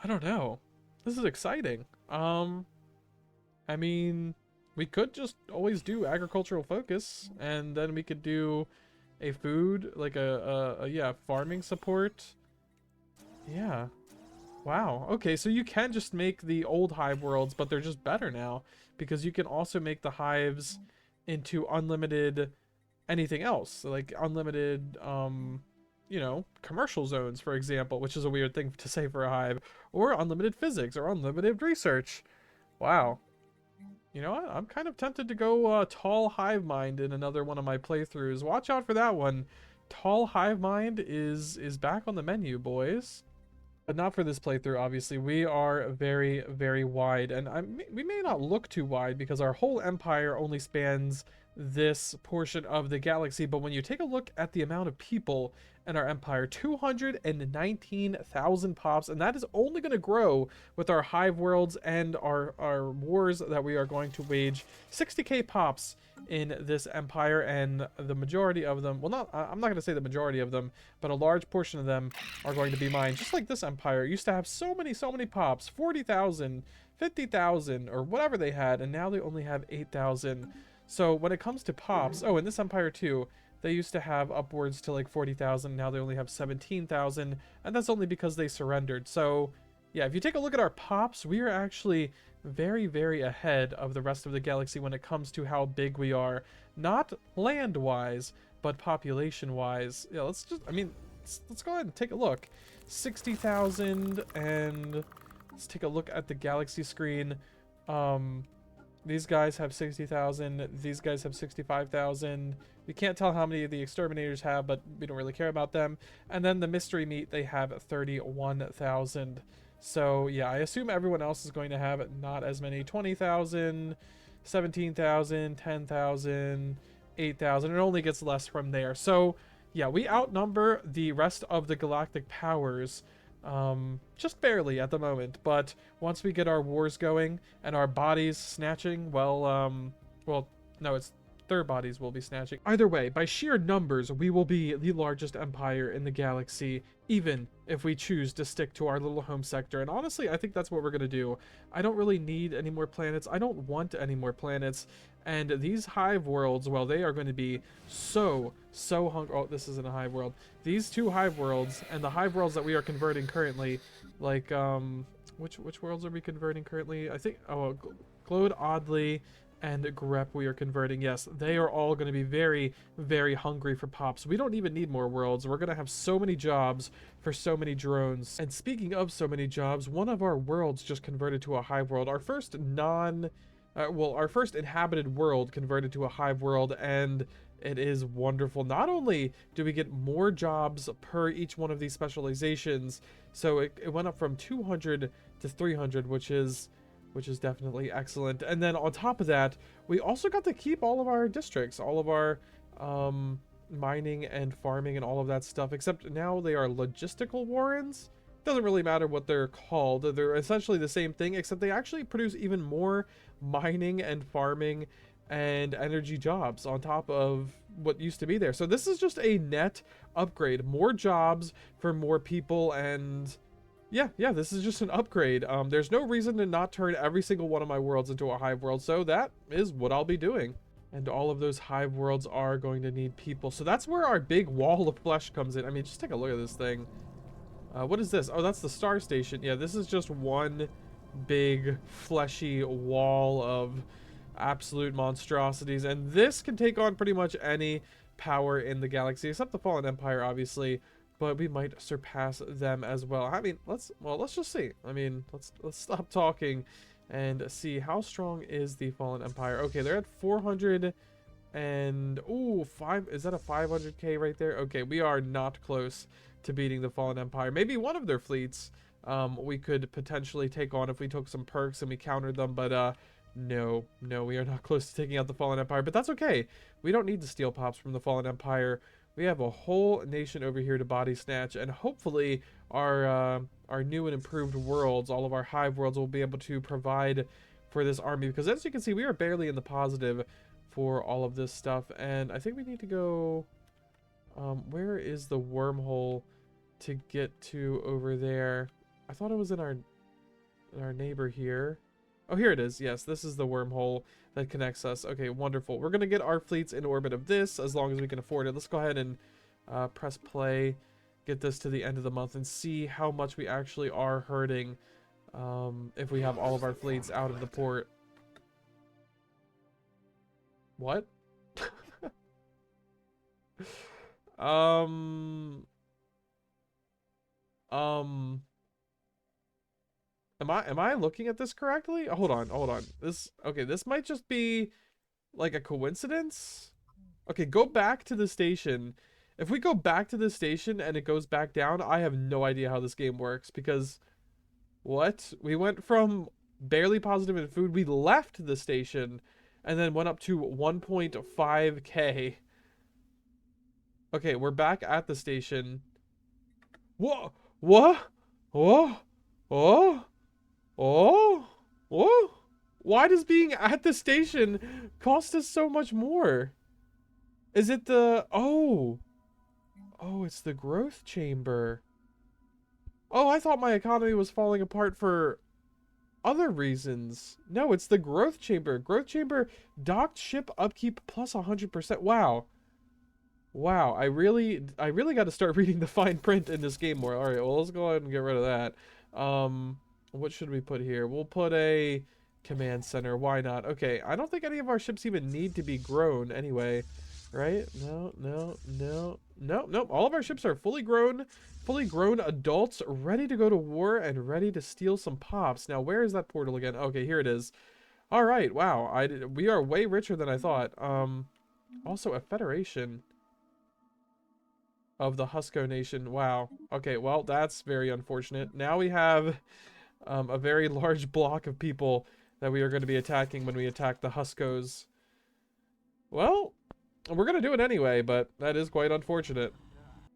I don't know. This is exciting. I mean, we could just always do agricultural focus, and then we could do a food, like yeah, farming support. Yeah. Wow. Okay, so you can just make the old Hive worlds, but they're just better now, because you can also make the hives into unlimited anything else. So like unlimited, you know, commercial zones, for example, which is a weird thing to say for a hive, or unlimited physics, or unlimited research. Wow. You know what? I'm kind of tempted to go Tall Hive Mind in another one of my playthroughs. Watch out for that one. Tall Hive Mind is back on the menu, boys. But not for this playthrough, obviously. We are very, very wide. And we may not look too wide because our whole empire only spans this portion of the galaxy. But when you take a look at the amount of people in our empire, 219,000 pops, and that is only going to grow with our Hive worlds and our wars that we are going to wage. 60k pops in this empire, and the majority of them, well, I'm not going to say the majority of them, but a large portion of them are going to be mine. Just like this empire used to have so many pops, 40,000, 50,000, or whatever they had, and now they only have 8,000. So when it comes to pops, oh, in this empire too, they used to have upwards to like 40,000. Now they only have 17,000, and that's only because they surrendered. So yeah, if you take a look at our pops, we are actually very, very ahead of the rest of the galaxy when it comes to how big we are. Not land-wise, but population-wise. Yeah, let's go ahead and take a look. 60,000, and let's take a look at the galaxy screen. These guys have 60,000. These guys have 65,000. We can't tell how many of the exterminators have, but we don't really care about them. And then the mystery meat, they have 31,000. So yeah, I assume everyone else is going to have not as many. 20,000, 17,000, 10,000, 8,000. It only gets less from there. So yeah, we outnumber the rest of the galactic powers. Just barely at the moment, but once we get our wars going and our bodies snatching, well, no, it's their bodies will be snatching. Either way, by sheer numbers, we will be the largest empire in the galaxy, even if we choose to stick to our little home sector. And honestly, I think that's what we're going to do. I don't really need any more planets. I don't want any more planets. And these Hive worlds, well, they are going to be so hungry. Oh, this isn't a Hive world. These two Hive worlds and the Hive worlds that we are converting currently, like, which worlds are we converting currently? I think, oh, Glowed Oddly and Grep we are converting. Yes, they are all going to be very hungry for pops. We don't even need more worlds. We're going to have so many jobs for so many drones. And speaking of so many jobs, one of our worlds just converted to a Hive world. Our first our first inhabited world converted to a Hive world, and it is wonderful. Not only do we get more jobs per each one of these specializations, so it went up from 200 to 300, which is definitely excellent. And then on top of that, we also got to keep all of our districts, all of our mining and farming and all of that stuff, except now they are logistical warrens. Doesn't really matter what they're called. They're essentially the same thing, except they actually produce even more mining and farming and energy jobs on top of what used to be there. So this is just a net upgrade. More jobs for more people, and yeah, this is just an upgrade. There's no reason to not turn every single one of my worlds into a Hive world, so that is what I'll be doing. And all of those Hive worlds are going to need people. So that's where our big wall of flesh comes in. I mean, just take a look at this thing. What is this? Oh, that's the Star Station. Yeah, this is just one big fleshy wall of absolute monstrosities. And this can take on pretty much any power in the galaxy, except the Fallen Empire, obviously. But we might surpass them as well. I mean, let's just see. I mean, let's stop talking and see how strong is the Fallen Empire. Okay, they're at 400 and ooh, is that a 500k right there? Okay, we are not close to beating the Fallen Empire. Maybe one of their fleets we could potentially take on if we took some perks and we countered them, but no, we are not close to taking out the Fallen Empire. But that's okay. We don't need to steal pops from the Fallen Empire. We have a whole nation over here to body snatch, and hopefully our new and improved worlds, all of our Hive worlds, will be able to provide for this army, because as you can see, we are barely in the positive for all of this stuff. And I think we need to go, where is the wormhole to get to over there? I thought it was in our neighbor here. Oh, here it is. Yes, this is the wormhole that connects us. Okay, wonderful. We're going to get our fleets in orbit of this as long as we can afford it. Let's go ahead and press play, get this to the end of the month, and see how much we actually are hurting if we have all of our fleets out of the port. What? Am I looking at this correctly? Hold on. This might just be like a coincidence. Okay, go back to the station. If we go back to the station and it goes back down, I have no idea how this game works, because what? We went from barely positive in food, we left the station and then went up to 1.5k. Okay, we're back at the station. Whoa! What? Whoa! Oh! Oh! Whoa! Why does being at the station cost us so much more? Is it the... Oh! Oh, it's the growth chamber. Oh, I thought my economy was falling apart for other reasons. No, it's the growth chamber. Growth chamber, docked ship upkeep plus 100%. Wow. Wow, I really got to start reading the fine print in this game more. All right, well, let's go ahead and get rid of that. What should we put here? We'll put a command center. Why not? Okay, I don't think any of our ships even need to be grown anyway, right? No. All of our ships are fully grown adults, ready to go to war and ready to steal some pops. Now, where is that portal again? Okay, here it is. All right, wow. We are way richer than I thought. Also a federation of the Husko Nation. Wow. Okay, well, that's very unfortunate. Now we have a very large block of people that we are going to be attacking when we attack the Huskos. Well, we're going to do it anyway, but that is quite unfortunate.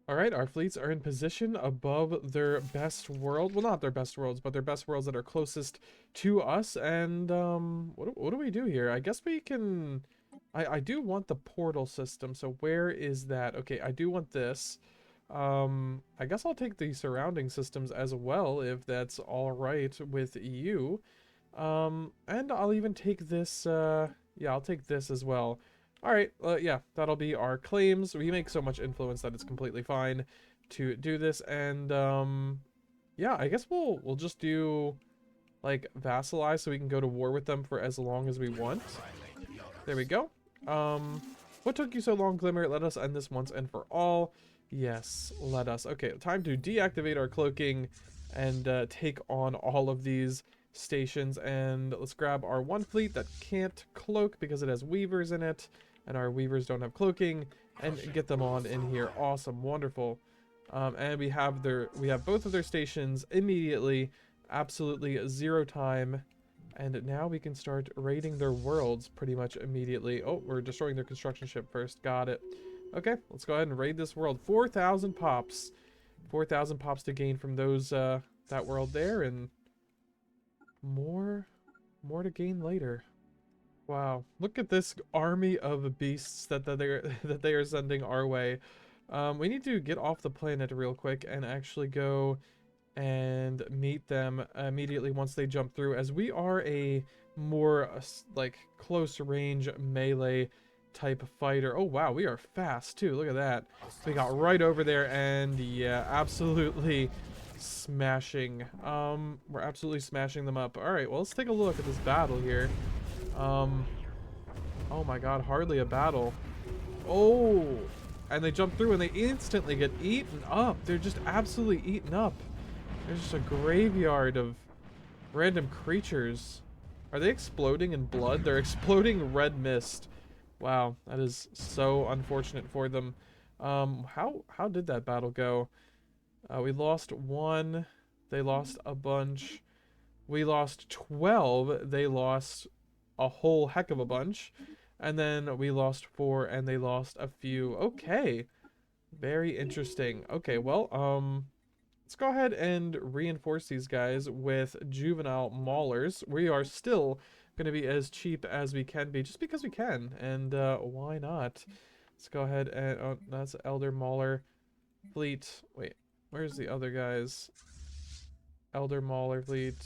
All right, our fleets are in position above their best world. Well, not their best worlds, but their best worlds that are closest to us. And what do we do here? I guess we can I do want the portal system, so where is that? Okay, I do want this. I guess I'll take the surrounding systems as well, if that's alright with you. And I'll even take this, yeah, I'll take this as well. Alright, yeah, that'll be our claims. We make so much influence that it's completely fine to do this, and, yeah, I guess we'll just do, like, vassalize so we can go to war with them for as long as we want. There we go. What took you so long, Glimmer? Let us end this once and for all. Yes, let us. Okay, time to deactivate our cloaking and take on all of these stations. And let's grab our one fleet that can't cloak because it has weavers in it, and our weavers don't have cloaking, and get them on in here. Awesome, wonderful. And we have both of their stations immediately. Absolutely 0 time. And now we can start raiding their worlds pretty much immediately. Oh, we're destroying their construction ship first. Got it. Okay, let's go ahead and raid this world. 4,000 pops. 4,000 pops to gain from those, that world there, and more to gain later. Wow, look at this army of beasts that they are sending our way. We need to get off the planet real quick and actually go and meet them immediately once they jump through, as we are a more like close range melee type fighter. Oh wow, we are fast too. Look at that. We got right over there, and yeah, absolutely smashing. We're absolutely smashing them up. All right, well, let's take a look at this battle here. Oh my god, hardly a battle. Oh, and they jump through and they instantly get eaten up. They're just absolutely eaten up. There's just a graveyard of random creatures. Are they exploding in blood? They're exploding red mist. Wow, that is so unfortunate for them. How did that battle go? We lost 1. They lost a bunch. We lost 12. They lost a whole heck of a bunch. And then we lost 4, and they lost a few. Okay. Very interesting. Okay, well, let's go ahead and reinforce these guys with juvenile maulers. We are still going to be as cheap as we can be, just because we can, and why not? Let's go ahead and, oh, that's Elder Mauler fleet. Wait, where's the other guys? Elder Mauler fleet.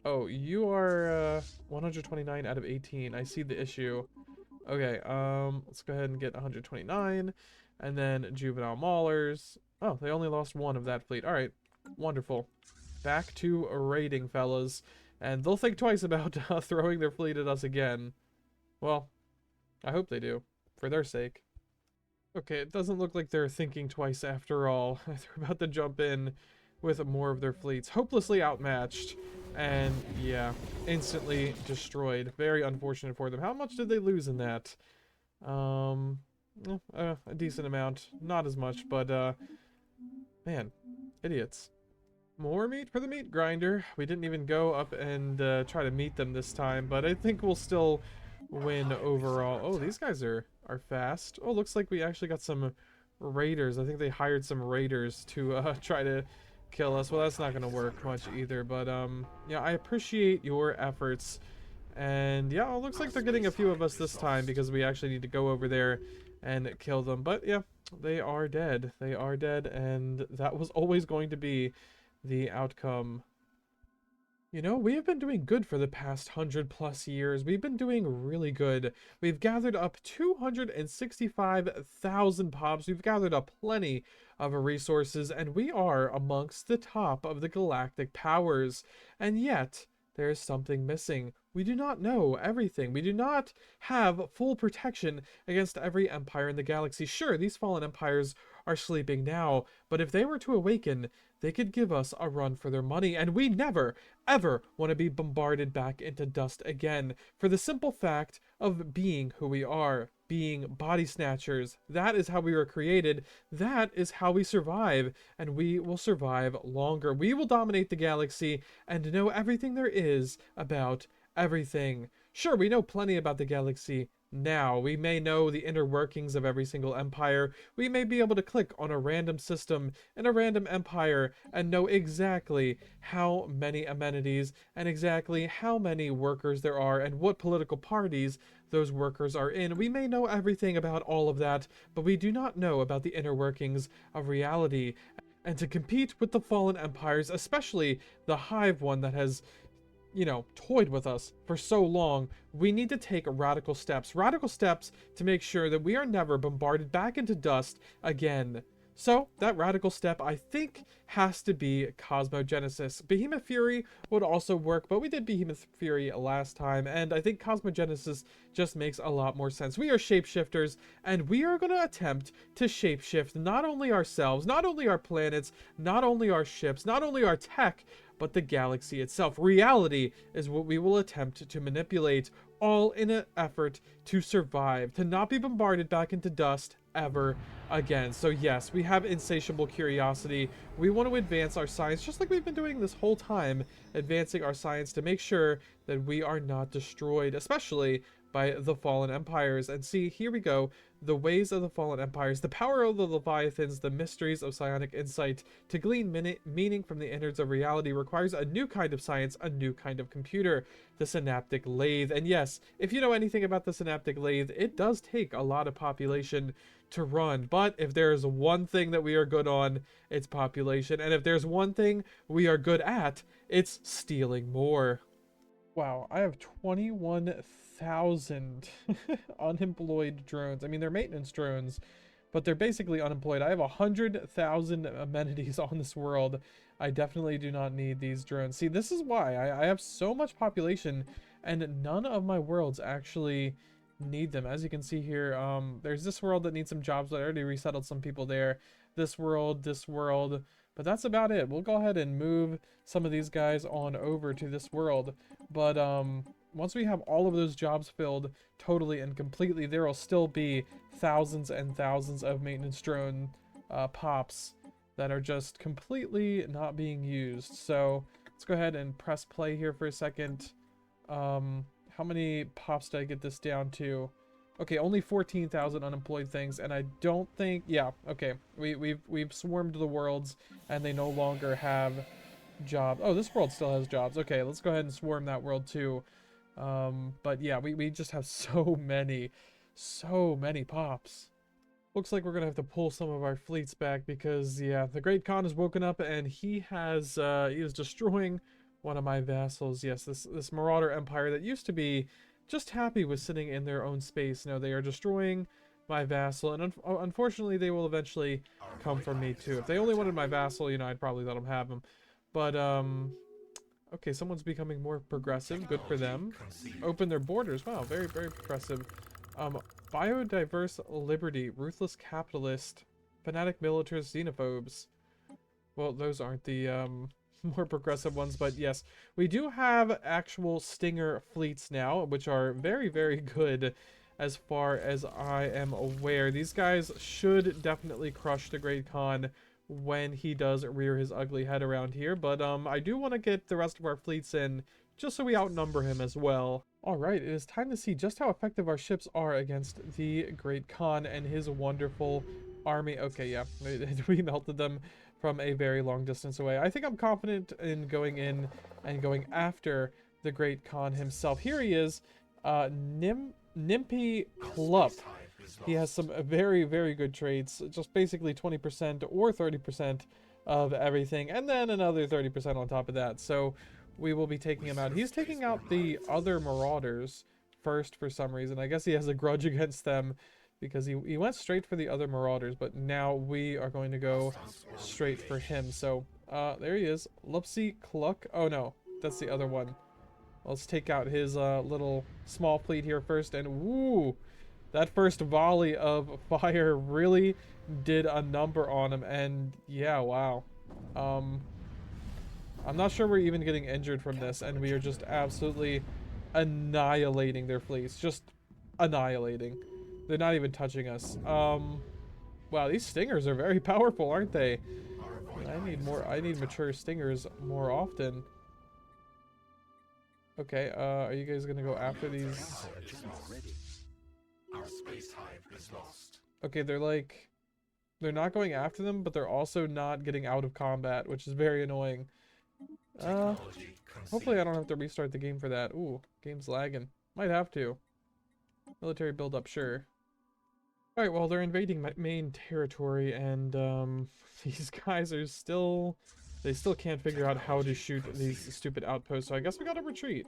Oh, you are 129 out of 18. I see the issue. Okay, let's go ahead and get 129, and then juvenile maulers. Oh, they only lost 1 of that fleet. All right, wonderful. Back to raiding, fellas. And they'll think twice about throwing their fleet at us again. Well, I hope they do, for their sake. Okay, it doesn't look like they're thinking twice after all. They're about to jump in with more of their fleets. Hopelessly outmatched. And, yeah, instantly destroyed. Very unfortunate for them. How much did they lose in that? A decent amount. Not as much, but, man, idiots. More meat for the meat grinder. We didn't even go up and try to meet them this time, but I think we'll still win overall. Oh, these guys are fast. Oh, looks like we actually got some raiders. I think they hired some raiders to try to kill us. Well, that's not going to work much either, but yeah, I appreciate your efforts. And yeah, it looks like they're getting a few of us this time because we actually need to go over there and kill them. But yeah, they are dead. They are dead, and that was always going to be the outcome. You know, we have been doing good for the past 100+ years. We've been doing really good. We've gathered up 265,000 pops. We've gathered up plenty of resources, and we are amongst the top of the galactic powers. And yet, there is something missing. We do not know everything. We do not have full protection against every empire in the galaxy. Sure, these fallen empires are sleeping now, but if they were to awaken, they could give us a run for their money, and we never, ever want to be bombarded back into dust again, for the simple fact of being who we are, being body snatchers. That is how we were created. That is how we survive, and we will survive longer. We will dominate the galaxy and know everything there is about everything. Sure, we know plenty about the galaxy Now, we may know the inner workings of every single empire. We may be able to click on a random system in a random empire and know exactly how many amenities and exactly how many workers there are and what political parties those workers are in. We may know everything about all of that, but we do not know about the inner workings of reality. And to compete with the fallen empires, especially the Hive one that has, you know, toyed with us for so long, we need to take radical steps. Radical steps to make sure that we are never bombarded back into dust again. So, that radical step, I think, has to be Cosmogenesis. Behemoth Fury would also work, but we did Behemoth Fury last time, and I think Cosmogenesis just makes a lot more sense. We are shapeshifters, and we are going to attempt to shapeshift not only ourselves, not only our planets, not only our ships, not only our tech, but the galaxy itself. Reality is what we will attempt to manipulate, all in an effort to survive, to not be bombarded back into dust ever again. So yes, we have insatiable curiosity. We want to advance our science just like we've been doing this whole time, advancing our science to make sure that we are not destroyed, especially by the fallen empires. And see, here we go. The ways of the fallen empires, the power of the Leviathans, the mysteries of psionic insight. To glean meaning from the innards of reality requires a new kind of science, a new kind of computer, the synaptic lathe. And yes, if you know anything about the synaptic lathe, it does take a lot of population to run. But if there's one thing that we are good on, it's population. And if there's one thing we are good at, it's stealing more. Wow, I have 21,000 unemployed drones. I mean, they're maintenance drones, but they're basically unemployed. I have 100,000 amenities on this world. I definitely do not need these drones. See, this is why I have so much population, and none of my worlds actually need them. As you can see here, there's this world that needs some jobs, but I already resettled some people there. This world, but that's about it. We'll go ahead and move some of these guys on over to this world. But once we have all of those jobs filled totally and completely, there will still be thousands and thousands of maintenance drone pops that are just completely not being used. So let's go ahead and press play here for a second. How many pops did I get this down to? Okay, only 14,000 unemployed things, and I don't think, yeah, okay, we've swarmed the worlds, and they no longer have jobs. Oh, this world still has jobs. Okay, let's go ahead and swarm that world too. But yeah, we just have so many pops. Looks like we're gonna have to pull some of our fleets back because, yeah, the Great Khan has woken up and he is destroying one of my vassals. Yes, this Marauder Empire that used to be just happy with sitting in their own space. Now they are destroying my vassal, and unfortunately they will eventually come for me too. If they only wanted my vassal, you know, I'd probably let them have him. But okay, someone's becoming more progressive. Good for them. Open their borders. Wow, very, very progressive. Biodiverse liberty, ruthless capitalist, fanatic militarist, xenophobes. Well, those aren't the more progressive ones, but yes, we do have actual Stinger fleets now, which are very, very good as far as I am aware. These guys should definitely crush the Great Khan when he does rear his ugly head around here, but I do want to get the rest of our fleets in just so we outnumber him as well. Alright, it is time to see just how effective our ships are against the Great Khan and his wonderful army. Okay, yeah, we melted them from a very long distance away. I think I'm confident in going in and going after the Great Khan himself. Here he is, Nimpy Clup. He has some very, very good traits, just basically 20% or 30% of everything, and then another 30% on top of that. So we will be taking him out. He's taking out the other Marauders first for some reason. I guess he has a grudge against them because he went straight for the other Marauders, but now we are going to go straight for him. So there he is, Lupsy Cluck. Oh no, that's the other one. Let's take out his little small fleet here first, and woo, that first volley of fire really did a number on him. And yeah, wow. I'm not sure we're even getting injured from this, and we are just absolutely annihilating their fleets. Just annihilating. They're not even touching us. Wow, these stingers are very powerful, aren't they? I need mature stingers more often. Okay, are you guys gonna go after these?
Our space hive is lost.
Okay, they're not going after them, but they're also not getting out of combat, which is very annoying.
Technology
Hopefully I don't
conceived.
have to restart the game for that. Ooh, game's lagging. Might have to. Military build-up, sure. Alright, well, they're invading my main territory, and, these guys are still... They still can't figure out how to shoot these stupid outposts, so I guess we gotta retreat.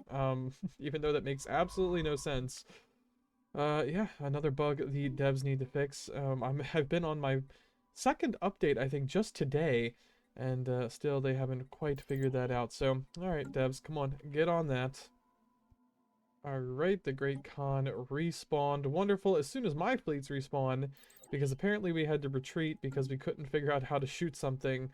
Even though that makes absolutely no sense. Yeah, another bug the devs need to fix. I've been on my second update, I think, just today, and still they haven't quite figured that out. So, alright, devs, come on, get on that. Alright, the Great Khan respawned. Wonderful, as soon as my fleets respawn, because apparently we had to retreat because we couldn't figure out how to shoot something.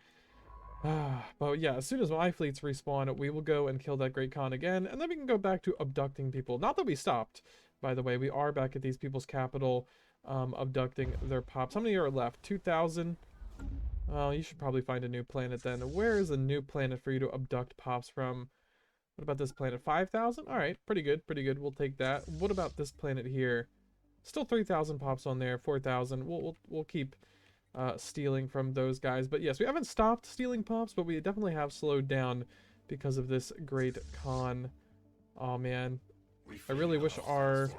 But yeah, as soon as my fleets respawn, we will go and kill that Great Khan again, and then we can go back to abducting people. Not that we stopped, by the way. We are back at these people's capital, abducting their pops. How many are left? 2,000? Well, you should probably find a new planet then. Where is a new planet for you to abduct pops from? What about this planet? 5,000? Alright, pretty good, pretty good. We'll take that. What about this planet here? Still 3,000 pops on there, 4,000. We'll keep stealing from those guys. But yes, we haven't stopped stealing pops, but we definitely have slowed down because of this Great Khan. Oh man, I really wish our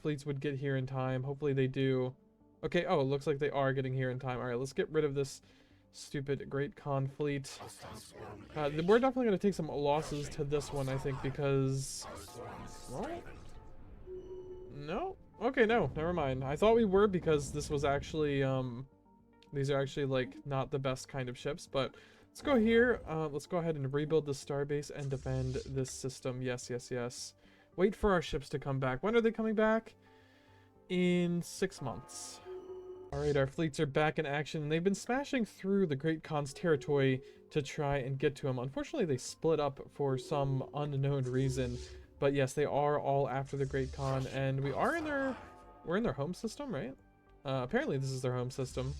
fleets would get here in time. Hopefully they do. Okay, oh, it looks like they are getting here in time. Alright, let's get rid of this stupid Great Khan fleet. We're definitely going to take some losses to this one, I think, because... Well, no? Okay, no, never mind. I thought we were because this was actually, these are actually, like, not the best kind of ships, but let's go here. Let's go ahead and rebuild the starbase and defend this system. Yes, yes, yes. Wait for our ships to come back. When are they coming back? In 6 months. Alright, our fleets are back in action, and they've been smashing through the Great Khan's territory to try and get to him. Unfortunately, they split up for some unknown reason. But yes, they are all after the Great Khan, and we're in their home system, right? Apparently this is their home system.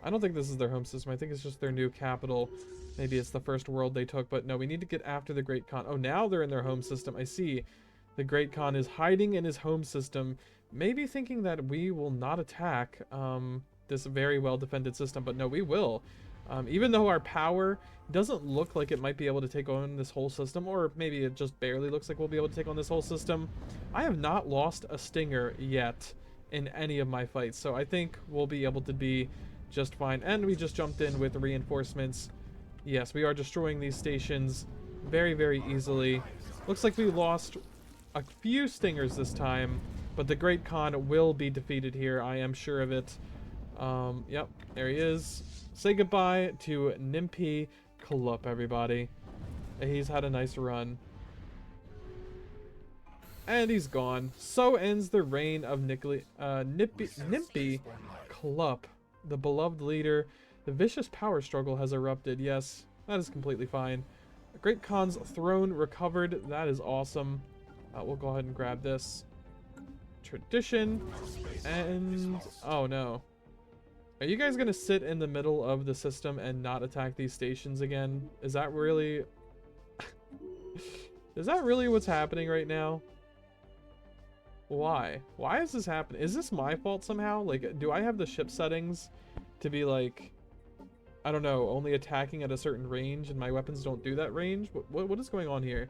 I don't think this is their home system. I think it's just their new capital. Maybe it's the first world they took, but no, we need to get after the Great Khan. Oh, now they're in their home system. I see. The Great Khan is hiding in his home system, maybe thinking that we will not attack this very well-defended system, but no, we will. Even though our power doesn't look like it might be able to take on this whole system, or maybe it just barely looks like we'll be able to take on this whole system, I have not lost a stinger yet in any of my fights, so I think we'll be able to be just fine. And we just jumped in with reinforcements. Yes, we are destroying these stations very, very easily. Looks like we lost a few stingers this time, but the Great Khan will be defeated here, I am sure of it. Yep, there he is. Say goodbye to Nimpi Kalup, everybody. He's had a nice run. And he's gone. So ends the reign of Nimpi Kalup, the beloved leader. The vicious power struggle has erupted. Yes, that is completely fine. The Great Khan's throne recovered. That is awesome. We'll go ahead and grab this. Tradition. And... oh no. Are you guys gonna sit in the middle of the system and not attack these stations again? Is that really... is that really what's happening right now? Why? Why is this happening? Is this my fault somehow? Like, do I have the ship settings to be like... I don't know, only attacking at a certain range and my weapons don't do that range? What is going on here?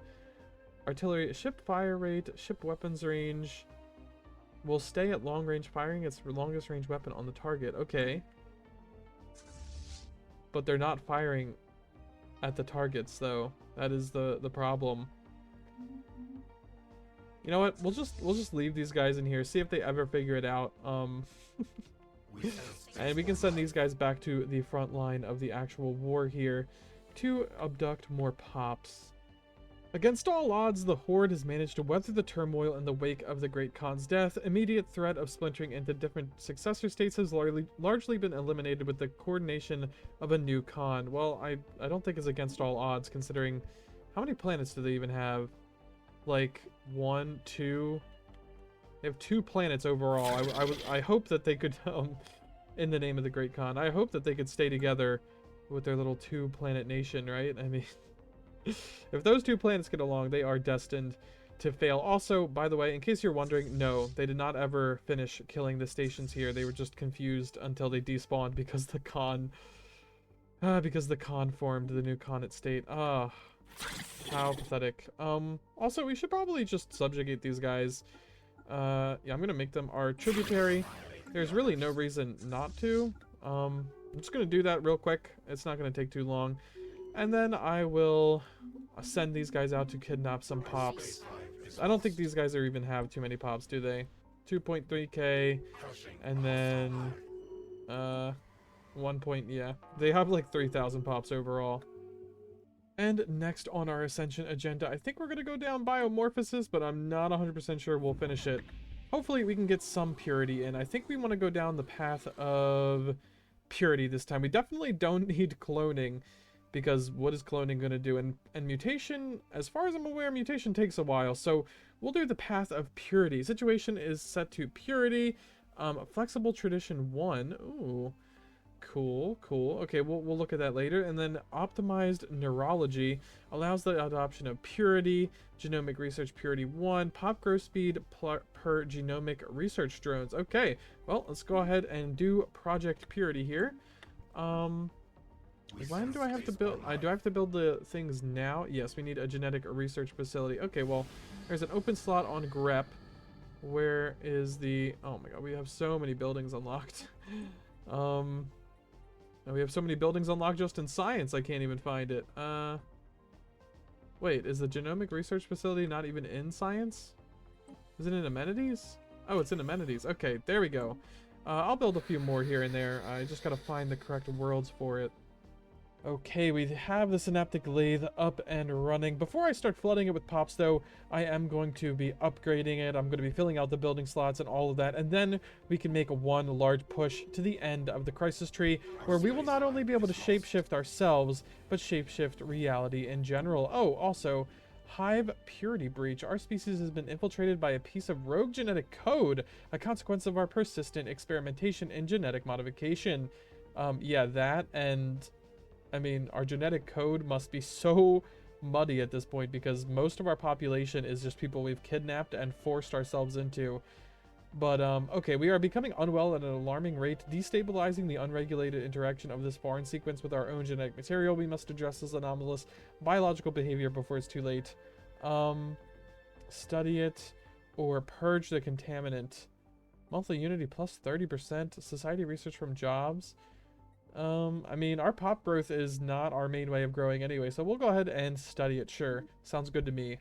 Artillery, ship fire rate, ship weapons range... will stay at long range firing its longest range weapon on the target. Okay. But they're not firing at the targets though. That is the problem. You know what? We'll just leave these guys in here. See if they ever figure it out. And we can send these guys back to the front line of the actual war here to abduct more pops. Against all odds, the Horde has managed to weather the turmoil in the wake of the Great Khan's death. Immediate threat of splintering into different successor states has largely been eliminated with the coordination of a new Khan. Well, I don't think it's against all odds, considering how many planets do they even have? Like 1, 2. They have 2 planets overall. I hope that they could, in the name of the Great Khan, I hope that they could stay together with their little 2-planet nation, right? I mean. If those 2 planets get along, they are destined to fail. Also, by the way, in case you're wondering, no, they did not ever finish killing the stations here. They were just confused until they despawned because the Khan formed the new Khanate state. Ah, how pathetic. Also, we should probably just subjugate these guys. Yeah, I'm gonna make them our tributary. There's really no reason not to. I'm just gonna do that real quick. It's not gonna take too long. And then I will send these guys out to kidnap some pops. I don't think these guys even have too many pops, do they? 2.3k, and then 1 yeah, they have like 3,000 pops overall. And next on our Ascension agenda, I think we're gonna go down biomorphosis, but I'm not 100% sure we'll finish it. Hopefully we can get some purity in. I think we want to go down the path of purity this time. We definitely don't need cloning, because what is cloning going to do? And mutation, as far as I'm aware, mutation takes a while. So we'll do the path of purity. Situation is set to purity. Flexible tradition 1. Ooh, cool, cool. Okay, we'll look at that later. And then optimized neurology allows the adoption of purity. Genomic research purity 1. Pop growth speed per genomic research drones. Okay, well, let's go ahead and do project purity here. When do I have to build? Do I have to build the things now? Yes, we need a genetic research facility. Okay, well, there's an open slot on grep. Where is the... Oh my god, we have so many buildings unlocked. And we have so many buildings unlocked just in science, I can't even find it. Wait, is the genomic research facility not even in science? Is it in amenities? Oh, it's in amenities. Okay, there we go. I'll build a few more here and there. I just gotta find the correct worlds for it. Okay, we have the synaptic lathe up and running. Before I start flooding it with pops, though, I am going to be upgrading it. I'm going to be filling out the building slots and all of that, and then we can make one large push to the end of the crisis tree, where we will not only be able to shapeshift ourselves, but shapeshift reality in general. Oh, also, Hive purity breach. Our species has been infiltrated by a piece of rogue genetic code, a consequence of our persistent experimentation in genetic modification. Yeah, that, and... I mean, our genetic code must be so muddy at this point, because most of our population is just people we've kidnapped and forced ourselves into. But, okay, we are becoming unwell at an alarming rate, destabilizing the unregulated interaction of this foreign sequence with our own genetic material. We must address this anomalous biological behavior before it's too late. Study it or purge the contaminant. Monthly unity plus 30%. Society research from jobs. I mean, our pop growth is not our main way of growing anyway, so we'll go ahead and study it, sure. Sounds good to me.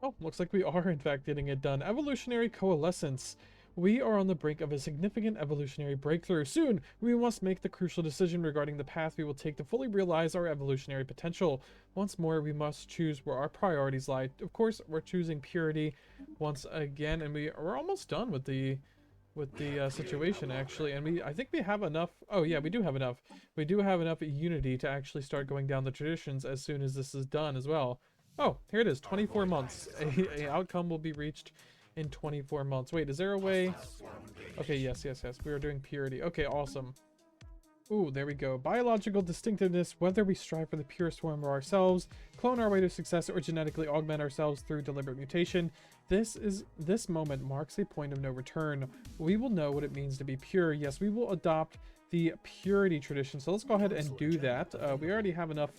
Oh, looks like we are in fact getting it done. Evolutionary coalescence. We are on the brink of a significant evolutionary breakthrough. Soon, we must make the crucial decision regarding the path we will take to fully realize our evolutionary potential. Once more, we must choose where our priorities lie. Of course, we're choosing purity once again, and we're almost done with the situation, actually, and I think we have enough. Oh yeah, we do have enough. We do have enough unity to actually start going down the traditions as soon as this is done as well. Oh, here it is, 24 months. A outcome will be reached in 24 months. Wait, is there a way? Okay, yes, we are doing purity. Okay, awesome. Ooh, there we go. Biological distinctiveness, whether we strive for the purest form of ourselves, clone our way to success, or genetically augment ourselves through deliberate mutation. This moment marks a point of no return. We will know what it means to be pure. Yes, we will adopt the purity tradition. So let's go ahead and do that. We already have enough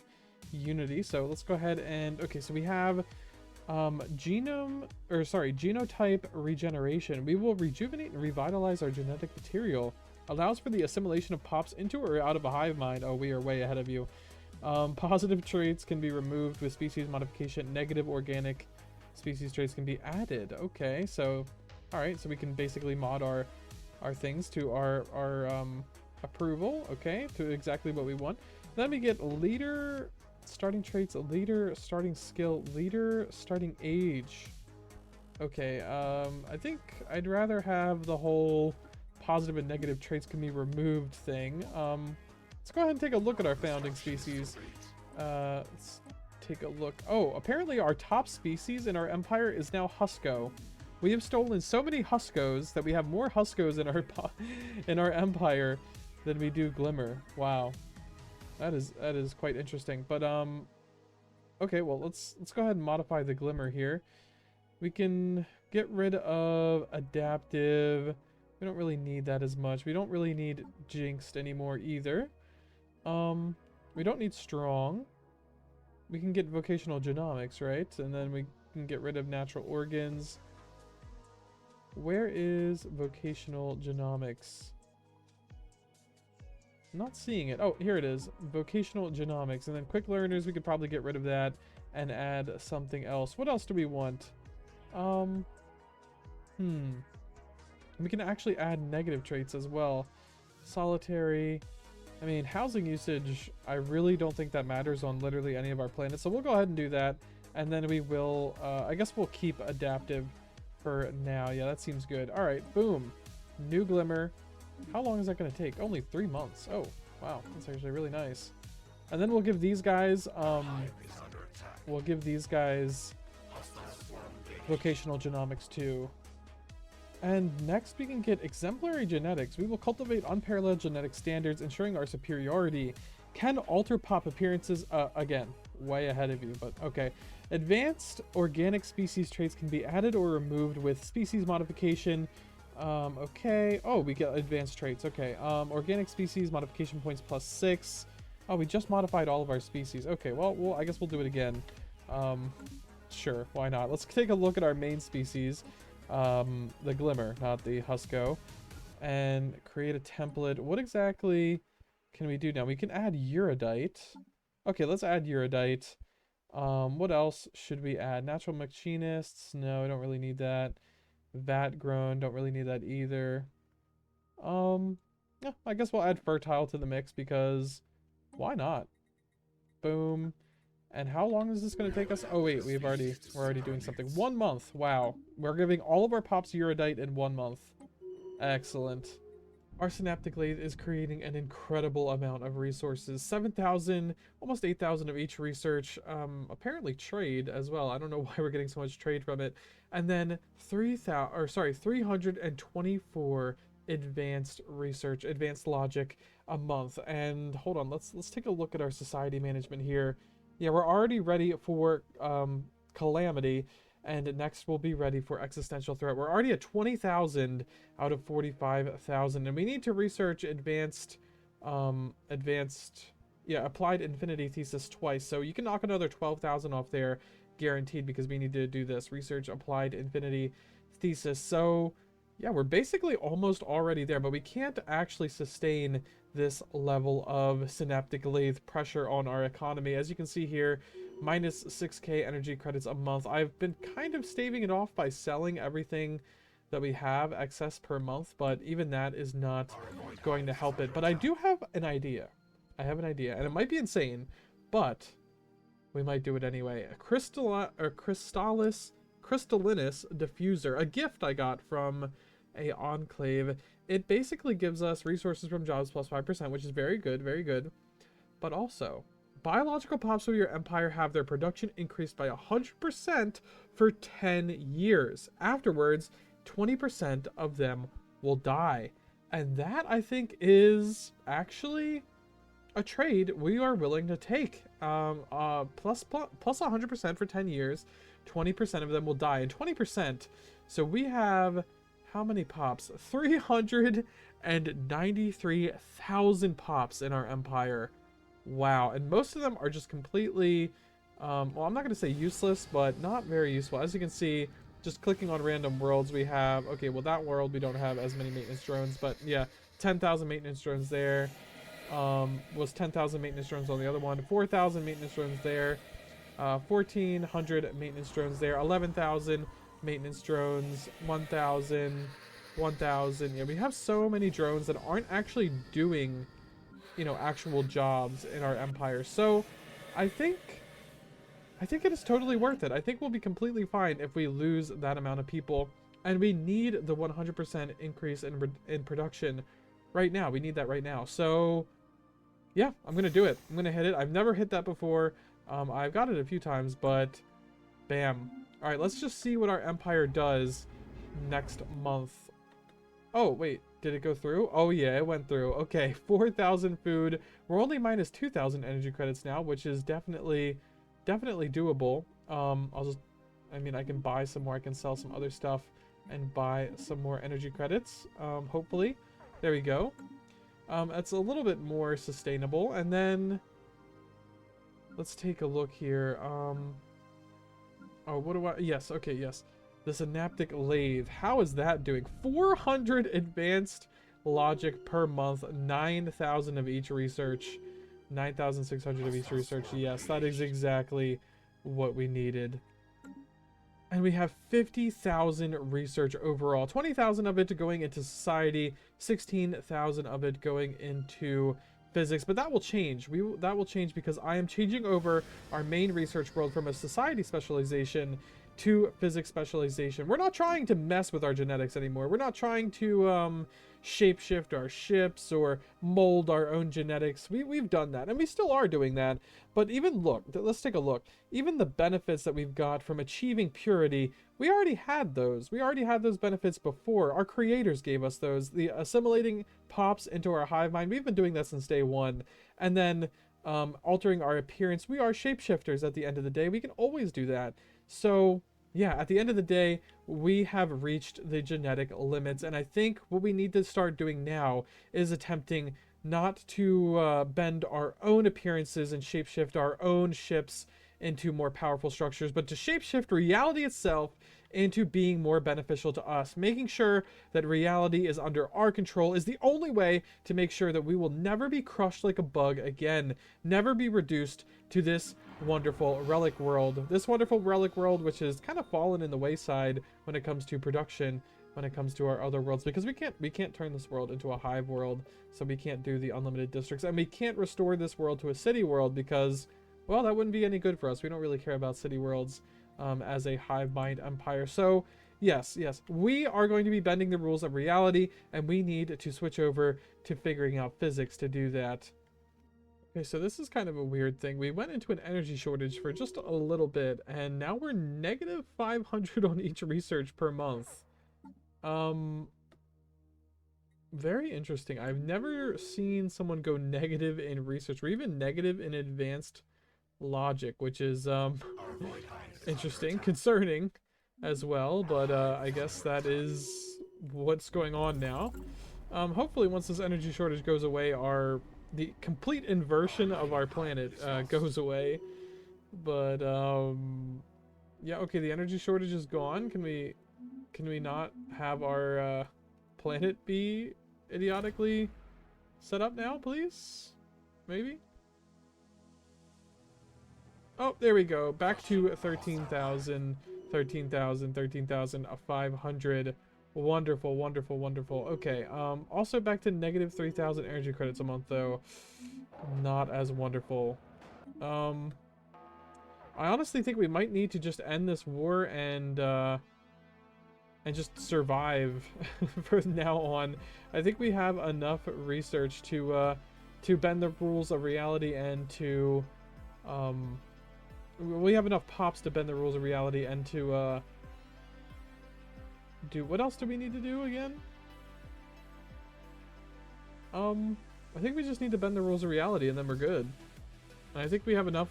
unity, so let's go ahead and... Okay, so we have genotype regeneration. We will rejuvenate and revitalize our genetic material. Allows for the assimilation of pops into or out of a hive mind. Oh, we are way ahead of you. Positive traits can be removed with species modification. Negative organic species traits can be added. Okay, so alright, so we can basically mod our things to our approval. Okay, to exactly what we want. Then we get leader, starting traits, leader, starting skill, leader, starting age. Okay, I think I'd rather have the whole positive and negative traits can be removed thing. Let's go ahead and take a look at our founding species. Let's take a look. Oh, apparently our top species in our empire is now Husko. We have stolen so many Huskos that we have more Huskos in our empire than we do Glimmer. Wow, that is quite interesting. But okay, well let's go ahead and modify the Glimmer here. We can get rid of adaptive. We don't really need that as much. We don't really need jinxed anymore either. We don't need strong. We can get vocational genomics, right? And then we can get rid of natural organs. Where is vocational genomics? I'm not seeing it. Oh, here it is. Vocational genomics. And then quick learners, we could probably get rid of that and add something else. What else do we want? We can actually add negative traits as well. Solitary. I mean, housing usage, I really don't think that matters on literally any of our planets. So we'll go ahead and do that. And then we will, I guess we'll keep adaptive for now. Yeah, that seems good. All right, boom. New glimmer. How long is that going to take? Only 3 months. Oh, wow. That's actually really nice. And then we'll give these guys, vocational genomics too. And next we can get exemplary genetics. We will cultivate unparalleled genetic standards, ensuring our superiority. Can alter pop appearances, again, way ahead of you, but okay. Advanced organic species traits can be added or removed with species modification. Okay. Oh, we get advanced traits. Okay. Organic species modification points +6. Oh, we just modified all of our species. Okay, well, I guess we'll do it again. Sure, why not? Let's take a look at our main species. The Glimmer, not the Husco. And create a template. What exactly can we do now? We can add Uridite. Okay, let's add Uridite. What else should we add? Natural Machinists? No, I don't really need that. Vat Grown, don't really need that either. Yeah, I guess we'll add Fertile to the mix because why not? Boom. And how long is this going to take us? Oh wait, we're already doing something. 1 month. Wow. We're giving all of our pops Uridite in 1 month. Excellent. Our synaptic lathe is creating an incredible amount of resources. 7,000, almost 8,000 of each research. Apparently trade as well. I don't know why we're getting so much trade from it. And then 324 advanced research, advanced logic a month. And hold on, let's take a look at our society management here. Yeah, we're already ready for calamity, and next we'll be ready for existential threat. We're already at 20,000 out of 45,000, and we need to research applied infinity thesis twice. So you can knock another 12,000 off there, guaranteed, because we need to do this research applied infinity thesis. So yeah, we're basically almost already there, but we can't actually sustain this level of synaptic lathe pressure on our economy. As you can see here, minus 6k energy credits a month. I've been kind of staving it off by selling everything that we have excess per month, but even that is not going to help it. But I do have an idea. I have an idea, and it might be insane, but we might do it anyway. A crystallinus diffuser, a gift I got from a enclave. It basically gives us resources from jobs plus 5%, which is very good, very good. But also, biological pops of your empire have their production increased by 100% for 10 years. Afterwards, 20% of them will die. And that, I think, is actually a trade we are willing to take. Plus 100% for 10 years, 20% of them will die. And 20%, so we have... how many pops? 393,000 pops in our empire. Wow. And most of them are just completely, well, I'm not going to say useless, but not very useful. As you can see, just clicking on random worlds, we have, okay, well, that world, we don't have as many maintenance drones, but yeah, 10,000 maintenance drones there. Was 10,000 maintenance drones on the other one, 4,000 maintenance drones there, 1,400 maintenance drones there, 11,000 maintenance drones, 1,000. Yeah, we have so many drones that aren't actually doing, you know, actual jobs in our empire. So I think it is totally worth it. I think we'll be completely fine if we lose that amount of people, and we need the 100% increase in production right now. We need that right now. So yeah, I'm gonna do it. I'm gonna hit it. I've never hit that before. I've got it a few times, but bam. All right, let's just see what our empire does next month. Oh, wait, did it go through? Oh yeah, it went through. Okay, 4,000 food. We're only minus 2,000 energy credits now, which is definitely doable. I'll just I mean, I can buy some more. I can sell some other stuff and buy some more energy credits, hopefully. There we go. That's a little bit more sustainable. And then let's take a look here. Oh, what do I... Yes, okay, yes. The synaptic lathe. How is that doing? 400 advanced logic per month. 9,000 of each research. 9,600 of each research. Yes, that is exactly what we needed. And we have 50,000 research overall. 20,000 of it going into society. 16,000 of it going into physics. But that will change. That will change because I am changing over our main research world from a society specialization to physics specialization. We're not trying to mess with our genetics anymore. We're not trying to shapeshift our ships or mold our own genetics. We've done that, and we still are doing that. But even look, let's take a look. Even the benefits that we've got from achieving purity, we already had those. We already had those benefits before. Our creators gave us those. The assimilating pops into our hive mind, we've been doing that since day one. And then altering our appearance, we are shapeshifters at the end of the day. We can always do that. So yeah, at the end of the day, we have reached the genetic limits, and I think what we need to start doing now is attempting not to bend our own appearances and shapeshift our own ships into more powerful structures, but to shapeshift reality itself into being more beneficial to us. Making sure that reality is under our control is the only way to make sure that we will never be crushed like a bug again, never be reduced to this wonderful relic world. This wonderful relic world, which has kind of fallen in the wayside when it comes to production, when it comes to our other worlds, because we can't turn this world into a hive world, so we can't do the unlimited districts, and we can't restore this world to a city world because, well, that wouldn't be any good for us. We don't really care about city worlds as a hive mind empire. So yes, we are going to be bending the rules of reality, and we need to switch over to figuring out physics to do that. Okay, so this is kind of a weird thing. We went into an energy shortage for just a little bit, and now we're negative 500 on each research per month. Very interesting. I've never seen someone go negative in research, or even negative in advanced logic, which is interesting, concerning as well, but I guess that is what's going on now. Hopefully once this energy shortage goes away, the complete inversion of our planet goes away. But yeah, okay, the energy shortage is gone. Can we not have our planet be idiotically set up now, please? Maybe? Oh, there we go. Back to 13,000, 13,000, 13,500. Wonderful, wonderful, wonderful. Okay, also back to negative 3,000 energy credits a month, though. Not as wonderful. I honestly think we might need to just end this war and just survive from now on. I think we have enough research to bend the rules of reality and to, we have enough pops to bend the rules of reality and to, what else do we need to do again? I think we just need to bend the rules of reality and then we're good. And I think we have enough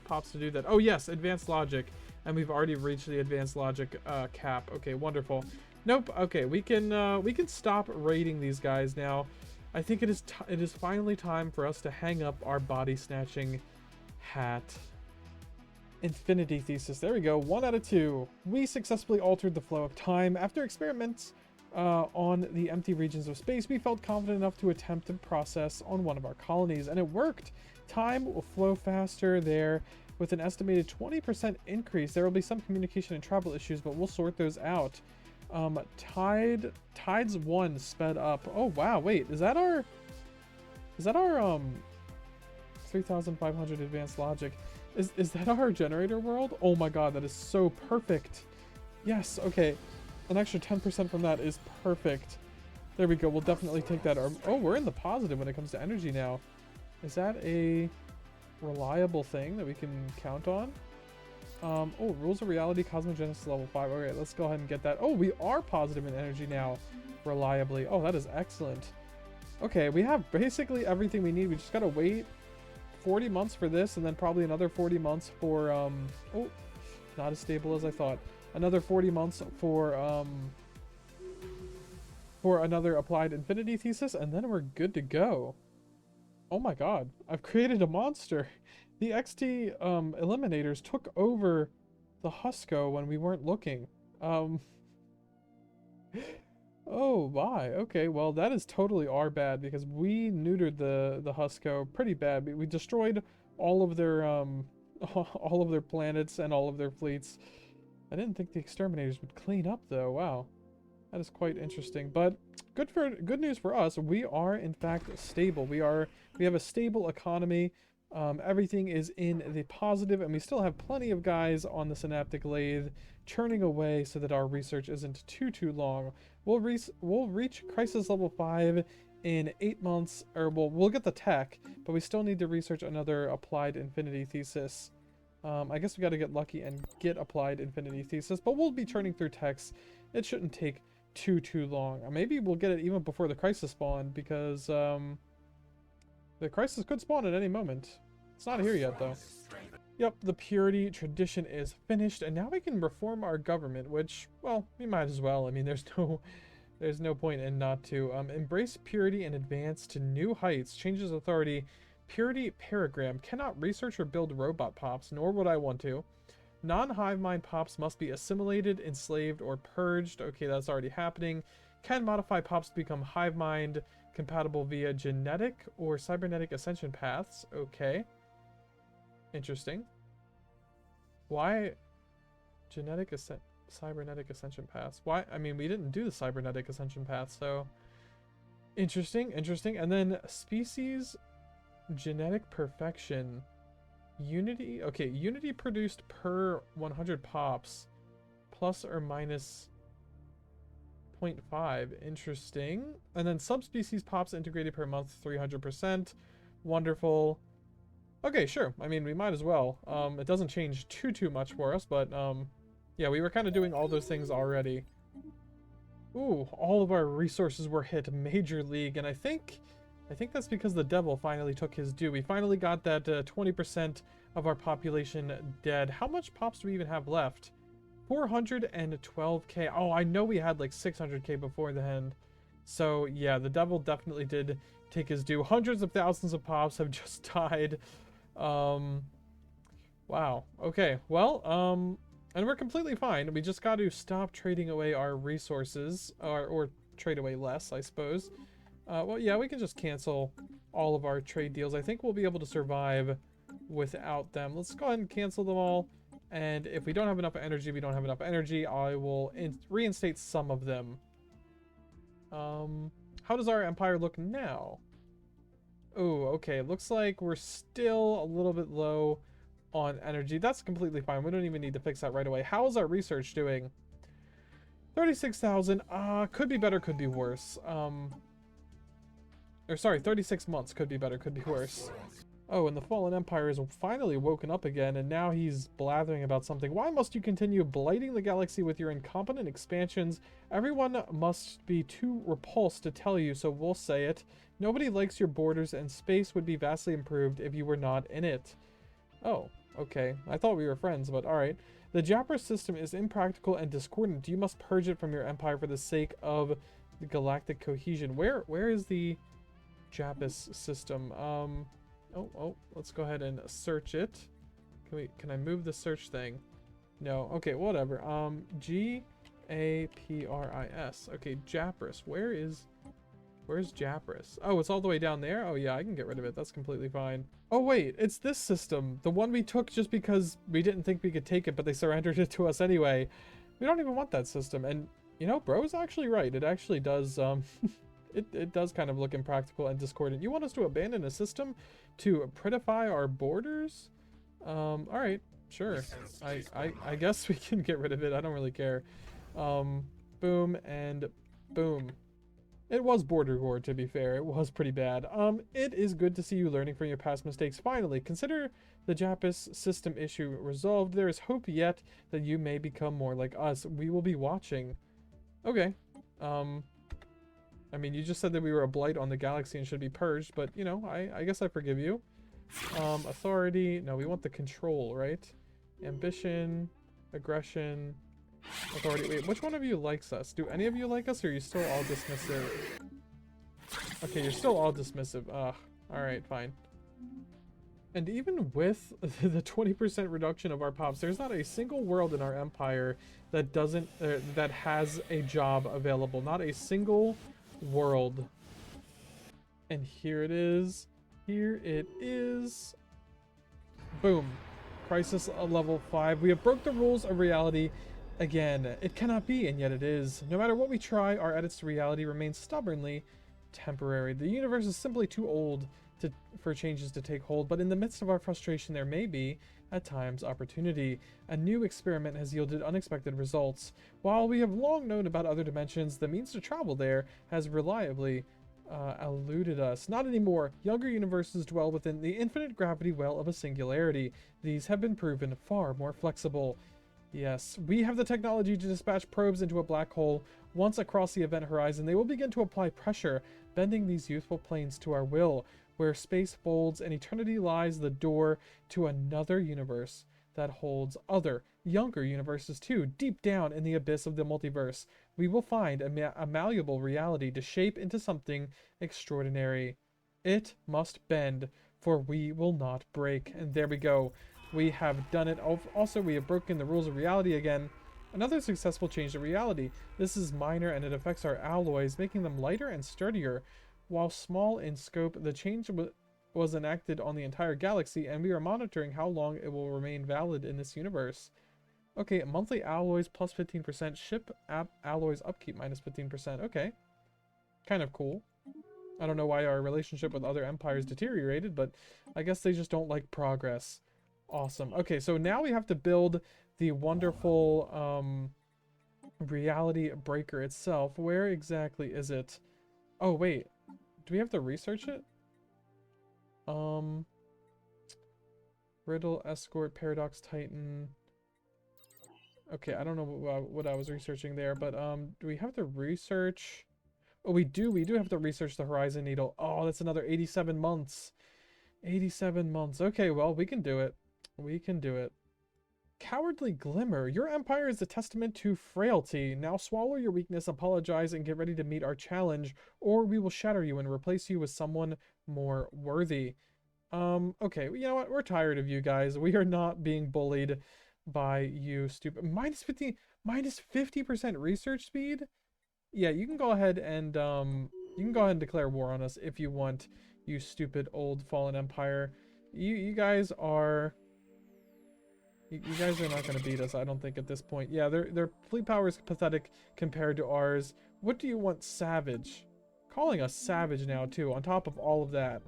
pops to do that. Oh yes, advanced logic, and we've already reached the advanced logic cap. Okay, wonderful. Nope. Okay, we can stop raiding these guys now. I think it is finally time for us to hang up our body snatching hat. Infinity thesis. There we go. 1 out of 2. We successfully altered the flow of time. After experiments on the empty regions of space, we felt confident enough to attempt the process on one of our colonies, and it worked. Time will flow faster there with an estimated 20% increase. There will be some communication and travel issues, but we'll sort those out. Tides 1 sped up. Oh wow, wait, is that our 3,500 advanced logic? Is that our generator world? Oh my god, that is so perfect. Yes, okay. An extra 10% from that is perfect. There we go. We'll definitely take that. Oh, we're in the positive when it comes to energy now. Is that a reliable thing that we can count on? Oh, rules of reality, cosmogenesis level 5. Okay, let's go ahead and get that. Oh, we are positive in energy now, reliably. Oh, that is excellent. Okay, we have basically everything we need. We just gotta wait 40 months for this, and then probably another 40 months for Not as stable as I thought. Another 40 months for another applied infinity thesis, and then we're good to go. Oh my god, I've created a monster. The XT eliminators took over the Husco when we weren't looking. Oh my, okay, well that is totally our bad because we neutered the Husco pretty bad. We destroyed all of their all of their planets and all of their fleets. I didn't think the exterminators would clean up though. Wow. That is quite interesting, but good news for us. We are in fact stable. We have a stable economy. Everything is in the positive, and we still have plenty of guys on the synaptic lathe churning away so that our research isn't too long. We'll reach crisis level 5 in 8 months, or we'll get the tech, but we still need to research another applied infinity thesis. I guess we got to get lucky and get applied infinity thesis, but we'll be churning through techs. It shouldn't take too long. Maybe we'll get it even before the crisis spawn, because the crisis could spawn at any moment. It's not here yet though. Yep, the purity tradition is finished, and now we can reform our government, which, well, we might as well. I mean, there's no point in not to. Embrace purity and advance to new heights. Changes authority. Purity paragram. Cannot research or build robot pops, nor would I want to. Non-hive mind pops must be assimilated, enslaved, or purged. Okay, that's already happening. Can modify pops to become hive mind compatible via genetic or cybernetic ascension paths. Okay. Interesting. Why cybernetic ascension paths? Why? I mean, we didn't do the cybernetic ascension path, so interesting. And then species genetic perfection. Unity, okay, unity produced per 100 pops, plus or minus 0.5, interesting. And then subspecies pops integrated per month, 300%, wonderful. Okay, sure, I mean, we might as well. It doesn't change too much for us, but, yeah, we were kind of doing all those things already. Ooh, all of our resources were hit Major League, and I think that's because the devil finally took his due. We finally got that 20% of our population dead. How much pops do we even have left? 412k. Oh, I know we had like 600k before the end. So yeah, the devil definitely did take his due. Hundreds of thousands of pops have just died. Wow. Okay, well, and we're completely fine. We just got to stop trading away our resources, or trade away less, I suppose. Well, yeah, we can just cancel all of our trade deals. I think we'll be able to survive without them. Let's go ahead and cancel them all. And if we don't have enough energy, we don't have enough energy. I will reinstate some of them. How does our empire look now? Oh, okay. Looks like we're still a little bit low on energy. That's completely fine. We don't even need to fix that right away. How is our research doing? 36,000. Could be better, could be worse. Or sorry, 36 months. Could be better, could be worse. Oh, and the Fallen Empire is finally woken up again, and now he's blathering about something. Why must you continue blighting the galaxy with your incompetent expansions? Everyone must be too repulsed to tell you, so we'll say it. Nobody likes your borders, and space would be vastly improved if you were not in it. Oh, okay. I thought we were friends, but alright. The Japper system is impractical and discordant. You must purge it from your empire for the sake of the galactic cohesion. Where is the Jappus system? Oh, let's go ahead and search it. Can I move the search thing? No. Okay, whatever. G-A-P-R-I-S. Okay, Japris. Where's Japris? Oh, it's all the way down there? Oh yeah, I can get rid of it. That's completely fine. Oh wait, it's this system. The one we took just because we didn't think we could take it, but they surrendered it to us anyway. We don't even want that system. And, you know, bro's actually right. It actually does, It does kind of look impractical and discordant. You want us to abandon a system to prettify our borders? Alright, sure. I guess we can get rid of it. I don't really care. Boom and boom. It was border war, to be fair. It was pretty bad. It is good to see you learning from your past mistakes. Finally, consider the Jappus system issue resolved. There is hope yet that you may become more like us. We will be watching. Okay. I mean, you just said that we were a blight on the galaxy and should be purged, but, you know, I guess I forgive you. Authority. No, we want the control, right? Ambition. Aggression. Authority. Wait, which one of you likes us? Do any of you like us, or are you still all dismissive? Okay, you're still all dismissive. Ugh. Alright, fine. And even with the 20% reduction of our pops, there's not a single world in our empire that doesn't, that has a job available. Not a single world. And here it is. Here it is. Boom. Crisis level 5. We have broke the rules of reality again. It cannot be, and yet it is. No matter what we try, our edits to reality remain stubbornly temporary. The universe is simply too old for changes to take hold, but in the midst of our frustration there may be, at times, opportunity. A new experiment has yielded unexpected results. While we have long known about other dimensions, the means to travel there has reliably eluded us. Not anymore. Younger universes dwell within the infinite gravity well of a singularity. These have been proven far more flexible. Yes, we have the technology to dispatch probes into a black hole. Once across the event horizon, they will begin to apply pressure, bending these youthful planes to our will. Where space folds and eternity lies the door to another universe that holds other, younger universes too. Deep down in the abyss of the multiverse, we will find a malleable reality to shape into something extraordinary. It must bend, for we will not break. And there we go. We have done it. Also, we have broken the rules of reality again. Another successful change to reality. This is minor and it affects our alloys, making them lighter and sturdier. While small in scope, the change was enacted on the entire galaxy, and we are monitoring how long it will remain valid in this universe. Okay, monthly alloys plus 15%, ship alloys upkeep minus 15%. Okay, kind of cool. I don't know why our relationship with other empires deteriorated, but I guess they just don't like progress. Awesome. Okay, so now we have to build the wonderful reality breaker itself. Where exactly is it? Oh, wait. Do we have to research it? Riddle, Escort, Paradox, Titan. Okay, I don't know what I was researching there, but do we have to research? Oh, we do have to research the Horizon Needle. Oh, that's another 87 months. 87 months. Okay, well, we can do it. We can do it. Cowardly Glimmer, your empire is a testament to frailty. Now swallow your weakness, apologize, and get ready to meet our challenge, or we will shatter you and replace you with someone more worthy. Okay, you know what? We're tired of you guys. We are not being bullied by you, stupid. Minus 50% research speed? Yeah, you can go ahead and, declare war on us if you want, you stupid old fallen empire. You guys are... You guys are not going to beat us, I don't think, at this point. Yeah, their fleet power is pathetic compared to ours. What do you want, savage? Calling us savage now, too, on top of all of that.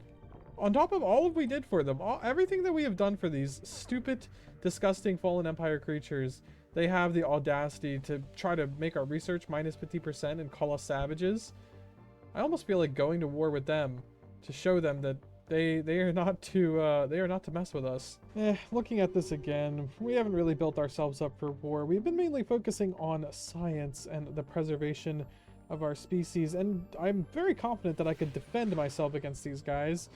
On top of all we did for them. Everything that we have done for these stupid, disgusting Fallen Empire creatures, they have the audacity to try to make our research minus 50% and call us savages. I almost feel like going to war with them to show them that they are not to mess with us. Looking at this again, we haven't really built ourselves up for war. We've been mainly focusing on science and the preservation of our species, and I'm very confident that I could defend myself against these guys.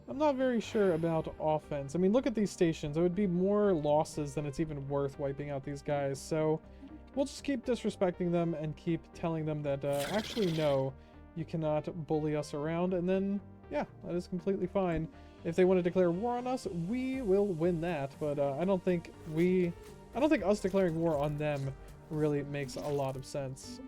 I'm not very sure about offense. I mean, look at these stations. It would be more losses than it's even worth wiping out these guys, so we'll just keep disrespecting them and keep telling them that, actually, no, you cannot bully us around, and then... yeah, that is completely fine. If they want to declare war on us, we will win that. But I don't think us declaring war on them really makes a lot of sense.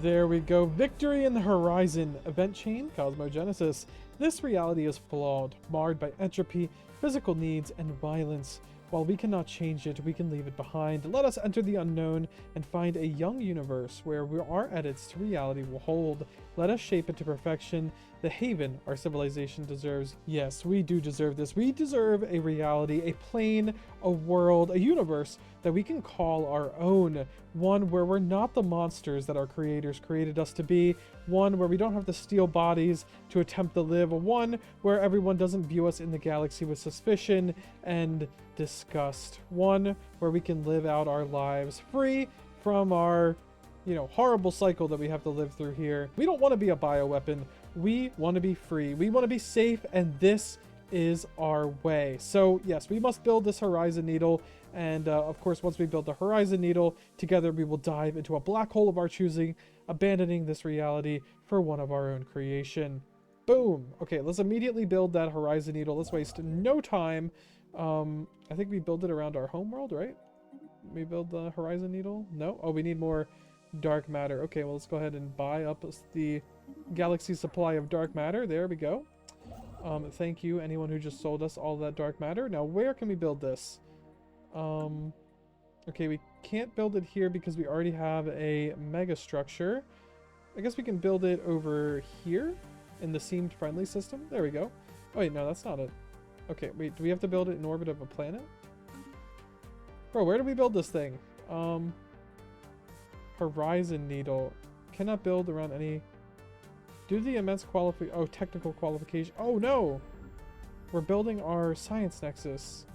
There we go. Victory in the Horizon. Event chain, Cosmogenesis. This reality is flawed, marred by entropy, physical needs, and violence. While we cannot change it, we can leave it behind. Let us enter the unknown and find a young universe where our edits to reality will hold. Let us shape it to perfection, the haven our civilization deserves. Yes, we do deserve this. We deserve a reality, a plane, a world, a universe that we can call our own. One where we're not the monsters that our creators created us to be. One where we don't have to steal bodies to attempt to live. One where everyone doesn't view us in the galaxy with suspicion and disgust. One where we can live out our lives free from our, horrible cycle that we have to live through here. We don't want to be a bioweapon. We want to be free. We want to be safe, and this is our way. So yes, we must build this Horizon Needle, and of course once we build the Horizon Needle, together we will dive into a black hole of our choosing, abandoning this reality for one of our own creation. Boom! Okay, let's immediately build that Horizon Needle. Let's waste no time. I think we build it around our homeworld, right? We build the Horizon Needle? No? Oh, we need more dark matter. Okay, well let's go ahead and buy up the galaxy supply of dark matter. There we go. Thank you, anyone who just sold us all that dark matter. Now, where can we build this? Okay, we can't build it here because we already have a mega structure. I guess we can build it over here in the seamed friendly system. There we go. Oh, wait, no, that's not it. Okay, wait, do we have to build it in orbit of a planet? Bro, where do we build this thing? Horizon Needle. Cannot build around any... Due to the immense technical qualification. Oh no! We're building our science nexus.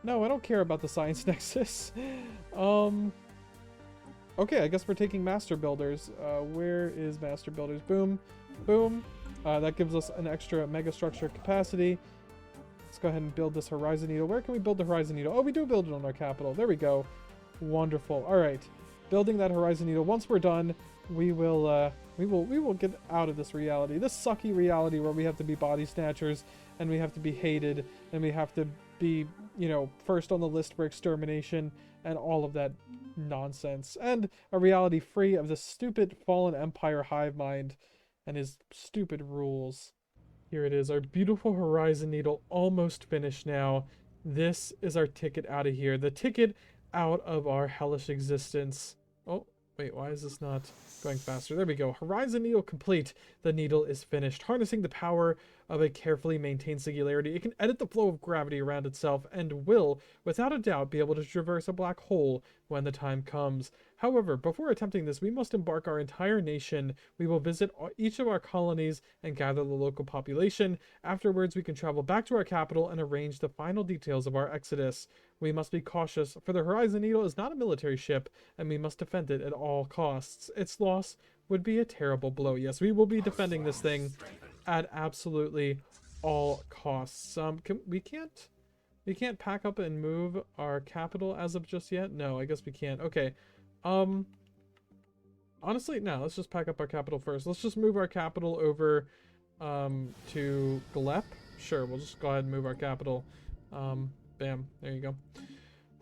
No, I don't care about the science nexus. Okay, I guess we're taking master builders. Where is master builders? Boom. Boom. That gives us an extra mega structure capacity. Let's go ahead and build this Horizon Needle. Where can we build the Horizon Needle? Oh, we do build it on our capital. There we go. Wonderful. All right. Building that Horizon Needle. Once we're done, we will get out of this reality. This sucky reality where we have to be body snatchers and we have to be hated and we have to be, you know, first on the list for extermination and all of that nonsense. And a reality free of the stupid fallen empire hive mind and his stupid rules. Here it is, our beautiful Horizon Needle, almost finished now. This is our ticket out of here. The ticket out of our hellish existence. Oh, wait, why is this not going faster? There we go. Horizon Needle complete. The needle is finished. Harnessing the power of a carefully maintained singularity, it can edit the flow of gravity around itself and will, without a doubt, be able to traverse a black hole when the time comes. However, before attempting this, we must embark our entire nation. We will visit each of our colonies and gather the local population. Afterwards, we can travel back to our capital and arrange the final details of our exodus. We must be cautious, for the Horizon Needle is not a military ship, and we must defend it at all costs. Its loss would be a terrible blow. Yes, we will be defending this thing at absolutely all costs. We can't pack up and move our capital as of just yet? No, I guess we can't. Okay. Honestly, no, let's just pack up our capital first. Let's just move our capital over to Glep. Sure, we'll just go ahead and move our capital. Bam, there you go.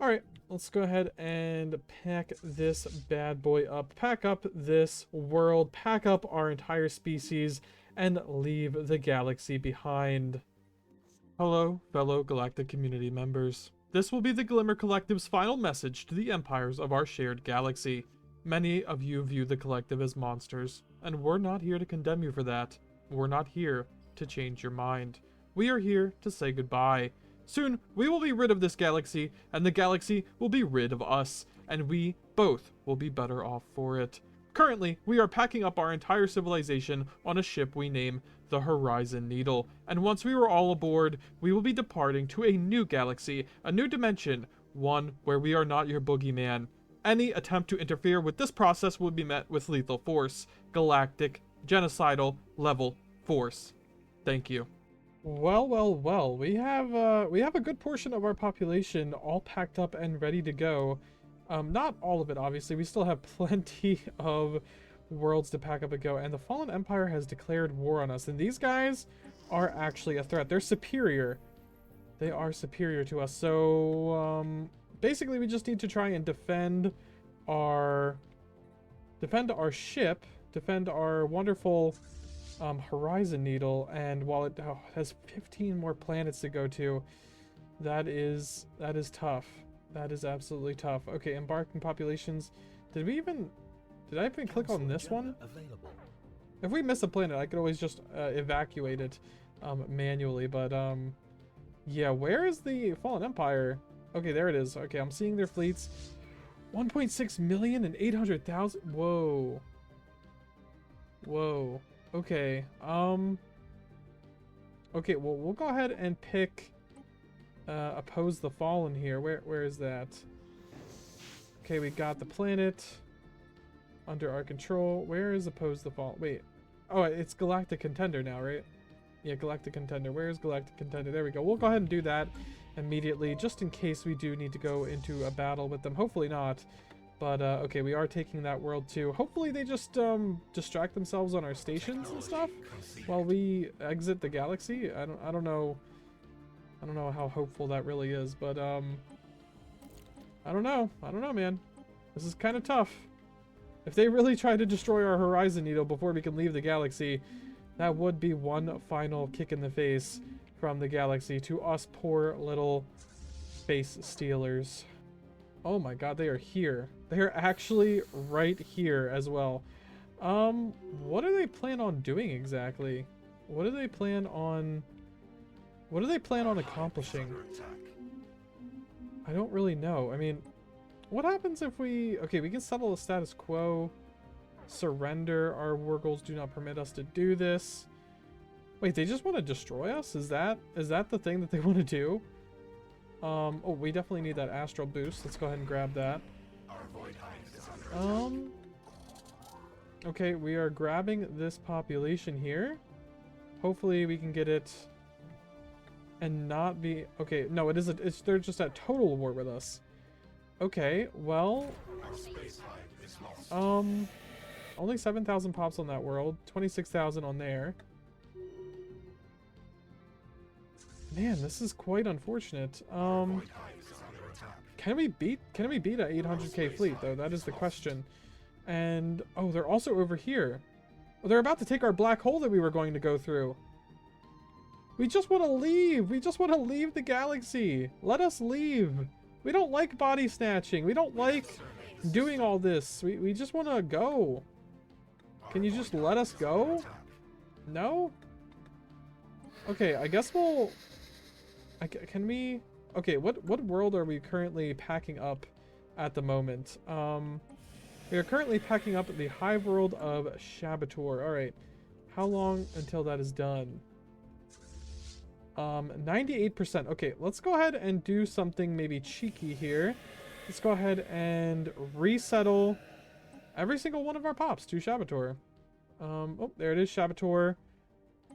Alright, let's go ahead and pack this bad boy up. Pack up this world, pack up our entire species, and leave the galaxy behind. Hello, fellow Galactic community members. This will be the Glimmer Collective's final message to the empires of our shared galaxy. Many of you view the Collective as monsters, and we're not here to condemn you for that. We're not here to change your mind. We are here to say goodbye. Soon, we will be rid of this galaxy, and the galaxy will be rid of us, and we both will be better off for it. Currently, we are packing up our entire civilization on a ship we name the Horizon Needle, and once we are all aboard, we will be departing to a new galaxy, a new dimension, one where we are not your boogeyman. Any attempt to interfere with this process will be met with lethal force. Galactic, genocidal, level force. Thank you. Well, well, well, we have a good portion of our population all packed up and ready to go. Not all of it, obviously. We still have plenty of worlds to pack up and go, and the Fallen Empire has declared war on us, and these guys are actually a threat. They're superior. They are superior to us, so, basically we just need to try and defend our ship, defend our wonderful Horizon Needle, and while it has 15 more planets to go to, that is tough. That is absolutely tough. Okay, embarking populations. Did I even click on this one? If we miss a planet, I could always just evacuate it manually, but yeah, where is the Fallen Empire? Okay, there it is. Okay, I'm seeing their fleets. 1.6 million and 800,000. Whoa. Whoa. Okay. Okay, well, we'll go ahead and pick oppose the Fallen here. Where is that? Okay, we got the planet under our control. Where is oppose the Fallen? Wait. Oh, it's Galactic Contender now, right? Yeah, Galactic Contender. Where's Galactic Contender? There we go. We'll go ahead and do that immediately, just in case we do need to go into a battle with them. Hopefully not. But, okay, we are taking that world too. Hopefully they just, distract themselves on our stations and stuff while we exit the galaxy. I don't know. I don't know how hopeful that really is, but, I don't know. I don't know, man. This is kind of tough. If they really try to destroy our Horizon Needle before we can leave the galaxy, that would be one final kick in the face from the galaxy to us poor little space stealers. Oh my god, they are here. They are actually right here as well. What do they plan on doing exactly? What do they plan on... What do they plan on accomplishing? I don't really know. I mean, what happens if we... Okay, we can settle the status quo. Surrender. Our war goals do not permit us to do this. Wait, they just want to destroy us? Is that the thing that they want to do? Oh, we definitely need that astral boost. Let's go ahead and grab that. Okay, we are grabbing this population here. Hopefully we can get it and not be... Okay, no, it isn't. They're just at total war with us. Okay, well... Only 7,000 pops on that world. 26,000 on there. Man, this is quite unfortunate. Can we beat a 800k fleet though? That is the question. And oh, they're also over here. Oh, they're about to take our black hole that we were going to go through. We just want to leave. We just want to leave the galaxy. Let us leave. We don't like body snatching. We don't like doing all this. We just want to go. Can you just let us go? No? Okay, I guess we'll... Can we... Okay, what world are we currently packing up at the moment? We are currently packing up the Hive world of Shabator. Alright. How long until that is done? 98%. Okay, let's go ahead and do something maybe cheeky here. Let's go ahead and resettle every single one of our pops to Shabator. Oh, there it is, Shabator.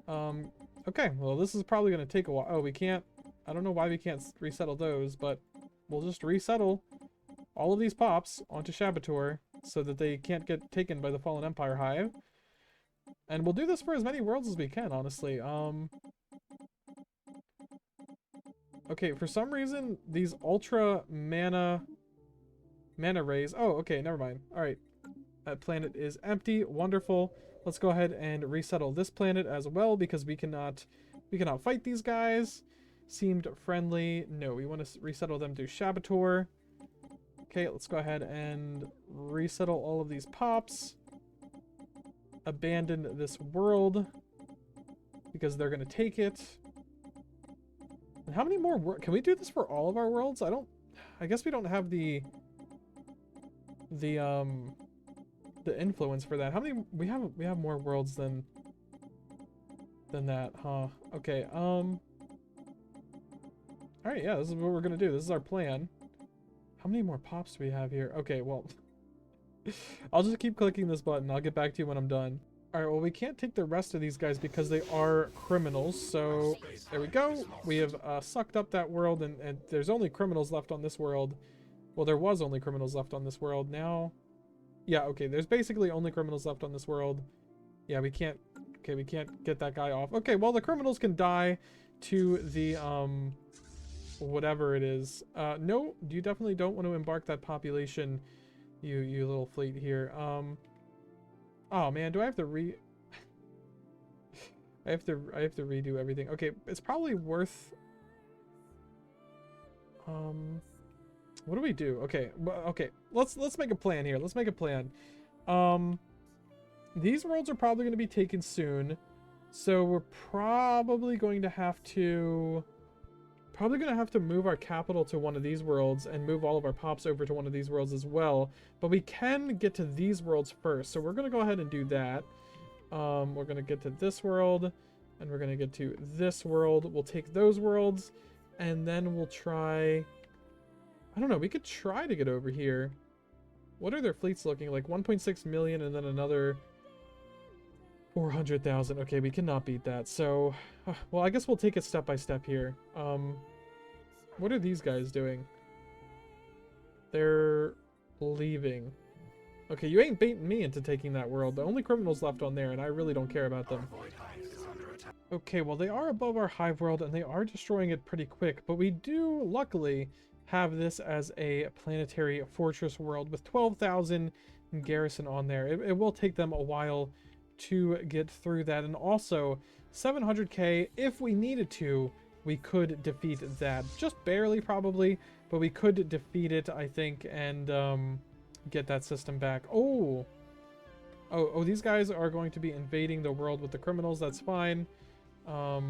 Okay, well, this is probably going to take a while. Oh, we can't... I don't know why we can't resettle those, but we'll just resettle all of these pops onto Shabator so that they can't get taken by the Fallen Empire Hive. And we'll do this for as many worlds as we can, honestly. Okay, for some reason, these ultra mana rays... Oh, okay, never mind. Alright. That planet is empty. Wonderful. Let's go ahead and resettle this planet as well because we cannot fight these guys. Seemed friendly. No, we want to resettle them to Shabator. Okay, let's go ahead and resettle all of these pops. Abandon this world because they're going to take it. And how many more can we do this for all of our worlds? I guess we don't have the influence for that. How many we have more worlds than that, huh? Okay, alright, yeah, this is what we're gonna do. This is our plan. How many more pops do we have here? Okay, well, I'll just keep clicking this button. I'll get back to you when I'm done. Alright, well, we can't take the rest of these guys because they are criminals, so there we go. We have sucked up that world, and there's only criminals left on this world. Well, there was only criminals left on this world. Now, yeah, okay, there's basically only criminals left on this world. Yeah, we can't, okay, we can't get that guy off. Okay, well, the criminals can die to the, whatever it is. No, you definitely don't want to embark that population, you little fleet here. Oh man, do I have to I have to redo everything. Okay, it's probably worth... What do we do? Okay, okay, let's make a plan here. Let's make a plan. These worlds are probably going to be taken soon, so we're probably going to have to move our capital to one of these worlds and move all of our pops over to one of these worlds as well. But we can get to these worlds first, so we're going to go ahead and do that. We're going to get to this world, and we're going to get to this world. We'll take those worlds, and then we'll try... I don't know, we could try to get over here. What are their fleets looking like? 1.6 million and then another 400,000. Okay, we cannot beat that. So, well, I guess we'll take it step by step here. What are these guys doing? They're leaving. Okay, you ain't baiting me into taking that world. The only criminals left on there, and I really don't care about them. Okay, well, they are above our Hive world, and they are destroying it pretty quick. But we do, luckily, have this as a planetary fortress world with 12,000 garrison on there. It will take them a while to get through that. And also, 700k, if we needed to, we could defeat that. Just barely, probably, but we could defeat it, I think, and get that system back. Oh, these guys are going to be invading the world with the criminals. That's fine. Oh,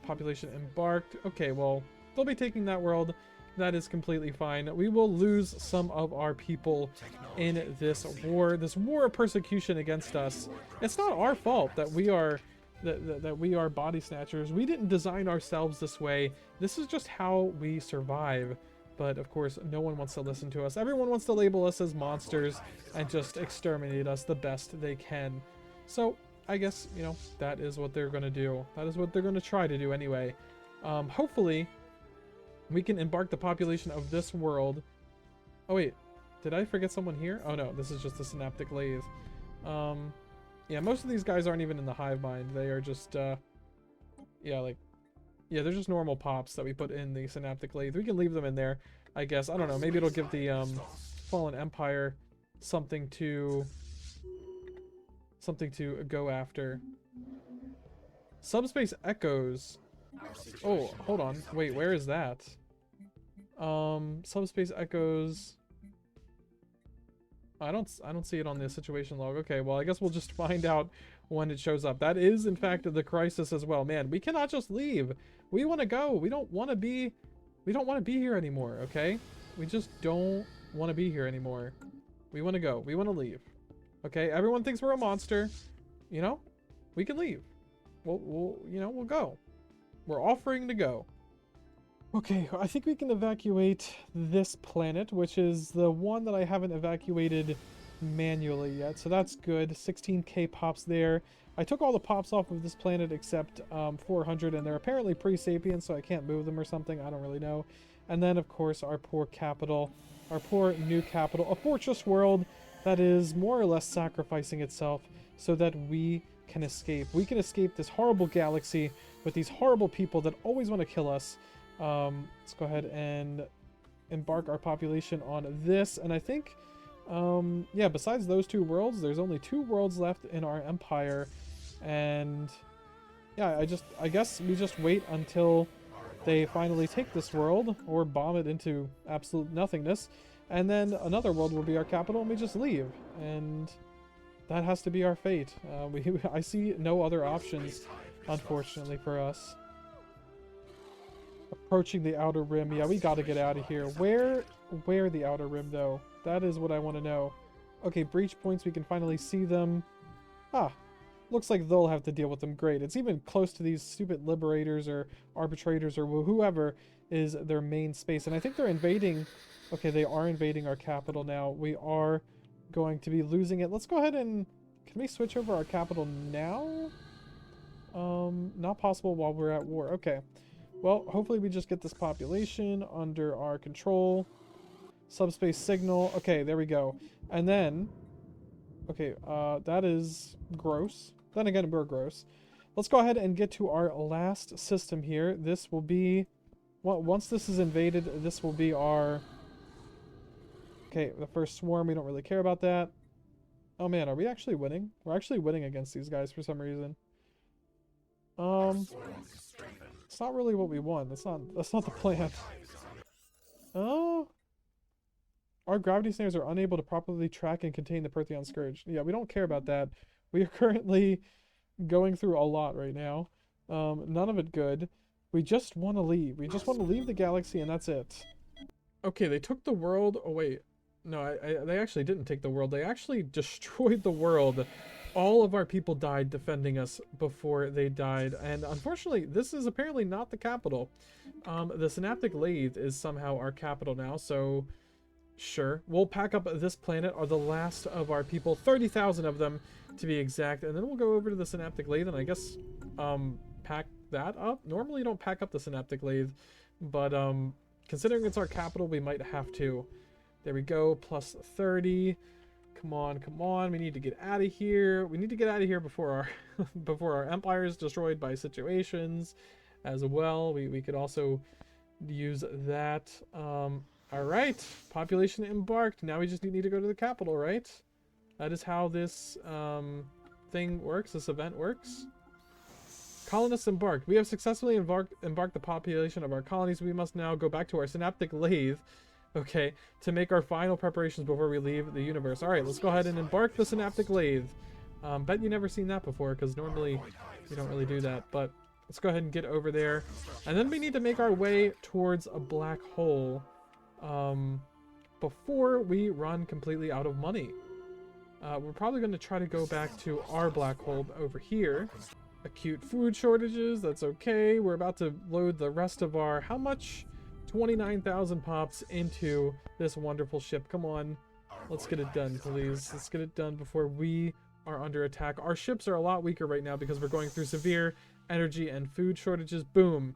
population embarked. Okay, well, they'll be taking that world. That is completely fine. We will lose some of our people in this war of persecution against us. It's not our fault that we are that we are body snatchers. We didn't design ourselves this way. This is just how we survive. But of course, no one wants to listen to us. Everyone wants to label us as monsters and just exterminate us the best they can. So I guess, you know, that is what they're going to do. That is what they're going to try to do anyway. Hopefully, we can embark the population of this world. Oh wait, did I forget someone here? Oh no, this is just the synaptic lathe. Yeah, most of these guys aren't even in the hive mind. They are just, yeah, they're just normal pops that we put in the synaptic lathe. We can leave them in there, I guess. I don't know, maybe it'll give the Fallen Empire something to go after. Subspace Echoes. Oh, hold on. Wait, where is that? Subspace Echoes. I don't see it on the situation log. Okay, well, I guess we'll just find out when it shows up. That is, in fact, the crisis as well. Man, we cannot just leave. We want to go. We don't want to be here anymore, okay? We just don't want to be here anymore. We want to go. We want to leave. Okay, everyone thinks we're a monster. You know, we can leave. We'll go. We're offering to go. Okay, I think we can evacuate this planet, which is the one that I haven't evacuated manually yet. So that's good. 16k pops there. I took all the pops off of this planet except 400, and they're apparently pre-sapient, so I can't move them or something. I don't really know. And then, of course, our poor capital. Our poor new capital. A fortress world that is more or less sacrificing itself so that we can escape. We can escape this horrible galaxy with these horrible people that always want to kill us. Let's go ahead and embark our population on this. And I think, yeah, besides those two worlds, there's only 2 worlds left in our empire. And yeah, I guess we just wait until they finally take this world or bomb it into absolute nothingness. And then another world will be our capital and we just leave. And that has to be our fate. I see no other options, unfortunately, for us. Approaching the outer rim. Yeah, we gotta get out of here. Where the outer rim, though? That is what I want to know. Okay, breach points. We can finally see them. Ah, looks like they'll have to deal with them. Great. It's even close to these stupid liberators or arbitrators or whoever is their main space. And I think they're invading. Okay, they are invading our capital now. We are going to be losing it. Let's go ahead and... Can we switch over our capital now? Not possible while we're at war. Okay. Well, hopefully we just get this population under our control. Subspace signal. Okay, there we go. And then... Okay, that is gross. Then again, we're gross. Let's go ahead and get to our last system here. This will be... Well, once this is invaded, this will be our... Okay, the first swarm, we don't really care about that. Oh man, are we actually winning? We're actually winning against these guys for some reason. It's not really what we want. That's not the plan. Oh. Our gravity snares are unable to properly track and contain the Protheon Scourge. Yeah, we don't care about that. We are currently going through a lot right now. None of it good. We just want to leave. We just want to leave the galaxy and that's it. Okay, they took the world. Oh wait. No, they actually didn't take the world. They actually destroyed the world. All of our people died defending us before they died. And unfortunately, this is apparently not the capital. The Synaptic Lathe is somehow our capital now, so sure. We'll pack up this planet, or the last of our people, 30,000 of them. to be exact. And then we'll go over to the synaptic lathe and I guess pack that up. Normally you don't pack up the synaptic lathe, but considering it's our capital, we might have to. There we go, plus 30. Come on, come on. We need to get out of here. We need to get out of here before our before our empire is destroyed by situations as well. We could also use that. All right, population embarked. Now we just need to go to the capital, right? That is how this thing works, this event works. Colonists embarked. We have successfully embarked the population of our colonies. We must now go back to our synaptic lathe, okay, to make our final preparations before we leave the universe. All right, let's go ahead and embark the synaptic lathe. Bet you never seen that before, because normally you don't really do that, but let's go ahead and get over there. And then we need to make our way towards a black hole before we run completely out of money. We're probably going to try to go back to our black hole over here. Acute food shortages, that's okay. We're about to load the rest of our, how much? 29,000 pops into this wonderful ship. Come on, let's get it done, please. Let's get it done before we are under attack. Our ships are a lot weaker right now because we're going through severe energy and food shortages. Boom.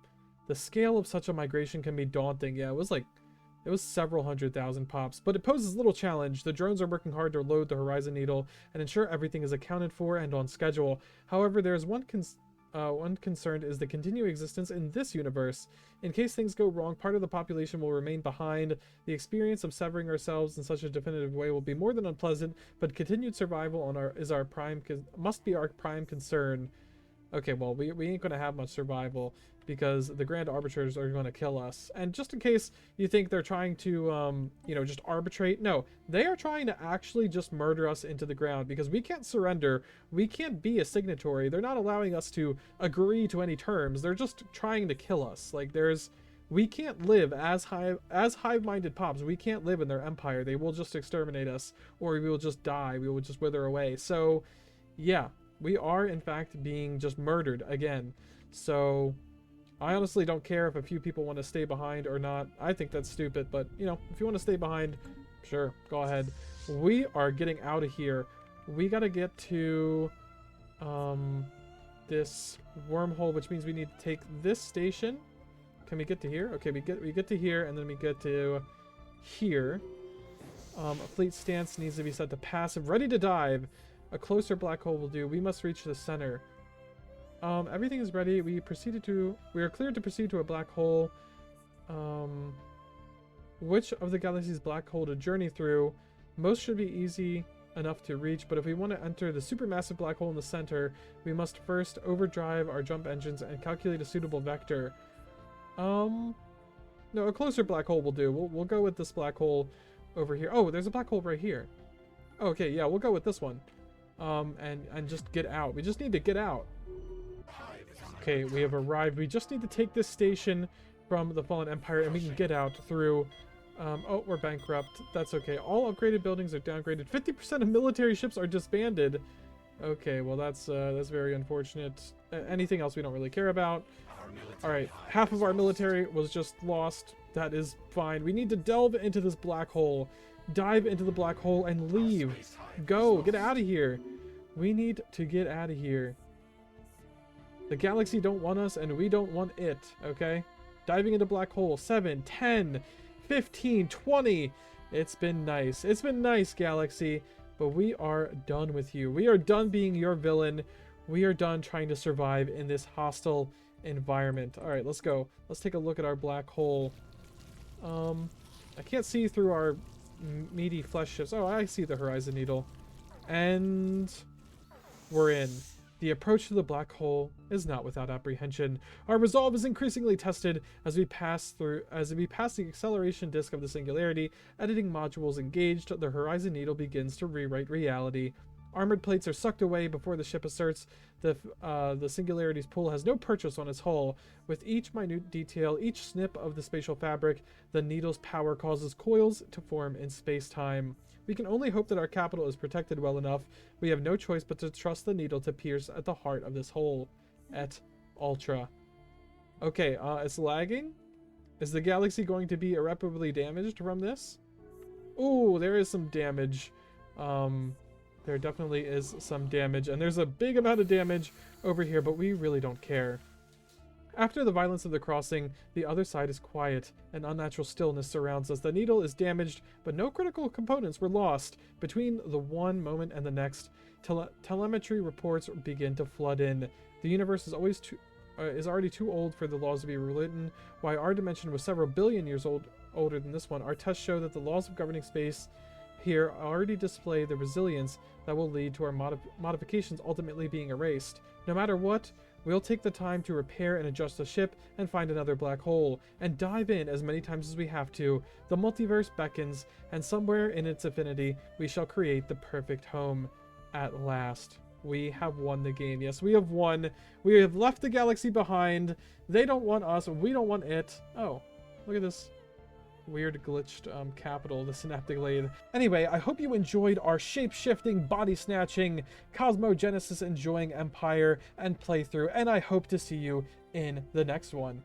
The scale of such a migration can be daunting. Yeah, it was several 100,000 pops, but it poses little challenge. The drones are working hard to load the Horizon Needle and ensure everything is accounted for and on schedule. However, there is one concern is the continued existence in this universe. In case things go wrong, part of the population will remain behind. The experience of severing ourselves in such a definitive way will be more than unpleasant, but continued survival must be our prime concern. Okay, well, we ain't gonna have much survival because the Grand Arbiters are gonna kill us. And just in case you think they're trying to, you know, just arbitrate, no, they are trying to actually just murder us into the ground because we can't surrender. We can't be a signatory. They're not allowing us to agree to any terms. They're just trying to kill us. Like, we can't live as hive-minded pops. We can't live in their empire. They will just exterminate us, or we will just die. We will just wither away. So, yeah. We are, in fact, being just murdered again. So, I honestly don't care if a few people want to stay behind or not. I think that's stupid, but, you know, if you want to stay behind, sure, go ahead. We are getting out of here. We gotta get to, this wormhole, which means we need to take this station. Can we get to here? Okay, we get to here, and then we get to here. A fleet stance needs to be set to passive, ready to dive. A closer black hole will do. We must reach the center. Everything is ready. We are cleared to proceed to a black hole. Which of the galaxy's black hole to journey through? Most should be easy enough to reach, but if we want to enter the supermassive black hole in the center, we must first overdrive our jump engines and calculate a suitable vector. No, a closer black hole will do. We'll go with this black hole over here. Oh, there's a black hole right here. Okay, yeah, we'll go with this one. And just get out. We just need to get out. Okay, we have arrived. We just need to take this station from the Fallen Empire and we can get out through... oh, we're bankrupt. That's okay. All upgraded buildings are downgraded. 50% of military ships are disbanded. Okay, well that's very unfortunate. Anything else we don't really care about. Alright, half of our military was just lost. That is fine. We need to delve into this black hole. Dive into the black hole and leave. Go, get out of here. We need to get out of here. The galaxy don't want us and we don't want it, okay? Diving into black hole. 7, 10, 15, 20. It's been nice. It's been nice, galaxy, but we are done with you. We are done being your villain. We are done trying to survive in this hostile environment. All right, let's go. Let's take a look at our black hole. I can't see through our meaty flesh ships. Oh, I see the Horizon Needle. And we're in. The approach to the black hole is not without apprehension. Our resolve is increasingly tested as we pass the acceleration disk of the singularity. Editing modules engaged, the Horizon Needle begins to rewrite reality. Armored plates are sucked away before the ship asserts the singularity's pull has no purchase on its hull. With each minute detail, each snip of the spatial fabric, the needle's power causes coils to form in space-time. We can only hope that our capital is protected well enough. We have no choice but to trust the needle to pierce at the heart of this hole. Et ultra. Okay, it's lagging. Is the galaxy going to be irreparably damaged from this? Ooh, there is some damage. There definitely is some damage, and there's a big amount of damage over here, but we really don't care. After the violence of the crossing, the other side is quiet. An unnatural stillness surrounds us. The needle is damaged, but no critical components were lost. Between the one moment and the next, telemetry reports begin to flood in. The universe is already too old for the laws to be rewritten. While our dimension was several billion years older than this one, our tests show that the laws of governing space here already display the resilience that will lead to our modifications ultimately being erased. No matter what, we'll take the time to repair and adjust the ship and find another black hole, and dive in as many times as we have to. The multiverse beckons, and somewhere in its affinity, we shall create the perfect home. At last, we have won the game. Yes, we have won. We have left the galaxy behind. They don't want us, we don't want it. Oh, look at this weird glitched capital, the synaptic lathe. Anyway, I hope you enjoyed our shape-shifting, body-snatching, cosmogenesis enjoying empire and playthrough, and I hope to see you in the next one.